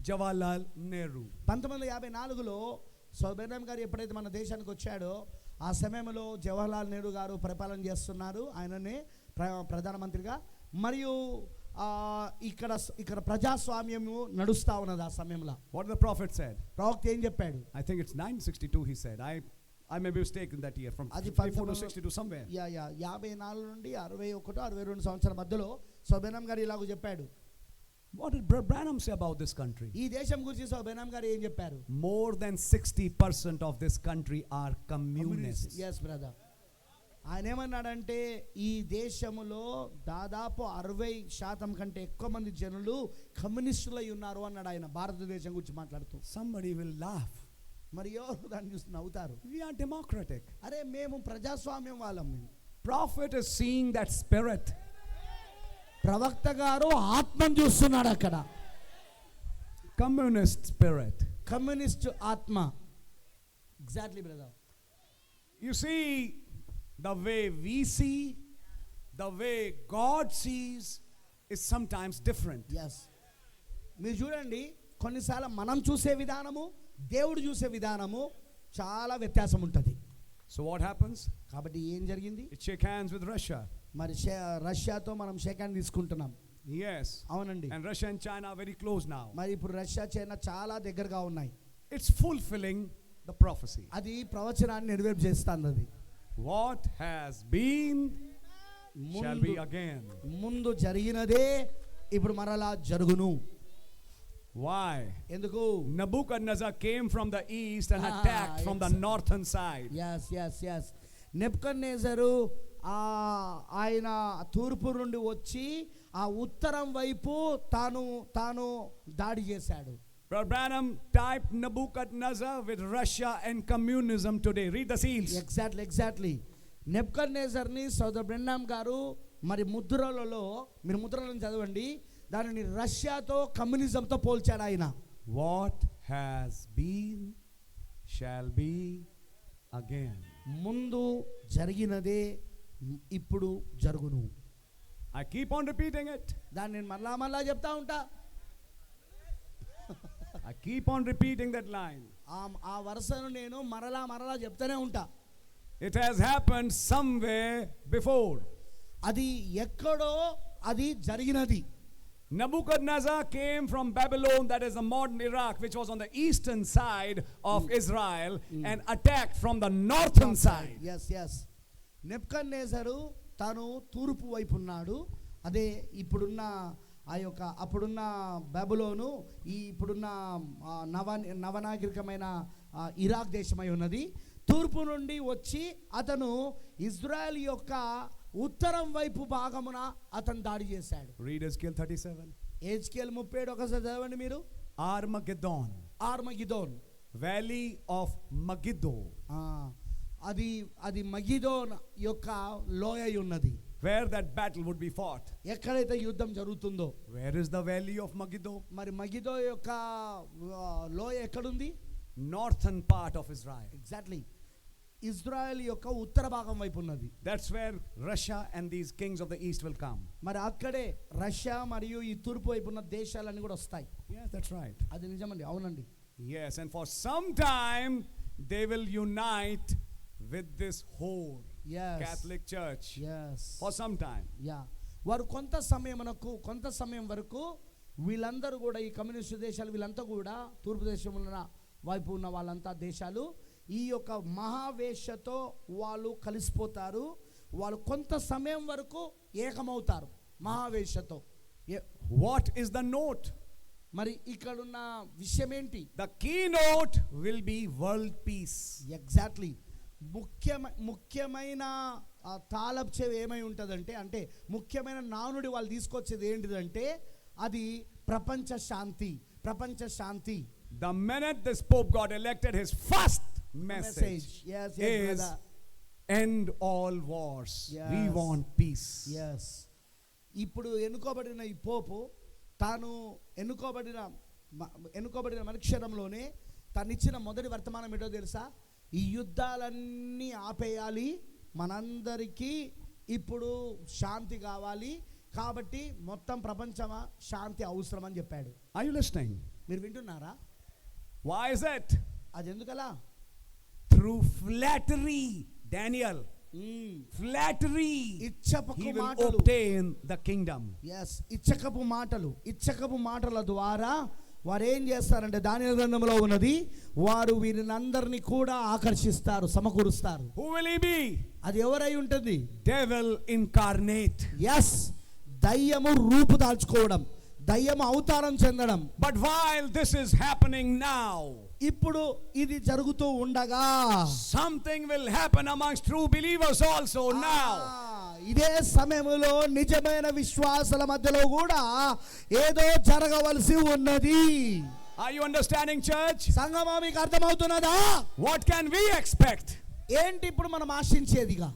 Jawaharlal Nehru. 1954లో సో బ్రెన్హామ్ గారు ఎప్పుడైతే మన దేశానికి వచ్చాడో ఆ సమయంలో జవహర్లాల్ నెహ్రూ గారు పరిపాలన చేస్తున్నారు, ఆయననే ప్రధానమంత్రిగా. మరియు ఇక్కడ ప్రజాస్వామ్యము నడుస్తా ఉన్నది ఆ సమయంలో. What the prophet said? ప్రవక్త ఏం చెప్పాడు? I think it's 962 he said. I I may be mistaken that year, from అది 54 to 62 somewhere. 54 నుండి 61 62 సంవత్సరాల మధ్యలో సోబెనాం గారు ఇలాగ చెప్పాడు. What did Brother Branham say about this country? ఈ దేశం గురించి సోబెనాం గారు ఏం చెప్పారు? More than 60% of this country are communists. yes brother. ఆయన ఏమన్నాడంటే ఈ దేశములో దాదాపు 60% కంటే ఎక్కువ మంది జనులు కమ్యూనిస్టులై ఉన్నారు అన్నాడు ఆయన భారతదేశం గురించి మాట్లాడుతూ. Somebody will laugh. మరి ఎవరు దాన్ని చూసి నవ్వుతారు? We are democratic. అరే మేము ప్రజాస్వామ్యం వాళ్ళం. మేము Prophet is seeing that spirit. ప్రవక్త గారు ఆత్మను చూస్తున్నాడు అక్కడ. Communist spirit. కమ్యూనిస్ట్ ఆత్మ. Exactly brother. You see, the way we see, the way God sees is sometimes different. Yes, మీరు చూడండి, కొన్నిసార్లు మనం చూసే విధానము దేవుడు చూసే విధానము చాలా వ్యత్యాసం ఉంటుంది. So what happens? కాబట్టి ఏం జరిగింది? It shake hands with Russia. మరి రష్యాతో మనం షేక్ హ్యాండ్ తీసుకుంటున్నాం. Yes. అవునండి. And Russia and China are very close now. మరి ఇప్పుడు రష్యా చైనా చాలా దగ్గరగా ఉన్నాయి. It's fulfilling the prophecy. అది ప్రవచనాన్ని నెరవేర్పు చేస్తుంది. అది What has been shall be again. ముందు జరిగినదే ఇప్పుడు మరలా జరుగును. Why? ఎందుకు? Nebuchadnezzar came from the east and attacked from the northern side. yes. నెబుకద్నెజరు ఆయన తూర్పు నుండి వచ్చి ఆ ఉత్తరం వైపు తాను దాడి చేశాడు. Brother Branham typed Nebuchadnezzar with Russia and communism today. Read the seals. Exactly. నెబుకద్నెజర్ని సోదర్ బ్రెన్నాం గారు మరి ముద్రలలో, మీరు ముద్రలను చదవండి, దానిని రష్యాతో కమ్యూనిజంతో పోల్చాడు ఆయన. What has been shall be again. ముందు జరిగినదే ఇప్పుడు జరుగును. I keep on repeating it. దాన్ని నేను మళ్ళా చెప్తా ఉంటా. I keep on repeating that line. ఆ వరుసను నేను మరలా చెప్తానే ఉంటా. It has happened somewhere before. అది ఎక్కడో అది జరిగినది. Nebuchadnezzar came from Babylon, that is the modern Iraq, which was on the eastern side of Israel, and attacked from the northern side. yes. నెబుకద్నెజరు తాను తూర్పు వైపు ఉన్నాడు. అదే ఇప్పుడున్న ఆ యొక్క అప్పుడున్న బబులోను, ఈ ఇప్పుడున్న నవనాగరికమైన ఇరాక్ దేశమై ఉన్నది. తూర్పు నుండి వచ్చి అతను ఇజ్రాయెల్ యొక్క ఉత్తరం వైపు భాగమున అతను దాడి చేశాడు. Read Ezekiel 37. ఎజ్కేల్ 37 ఒకసారి చదవండి మీరు. Armageddon. Valley of Megiddo. అది మగిదోన్ యొక్క లోయ ఉన్నది. Where that battle would be fought. ఎక్కడైతే యుద్ధం జరుగుతుందో. Where is the valley of Megiddo? మరి మగిదో యొక్క లోయ ఎక్కడుంది? Northern part of Israel. Exactly. Israel యొక్క ఉత్తర భాగం వైపు ఉన్నది. That's where Russia and these kings of the east will come. మరి అక్కడే రష్యా మరియు ఈ తూర్పు వైపు ఉన్న దేశాలన్నీ కూడా వస్తాయి. Yes, that's right. అది నిజమండి, అవునండి. Yes, and for some time they will unite with this whole Catholic Church. Yes. For some time. వారు కొంత సమయం వరకు వీళ్ళందరూ కూడా, ఈ కమ్యూనిస్ట్ దేశాలు వీళ్ళంతా కూడా, తూర్పు దేశంలో వైపు ఉన్న వాళ్ళంతా దేశాలు ఈ యొక్క మహావేశతో వాళ్ళు కలిసిపోతారు. వాళ్ళు కొంత సమయం వరకు ఏకమవుతారు మహావేశతో. What is the note? మరి ఇక్కడున్న విషయం ఏంటి? The keynote will be world peace. Exactly. ముఖ్యమైన తాళపు చెవి ఏమై ఉంటుందంటే, అంటే ముఖ్యమైన నానుడి వాళ్ళు తీసుకొచ్చేది ఏంటిదంటే అది ప్రపంచ శాంతి. The minute this Pope got elected, his first message is end all wars. We want peace. Yes. ఇప్పుడు ఎన్నుకోబడిన ఈ పోపు తాను ఎన్నుకోబడిన మరుక్షణంలోనే తనిచ్చిన మొదటి వర్తమానం ఏంటో తెలుసా? ఈ యుద్ధాలన్నీ ఆపేయాలి, మనందరికీ ఇప్పుడు శాంతి కావాలి, కాబట్టి మొత్తం ప్రపంచమా శాంతి అవసరం అని చెప్పాడు. Are you listening? మీరు వింటున్నారా? Why is it? అది ఎందుకలా? Through flattery, Daniel. Flattery. He will obtain the kingdom. Yes. ఇచ్చకపు మాటల ద్వారా వారు ఏం చేస్తారంటే దానియేలు గ్రంథంలో ఉన్నది, వారు వీరినందరినీ కూడా ఆకర్షిస్తారు, సమకూరుస్తారు. Who will he be? అది ఎవరై ఉంటుంది? Devil incarnate. ఎస్, దయ్యము రూపు దాల్చుకోవడం, దయ్యము అవతారం చెందడం. But while this is happening now, ఇప్పుడు ఇది జరుగుతూ ఉండగా something will happen amongst true believers also now. ఇదే సమయంలో నిజమైన విశ్వాసుల మధ్యలో కూడా ఏదో జరగవలసి ఉన్నది. Are you understanding, church? సంగమా, మీకు అర్థమవుతున్నదా? What can we expect ఏంటి ఇప్పుడు మనం ఆశించేదిగా?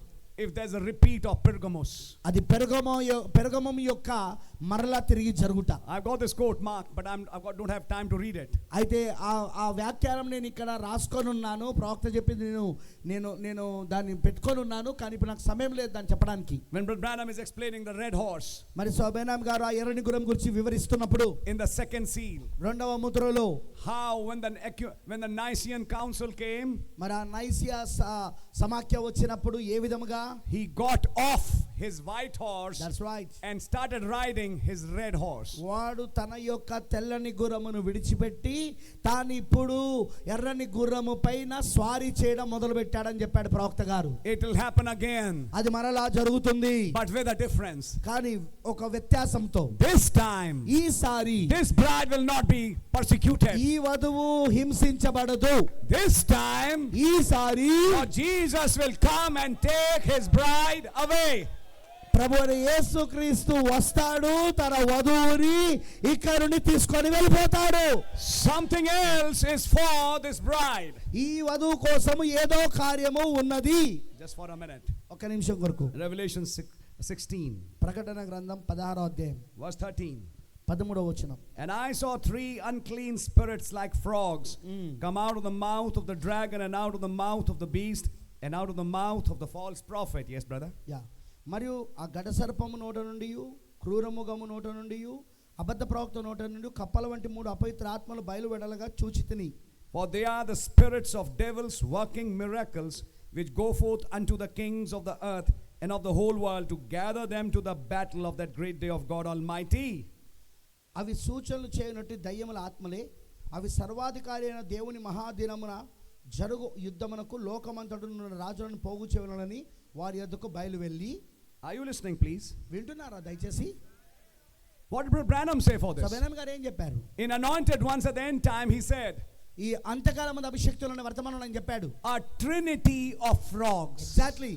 if there's a repeat of Pergamos? అది పెర్గమం యొక్క మరలా తిరిగి జరుగుట. I've got this quote marked, but don't have time to read it. అయితే ఆ వ్యాఖ్యానం నేను ఇక్కడ రాసుకొని ఉన్నాను. ప్రవక్త చెప్పింది నేను దాన్ని పెట్టుకొని ఉన్నాను, కానీ ఇప్పుడు నాకు సమయం లేదు దాన్ని చెప్పడానికి. When Brother Branham is explaining the red horse, మరి సోబేనాం గారు ఆ ఎర్రని గుర్రం గురించి వివరిస్తున్నప్పుడు in the second seal, రెండవ ముద్రలో how when the Nicene Council came, మరి ఆ నైసియా సమాఖ్య వచ్చినప్పుడు ఏ విధముగా he got off his white horse. That's right. And started riding his red horse. వాడు తన యొక్క తెల్లని గుర్రమును విడిచిపెట్టి తాను ఇప్పుడు ఎర్రని గుర్రము పైన స్వారీ చేయడం మొదలు పెట్టాడని చెప్పాడు ప్రవక్త గారు. It will happen again. అది మరలా జరుగుతుంది, but with a difference. కానీ ఒక వ్యత్యాసంతో. This time, ఈసారి this bride will not be persecuted. ఈ వధువు హింసించబడదు. This time, ఈసారి Jesus will come and take his bride away. ప్రభువైన యేసుక్రీస్తు వస్తాడు, తన వధువుని ఇక్కడి నుండి తీసుకొని వెళ్ళిపోతాడు. Something else is for this bride. ఈ వధువు కోసం ఏదో కార్యము ఉన్నది. Just for a minute. ఒక నిమిషం కొరకు. Revelation 16. ప్రకటన గ్రంథం 16వ అధ్యాయం verse 13. 13వ వచనం. And I saw 3 unclean spirits like frogs come out of the mouth of the dragon and out of the mouth of the beast and out of the mouth of the false prophet. Yes, brother? Yeah. మరియు ఆ గడసర్పము నోట నుండి, క్రూరముగము నోట నుండి, అబద్ధ ప్రవక్త నోట నుండి కప్పల వంటి 3 అపవిత్ర ఆత్మలు బయలువెడలగా చూచితిని. For they are the spirits of devils working miracles, which go forth unto the kings of the earth and of the whole world to gather them to the battle of that great day of God Almighty. అవి సూచనలు చేయనట్టు దయ్యముల ఆత్మలే, అవి సర్వాధికారి అయిన దేవుని మహాదినమున జరుగు యుద్ధమునకు లోకమంతటను రాజులను పోగు చేయవలనని వారి యొద్దకు బయలు వెళ్ళి. Are you listening, please? వింటున్నారా దయచేసి? What did Brother Branham say for this? సబేనాం గారు ఏం చెప్పారు? In Anointed Ones at the end time, he said, ఈ అంతకాలం మంది అభిషేక్తులను వర్తమానంలో ఆయన చెప్పాడు, a trinity of frogs. Exactly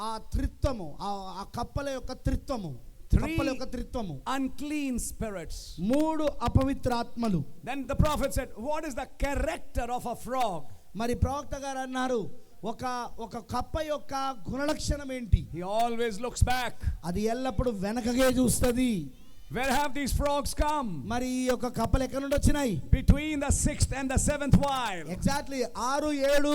ఆ త్రిత్వము, ఆ కప్పల యొక్క త్రిత్వము, కప్పల యొక్క త్రిత్వము, unclean spirits. 3 అపవిత్ర ఆత్మలు. Then the prophet said, what is the character of a frog? మరి ప్రవక్త గారు అన్నారు, ఒక కప్ప యొక్క గుణలక్షణం ఏంటి? He always looks back. అది ఎల్లప్పుడు వెనకగే చూస్తది. Where have these frogs come? మరి ఈ యొక్క కప్పలు ఎక్కడ నుండి వచ్చినాయి? Between the 6th and the 7th vial. Exactly 6-7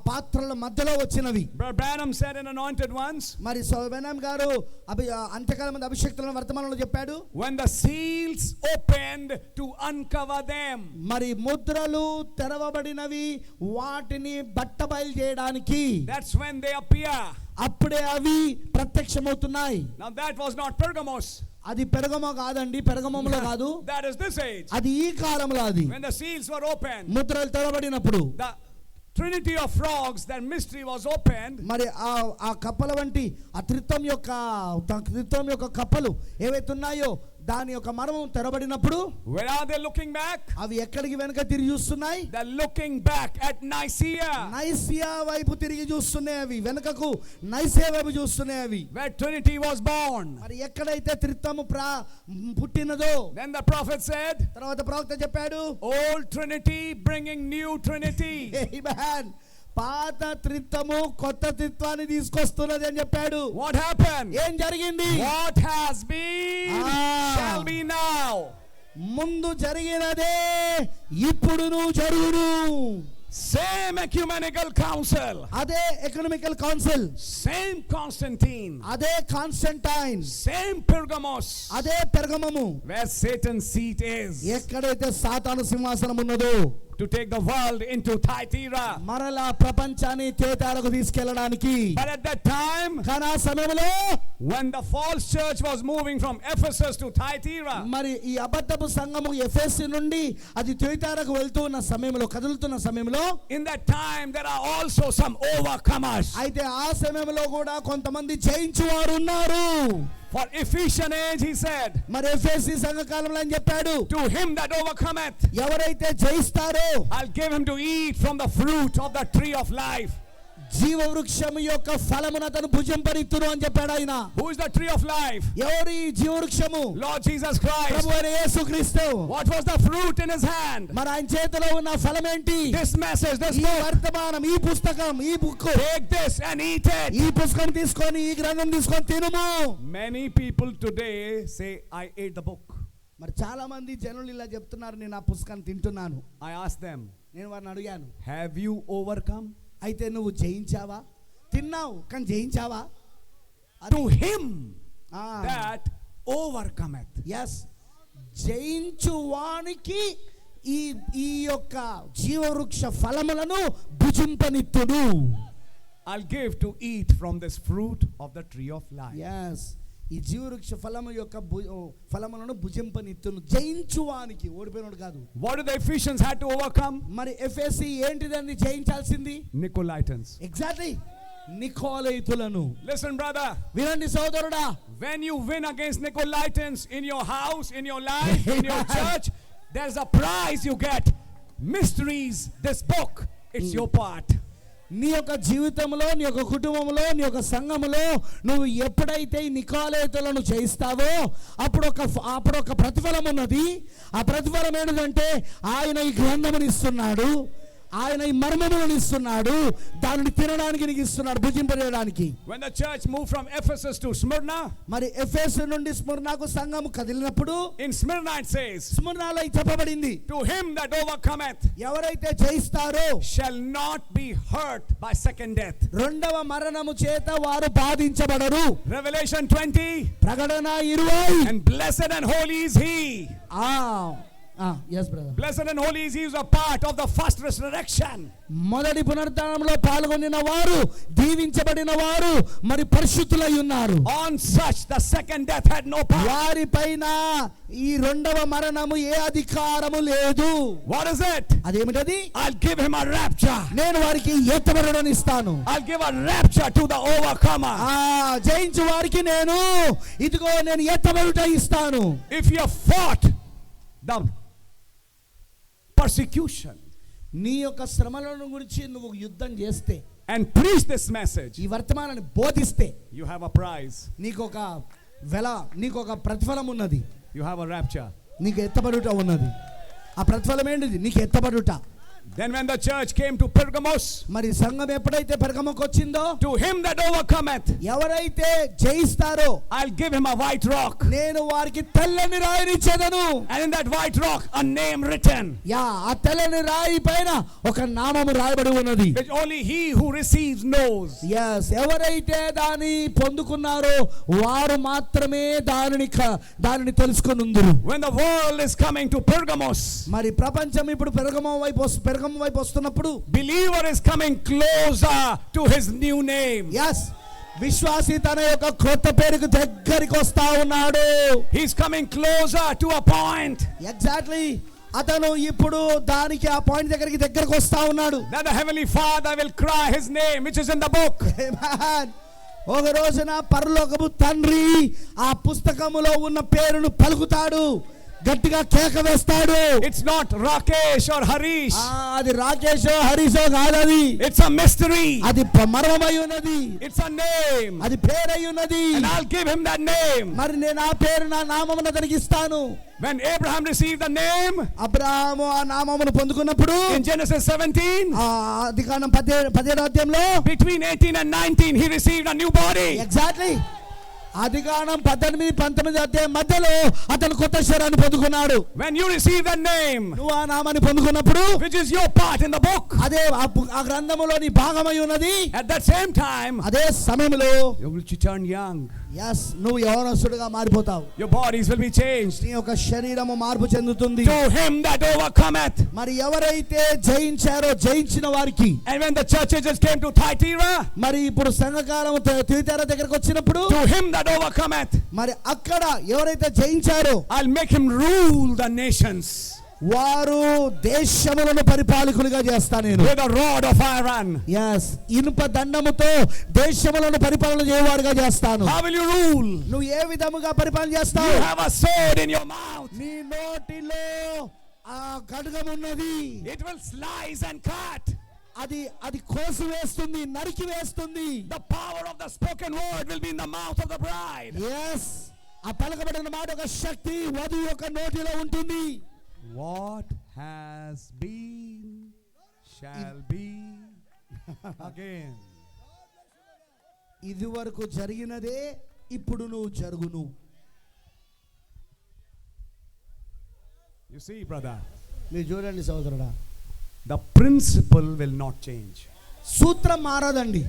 పాత్రల మధ్యలో వచ్చినవి. Brother Branham said in Anointed Ones, మరి సోబేనాం గారు అంత్యకాలం మంది అభిషేక్తులను వర్తమానంలో చెప్పాడు, when the seals opened to uncover them. మరి ముద్రలు తెరవబడినవి వాటిని బట్టబయలు చేయడానికి. That's when they appear. అప్పుడే అవి ప్రత్యక్షమవుతున్నాయి. Now that was not Pergamos. అది పెరగమో కాదండి, పెరగమంలో కాదు. That is this age. అది ఈ కాలంలో. అది when the seals were opened, ముద్రలు తెరవబడినప్పుడు, the trinity of frogs, that mystery was opened. మరి ఆ కప్పల వంటి ఆ త్రిత్వం యొక్క కప్పలు ఏవైతే ఉన్నాయో దాని యొక్క మర్మం తెరబడినప్పుడు, where are they looking back? అవి ఎక్కడికి వెనక తిరిగి చూస్తున్నాయి? They're looking back at Nicaea. Nicaea వైపు తిరిగి చూస్తున్నాయి. అవి వెనకకు నైసియా వైపు చూస్తున్నాయి. అవి where Trinity was born. మరి ఎక్కడైతే త్రిత్వము పుట్టినదో. Then the prophet said, తర్వాత ప్రవక్త చెప్పాడు, old Trinity bringing new Trinity. ఆమేన్. పాత త్రిత్వము కొత్త త్రిత్వాన్ని తీసుకొస్తున్నది అని చెప్పాడు. What happened? ఏం జరిగింది? What has been shall be now. ముందు జరిగినదే ఇప్పుడును జరుగును. Same ecumenical council. అదే ఎకనామికల్ కౌన్సిల్. Same Constantine. అదే కాన్స్టంటైన్. Same Pergamos. అదే పెర్గమము. where Satan's seat is. ఎక్కడైతే సాతాను సింహాసనం ఉన్నదో. to take the world into Thyatira. మరలా ప్రపంచాన్ని తేతారకు తీసుకెళ్ళడానికి. But at that time, కానీ ఆ సమయంలో when the false church was moving from Ephesus to Thyatira, మరి ఈ అబద్ధపు సంఘము ఎఫెసు నుండి అది తేతారకు వెళ్తూ ఉన్న సమయంలో, కదులుతున్న సమయంలో, in that time there are also some overcomers. అయితే ఆ సమయంలో కూడా కొంతమంది జయించువారు ఉన్నారు. For Ephesian age, he said, మరి ఎఫెసీ సంఘ కాలంలో అని చెప్పాడు, to him that overcometh, ఎవరైతే జయిస్తారో I'll give him to eat from the fruit of the tree of life. జీవ వృక్షము యొక్క ఫలమును అతను భుజింపనిత్తును అని చెప్పాడు ఆయన. Who is the tree of life? ఎవరి జీవ వృక్షము? Lord Jesus Christ. ప్రభువైన యేసుక్రీస్తు. What was the fruit in his hand? మరి ఆయన చేతిలో ఉన్న ఫలం ఏంటి? This message, this ఈ book. వర్తమానం, ఈ పుస్తకం, ఈ book. Take this and eat it. ఈ పుస్తకం తీసుకొని, ఈ గ్రంథం తీసుకొని తినుము. Many people today say, I ate the book. మరి చాలా మంది జనులు ఇలా చెప్తున్నారు, నేను ఆ పుస్తకాన్ని తింటున్నాను. I asked them, నేను వారిని అడిగాను, have you overcome? అయితే నువ్వు జయించావా? తిన్నావు కానీ జయించావా? To him that overcometh. Yes, జయించువానికి ఈ యొక్క జీవవృక్ష ఫలములను భుజింపనిత్తుడు. I'll give to eat from this fruit of the tree of life. Yes, ఈ జీవవృక్ష ఫలము యొక్క ఫలములను భుజింపనిత్తును. జయించువానికి, ఓడిపోయినోడు కాదు. What did the Ephesians had to overcome? మరి ఎఫెసీ ఏంటిదని జయించాల్సింది? Nicolaitans. ఎగ్జాక్ట్లీ, నికోలైతులను. Listen, brother. వినండి సోదరుడా, When you win against Nicolaitans in your house, in your life, in your church, there's a prize you get. Mysteries, this book, it's your part. నీ యొక్క జీవితంలో, నీ యొక్క కుటుంబంలో, నీ యొక్క సంఘములో నువ్వు ఎప్పుడైతే ఈ నికోలైతులను చేయిస్తావో అప్పుడు ఒక ప్రతిఫలం ఉన్నది. ఆ ప్రతిఫలం ఏంటంటే ఆయన ఈ గ్రంథముని ఇస్తున్నాడు, ఆయన ఈ మర్మములను ఇస్తున్నాడు, దానిని తినడానికి నీకు ఇస్తున్నాడు, భుజింపజేయడానికి. When the church moved from Ephesus to Smyrna, మరి ఎఫెసు నుండి స్ముర్నాకు సంఘము కదిలినప్పుడు, in Smyrna it says, స్ముర్నాలో చెప్పబడింది, to him that overcometh ఎవరైతే జయిస్తారో shall not be hurt by second death. రెండవ మరణము చేత వారు బాధించబడరు. Revelation 20, ప్రకటన 20. and blessed and holy is he. Yes brother. Blessed and holy is he who is a part of the first resurrection. మొదటి పునరుద్ధానంలో పాల్గొనిన వారు, దీవించబడిన వారు, మరి పరిశుద్ధులై ఉన్నారు. On such the second death had no power. వారిపైన ఈ రెండవ మరణము ఏ అధికారము లేదు. What is it? అదేమిటది? I'll give him a rapture. నేను వారికి ఎత్తబడడం ఇస్తాను. I'll give a rapture to the overcomer. జయించు వారికి నేను ఇదిగో నేను ఎత్తబడుట ఇస్తాను. If you have fought the persecution, నీ యొక్క శ్రమలను గురించి నువ్వు యుద్ధం చేస్తే, and preach this message, ఈ వర్తమానాన్ని బోధిస్తే, you have a prize. నీకు ఒక ప్రతిఫలం ఉన్నది. You have a rapture. నీకు ఎత్తబడుట ఉన్నది. ఆ ప్రతిఫలం ఏంటిది? నీకు ఎత్తబడుట. Then when the church came to Pergamos, మరి సంఘం ఎప్పుడైతే పెర్గముకు వచ్చిందో, to him that overcometh, ఎవరైతే జయిస్తారో I'll give him a white rock, నేను వారికి తెల్లని రాయిని ఇచ్చేదను. and in that white rock a name written, ఆ తెల్లని రాయి పైన ఒక నామము రాయబడి ఉన్నది. which only he who receives knows. ఎవరైతే దాన్ని పొందుకున్నారో వారు మాత్రమే దానిని తెలుసుకొనుందురు. When the world is coming to Pergamos, మరి ప్రపంచం ఇప్పుడు పెర్గము వైపు వస్తున్నప్పుడు, believer is coming closer to his new name. విశ్వాసి తన యొక్క కొత్త పేరుకు దగ్గరికి వస్తా ఉన్నాడు. He's coming closer to a point. Exactly, అతను ఇప్పుడు దానికి ఆ పాయింట్ దగ్గరికి వస్తా ఉన్నాడు. That the heavenly Father will cry his name which is in the book. ఒక రోజున పరలోకపు తండ్రి ఆ పుస్తకములో ఉన్న పేరును పలుకుతాడు, గట్టిగా కేక వేస్తాడు. It's not Rakesh or Harish. అది రాకేషో హరీషో కాదది. It's a mystery. అది మర్మమై ఉన్నది. It's a name. అది పేరై ఉన్నది. And I'll give him that name. మరి నేను ఆ పేరు, నా నామమును అతనికి ఇస్తాను. When Abraham received the name, Abraham ఆ నామమును పొందుకున్నప్పుడు, in Genesis 17, ఆదికాండం 17వ అధ్యాయంలో, between 18 and 19 he received a new body. Exactly, ఆదికాండం 18-19 అధ్యాయం మధ్యలో అతను కొత్త శరీరాన్ని పొందుకున్నాడు. When you receive the name, నువ్వు ఆ నామాన్ని పొందుకున్నప్పుడు, which is your part in the book, అదే ఆ గ్రంథములో నీ భాగమై ఉన్నది. at that same time, అదే సమయంలో you will turn young. yes నువ్వు యవనస్తుడిగా మారిపోతావు. Your bodies will be changed. నీ యొక్క శరీరము మార్పు చెందుతుంది. To him that overcometh. మరి ఎవరైతే జయించారో జయించిన వారికి. And when the church ages came to Thyatira, మరి ఇప్పుడు సంఘకాలం థియతైరా దగ్గరికి వచ్చినప్పుడు to him that overcometh, మరి అక్కడ ఎవరైతే జయించారో I'll make him rule the nations. వారు దేశములను పరిపాలకులుగా చేస్తా నేను. With a rod of iron. yes ఇనుప దండముతో దేశములను పరిపాలన చేయవారుగా చేస్తాను. How will you rule? నువ్వు ఏ విధముగా పరిపాలన చేస్తావు? You have a sword in your mouth. నీ నోటిలో ఆ ఖడ్గం ఉన్నది. It will slice and cut. అది కోసి వేస్తుంది, నరికి వేస్తుంది. The power of the spoken word will be in the mouth of the bride. yes ఆ పలకబడిన మాట ఒక శక్తి వధువు యొక్క నోటిలో ఉంటుంది. What has been shall be again. ఇది వరకు జరిగినదే ఇప్పుడు నువ్వు జరుగును. You see, brother, మీరు చూడండి సోదరుడా, the principle will not change. సూత్రం మారదండి.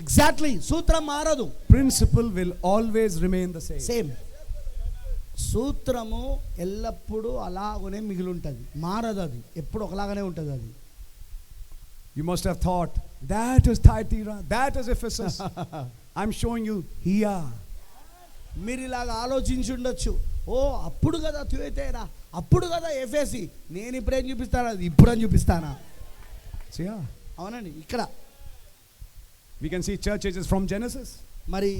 ఎగ్జాక్ట్లీ సూత్రం మారదు. Principle will always remain the same. Same సూత్రము ఎల్లప్పుడూ అలాగనే మిగిలి ఉంటుంది, మారదు. అది ఎప్పుడు ఒకలాగానే ఉంటుంది. అది You must have thought, that is Thyatira, that is Ephesus. I'm showing you here. మీరు ఇలాగ ఆలోచించి ఉండొచ్చు. ఓ అప్పుడు కదా థియతైరా, అప్పుడు కదా ఎఫెసి, నేను ఇప్పుడేం చూపిస్తాను, అది ఇప్పుడు అని చూపిస్తానా? See here. అవునండి. ఇక్కడ We can see church ages from Genesis. మరి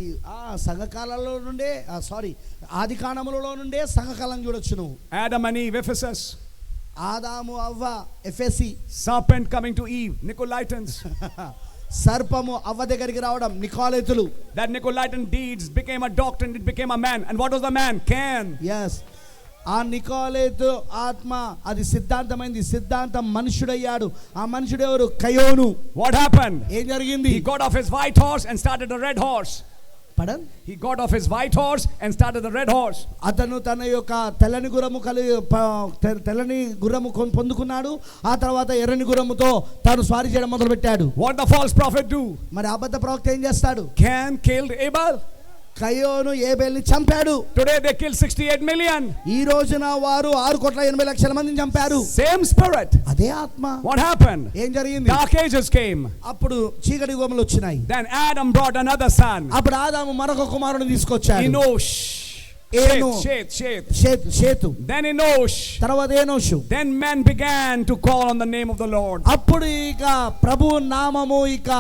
సంఘకాలంలో నుండే ఆది కాండములలో నుండే సంఘకాలం చూడొచ్చు నువ్వు. Adam and Eve, Ephesus. ఆదాము అవ్వ ఎఫెసి. Serpent coming to Eve, Nicolaitans. సర్పము అవ్వ దగ్గరికి రావడం, నికోలైతులు. That Nicolaitan deeds became a doctrine, it became a man. And what was the man? Cain. yes ఆ నికోలైతు ఆత్మ అది సిద్ధాంతమైంది, సిద్ధాంతం మనుషుడయ్యాడు. ఆ మనుషుడు ఎవరు? కయోను. What happened? ఏం జరిగింది? He got off his white horse and started a red horse. పడన్ He got off his white horse and started the red horse. అతను తన యొక్క తెల్లని గుర్రము పొందుకున్నాడు. ఆ తర్వాత ఎర్రని గుర్రముతో తాను స్వారీ చేయడం మొదలు పెట్టాడు. What the false prophet do? మరి అబద్ధ ప్రవక్త ఏం చేస్తాడు? Cain killed Abel. కయోను ఏబేల్ని చంపాడు. Today they killed 68 million. ఈ రోజున వారు 6,80,00,000 మందిని చంపారు. Same spirit. అదే ఆత్మ. What happened? ఏం జరిగింది? Dark ages came. అప్పుడు చీకటి యుగములు వచ్చినాయి. Then Adam brought another son. అప్పుడు ఆదాము మరొక కుమారుని తీసుకొచ్చాడు. Enosh. షేతు. Then Enosh. తర్వాత ఏనోషు. Then men began to call on the name of the Lord. అప్పుడు ఇక ప్రభు నామము, ఇక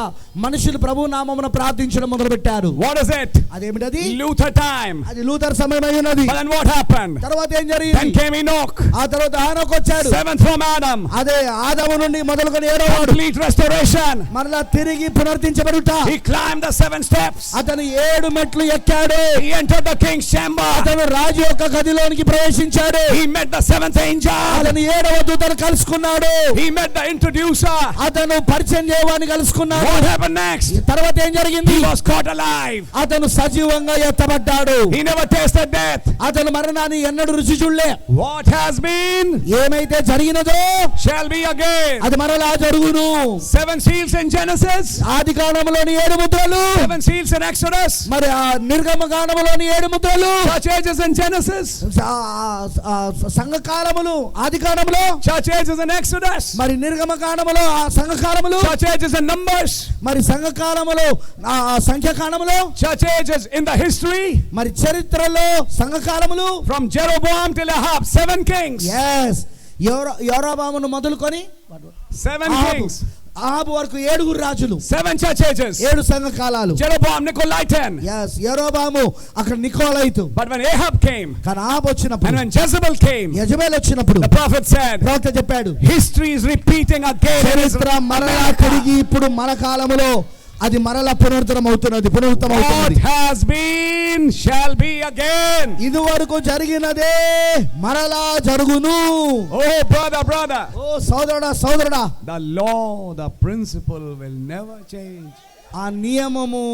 మనుషులు ప్రభు నామమును ప్రార్థించడం మొదలు పెట్టారు. What is it? అదేమిటది? Luther time. అది లూథర్ సమయం అయినది. But then what happened? తర్వాత ఏం జరిగింది? Then came Enoch. ఆ తర్వాత హనోకు వచ్చాడు. Seventh from Adam. అదే ఆదాము నుండి మొదలుకొని ఏడవవాడు. Complete restoration. మరలా తిరిగి పునర్తించబడుట. He climbed the 7 steps. అతను 7 మెట్లు ఎక్కాడు. He entered the king's chamber. అతను రాజు యొక్క గదిలోనికి ప్రవేశించాడు. He met the 7th angel. అతను 7వ దూతను కలుసుకున్నాడు. He met the introducer. అతను పరిచయం చేయవాని కలుసుకున్నాడు. What happened next? తర్వాత ఏం జరిగింది? He was caught alive. అతను సజీవంగా ఎత్తబడ్డాడు. He never tasted death. అతను మరణాన్ని ఎన్నడూ రుచి చూడలే. What has been ఏమైతే జరిగినదో shall be again. అది మరలా జరుగును. 7 seals in Genesis. ఆది కాండములోని 7 ముద్రలు. 7 seals in Exodus. మరి ఆ నిర్గమ కాండములోని 7 ముద్రలు. Church ages in Genesis. సంఘ కాలములు ఆది కాండములో. Church ages in Exodus. మరి నిర్గమ కాండములో సంఘ కాలములు. Church ages in Numbers. మరి సంఘ కాలములో సంఖ్య కాండములో. Church ages in the history. మరి చరిత్రలో సంఘ కాలములు. From Jeroboam till Ahab, 7 kings. yes యోరాబామును మొదలుకొని 7 kings. ఆహాబు వరకు 7 రాజులు. 7 church ages. 7 సంఘ కాలాలు. Jeroboam, Nicolaitan. yes యెరోబాము అక్కడ నికోలైతు. But when Ahab came, కానీ ఆహాబు వచ్చినప్పుడు, and when Jezebel came, Jezebel వచ్చినప్పుడు, the prophet said, ప్రవక్త చెప్పాడు, history is repeating again. చరిత్ర మరలా తిరిగి ఇప్పుడు మన కాలములో అది మరలా పునరుద్ధరం అవుతున్నది. What has been shall be again. ఇది వరకు జరిగినదే మరలా జరుగును. Oh brother. ఓ సోదరుడా. The law, the principle will never change. ఆ నియమము,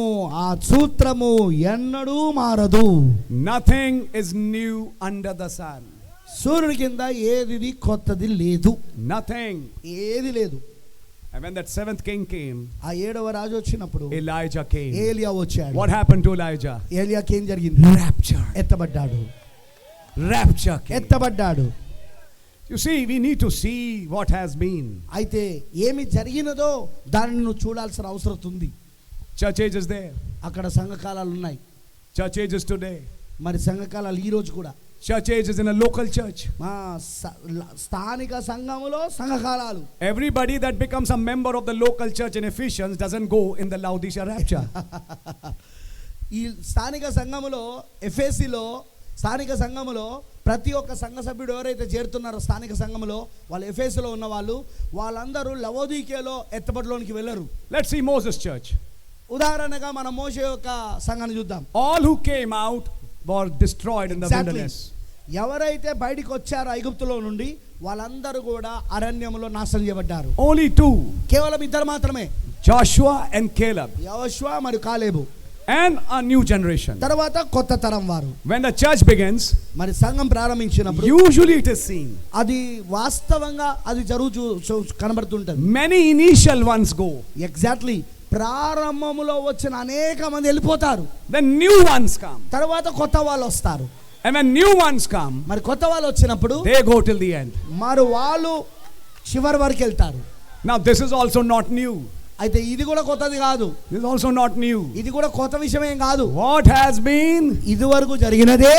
ఆ సూత్రము ఎన్నడూ మారదు. Nothing is new under the sun. సూర్యుని కింద ఏది కొత్తది లేదు. Nothing. ఏది లేదు. And when that seventh king came, ఆ 7వ రాజు వచ్చినప్పుడు Elijah came. ఏలియా వచ్చాడు. What happened to Elijah? ఏలియాకి ఏం జరిగింది? Rapture. ఎత్తబడ్డాడు. Rapture came. ఎత్తబడ్డాడు. You see, we need to see what has been. అయితే ఏమి జరిగినదో దానిని నువ్వు చూడాల్సిన అవసరం ఉంది. Church age is there. అక్కడ సంఘకాలాలు ఉన్నాయి. Church age is today. మరి సంఘకాలాలు ఈ రోజు కూడా. Church age is in a local church. స్థానిక సంఘములో సంఘకాలాలు. Everybody that becomes a member of the local church in Ephesians doesn't go in the Laodicea rapture. ఈ స్థానిక సంఘములో ఎఫెసీలో స్థానిక సంఘములో ప్రతి ఒక్క సంఘ సభ్యుడు ఎవరైతే చేరుతున్నారో స్థానిక సంఘములో వాళ్ళు ఎఫెసీలో ఉన్న వాళ్ళందరూ లవోదికేలో ఎత్తబడిలోనికి వెళ్ళరు. Let's see Moses church. ఉదాహరణగా మనం మోషే యొక్క సంఘాన్ని చూద్దాం. All who came out were destroyed in the wilderness. ఎవరైతే బయటికి వచ్చారో ఐగుప్తులో నుండి వాళ్ళందరూ కూడా అరణ్యములో నాశనం చేయబడ్డారు. Only 2. కేవలం ఇద్దరు మాత్రమే, Joshua and Caleb. యెహోషువ మరియు కాలేబు. And a new generation. తర్వాత కొత్త తరం వారు. When the church begins, మరి సంఘం ప్రారంభించినప్పుడు usually it is seen. అది వాస్తవంగా అది కనబడుతుంటది. Many initial ones go. Exactly ప్రారంభములో వచ్చిన అనేక మంది వెళ్ళిపోతారు. Then new ones come. తర్వాత కొత్త వాళ్ళు వస్తారు. And when new ones come, మరి కొత్త వాళ్ళు వచ్చినప్పుడు they go till the end. మరి వాళ్ళు చివరి వరకు వెళ్తారు. Now this is also not new. అయితే ఇది కూడా కొత్తది కాదు. This is also not new. ఇది కూడా కొత్త విషయం కాదు. What has been, ఇది వరకు జరిగినదే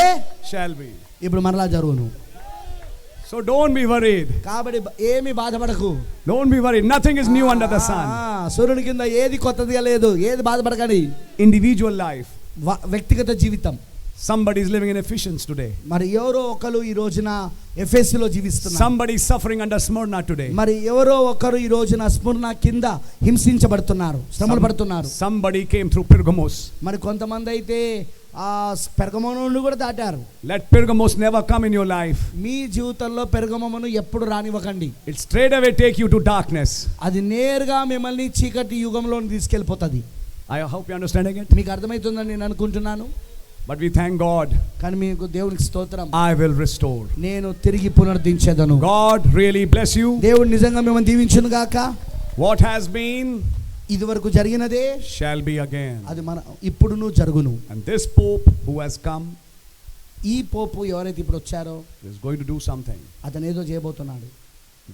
shall be. ఇప్పుడు మరలా జరుగును. So don't be worried. కాబట్టి ఏమి బాధపడకు. Don't be worried. Nothing is new under the sun. సూర్యుని కింద ఏది కొత్తదిగా లేదు. ఏది బాధపడకండి. Individual life. వ్యక్తిగత జీవితం. Somebody is living in Ephesians today. మరి ఎవరో ఒకరు ఈ రోజున ఎఫెసీలో జీవిస్తున్నారు. Somebody is suffering under Smyrna today. మరి ఎవరో ఒకరు ఈ రోజున స్ముర్న కింద హింసించబడుతున్నారు, శ్రమలు పడుతున్నారు. Somebody came through Pergamos. మరి కొంతమంది అయితే ఆ పెర్గమోను నుండి కూడా దాటారు. Let Pergamos never come in your life. మీ జీవితంలో పెర్గమోను ఎప్పుడు రానివ్వకండి. It straight away take you to darkness. అది నేరుగా మిమ్మల్ని చీకటి యుగంలోకి తీసుకెళ్ళిపోతుంది. I hope you understanding it. మీకు అర్థమవుతుందని నేను అనుకుంటున్నాను. But we thank God. కానీ మీకు దేవునికి స్తోత్రం. I will restore. నేను తిరిగి పునరుద్ధరించెదను. God really bless you. దేవుడు నిజంగా మిమ్మల్ని దీవించును గాక. What has been, ఇదివరకు జరిగినదే shall be again. అది మన ఇప్పుడును జరుగును. And this Pope who has come, ఈ పోపు ఎవరైతే ఇప్పుడు వచ్చారో is going to do something. అతను ఏదో చేయబోతున్నాడు.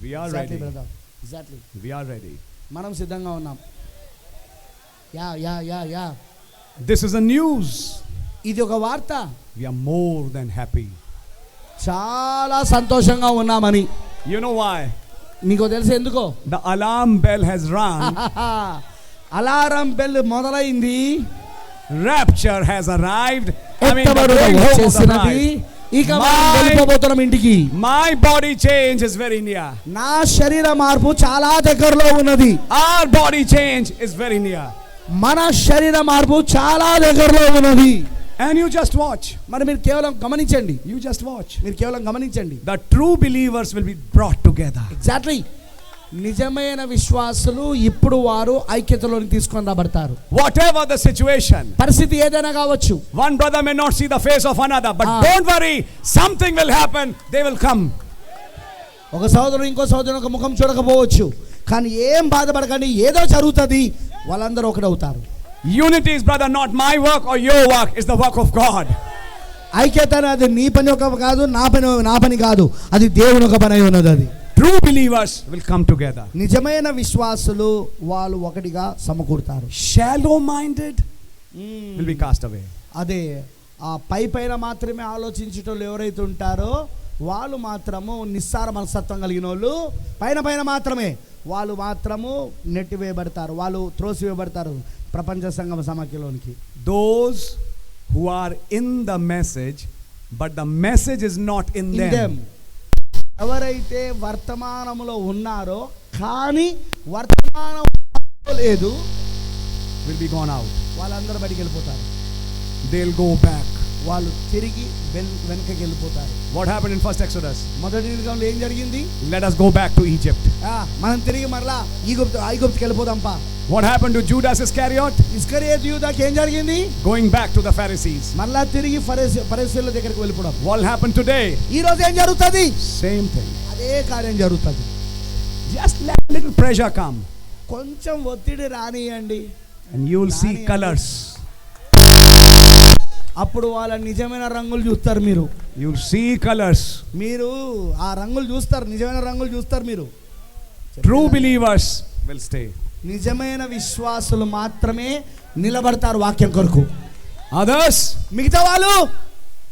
We are Exactly, ready. brother. Exactly. We are ready. మనం సిద్ధంగా ఉన్నాం. Yeah This is a news. ఇది ఒక వార్త. We are more than happy. చాలా సంతోషంగా ఉన్నామని. You know why? మీకు తెలుసు ఎందుకో? The alarm bell has rung. Alarm bell మొదలైంది. Rapture has arrived. వచ్చేసినది. ఇక మనం వెళ్ళిపోతున్నాం ఇంటికి. My body change is very near. నా శరీర మార్పు చాలా దగ్గరలో ఉన్నది. Our body change is very near. మన శరీర మార్పు చాలా దగ్గరలో ఉన్నది. And you just watch. మరి మీరు కేవలం గమనించండి. You just watch. మీరు కేవలం గమనించండి. The true believers will be brought together. Exactly. నిజమైన విశ్వాసులు ఇప్పుడు వారు ఐక్యతలోకి తీసుకొని రాబడతారు. Whatever the situation, పరిస్థితి ఏదైనా కావచ్చు. one brother may not see the face of another, but don't worry, something will happen. They will come. ఒక సోదరుడు ఇంకో సోదరుని ఒక ముఖం చూడకపోవచ్చు, కానీ ఏం బాధపడకండి, ఏదో జరుగుతుంది. వాళ్ళందరూ ఒకటవుతారు. Unity is, brother, not my work or your work, is the work of God. ఐక్యత అనేది నీ పని ఒక కాదు, నా పని కాదు, అది దేవుని ఒక పని అయి ఉన్నది. అది True believers will come together. నిజమైన విశ్వాసులు వాళ్ళు ఒకటిగా సమకూడతారు. Shallow minded will be cast away. అదే ఆ పైన మాత్రమే ఆలోచించేటోళ్ళు ఎవరైతే ఉంటారో వాళ్ళు మాత్రము నిస్సార మనస్తత్వం కలిగిన వాళ్ళు, పైన మాత్రమే వాళ్ళు మాత్రము నెట్టివేయబడతారు, వాళ్ళు త్రోసివేయబడతారు ప్రపంచ సంఘం సమాఖ్యలోనికి. Those who are in the message but the message is not in them. ఎవరైతే వర్తమానములో ఉన్నారో కానీ వర్తమానం లేదు, will be gone out. వాళ్ళందరూ బయటికి వెళ్ళిపోతారు. They'll go back. వాళ్ళు తిరిగి వెనకకి వెళ్ళిపోతారు. What happened in first Exodus? మొదటి నిర్గమనంలో ఏం జరిగింది? Let us go back to Egypt. మనం తిరిగి మరలా ఐగుప్తుకి వెళ్ళిపోదాంపా. What happened to Judas Iscariot? ఇస్కరియోతు యూదాకి ఏం జరిగింది? Going back to the Pharisees. మరలా తిరిగి ఫరిసీయుల దగ్గరికి వెళ్ళిపోవడం. What happened today? ఈ రోజు ఏం జరుగుతుంది? Same thing. అదే కార్యం జరుగుతుంది. Just let little pressure come. కొంచెం ఒత్తిడి రానియండి, and you will see colors. అప్పుడు వాళ్ళ నిజమైన రంగులు చూస్తారు. మీరు You will see colors. మీరు ఆ రంగులు చూస్తారు, నిజమైన రంగులు చూస్తారు. మీరు True believers will stay. నిజమైన విశ్వాసులు మాత్రమే నిలబడతారు వాక్యం కొరకు. Others, మిగతా వాళ్ళు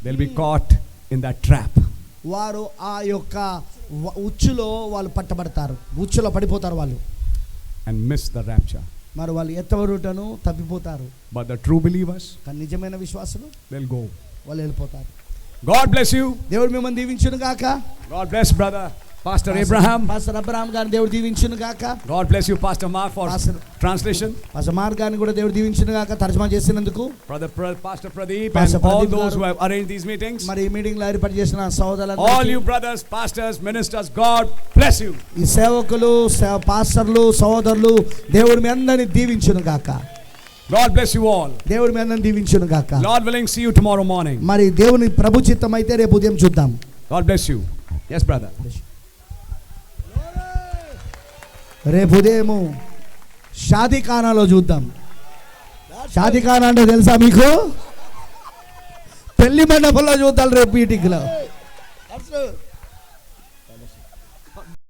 they'll be caught in that trap. వారు ఆ యొక్క ఉచ్చులో వాళ్ళు పట్టబడతారు, ఉచ్చులో పడిపోతారు వాళ్ళు, And miss the rapture. మరి వాళ్ళు ఎత్తవరుటను తప్పిపోతారు. But the true believers, కానీ నిజమైన విశ్వాసులు they'll go. వాళ్ళు వెళ్ళిపోతారు. God bless you. దేవుడు మిమ్మల్ని దీవించును గాక. God bless brother Pastor Abraham. Pastor Abraham గారిని దేవుడు దీవించును గాక. God bless you Pastor Mark for Pastor- translation. Pastor mark గారిని కూడా దేవుడు దీవించును గాక తర్జుమా చేసినందుకు. Brother Pastor Pradeep Pastor and all Pradeep those garu. who have arranged these meetings. మరి ఈ మీటింగ్ లో ఏర్పాటు చేసిన All సహోదరులందరికీ, you brothers, pastors, ministers, God bless you. ఈ సేవకులు, పాస్టర్లు, సహోదరులు, దేవుడు మీ అందరిని దీవించును గాక. God bless you all. దేవుడు మీ అందరిని దీవించును గాక. Lord willing, see you tomorrow morning. మరి దేవుని ప్రభు చిత్తం అయితే రేపు ఉదయం చూద్దాం. God bless you. Yes, brother. రేపు ఉదయము షాదీఖానాలో చూద్దాం. షాదీఖానా అంటే తెలుసా మీకు? పెళ్లి మండపంలో చూద్దాం రేపు మీటింగ్లో.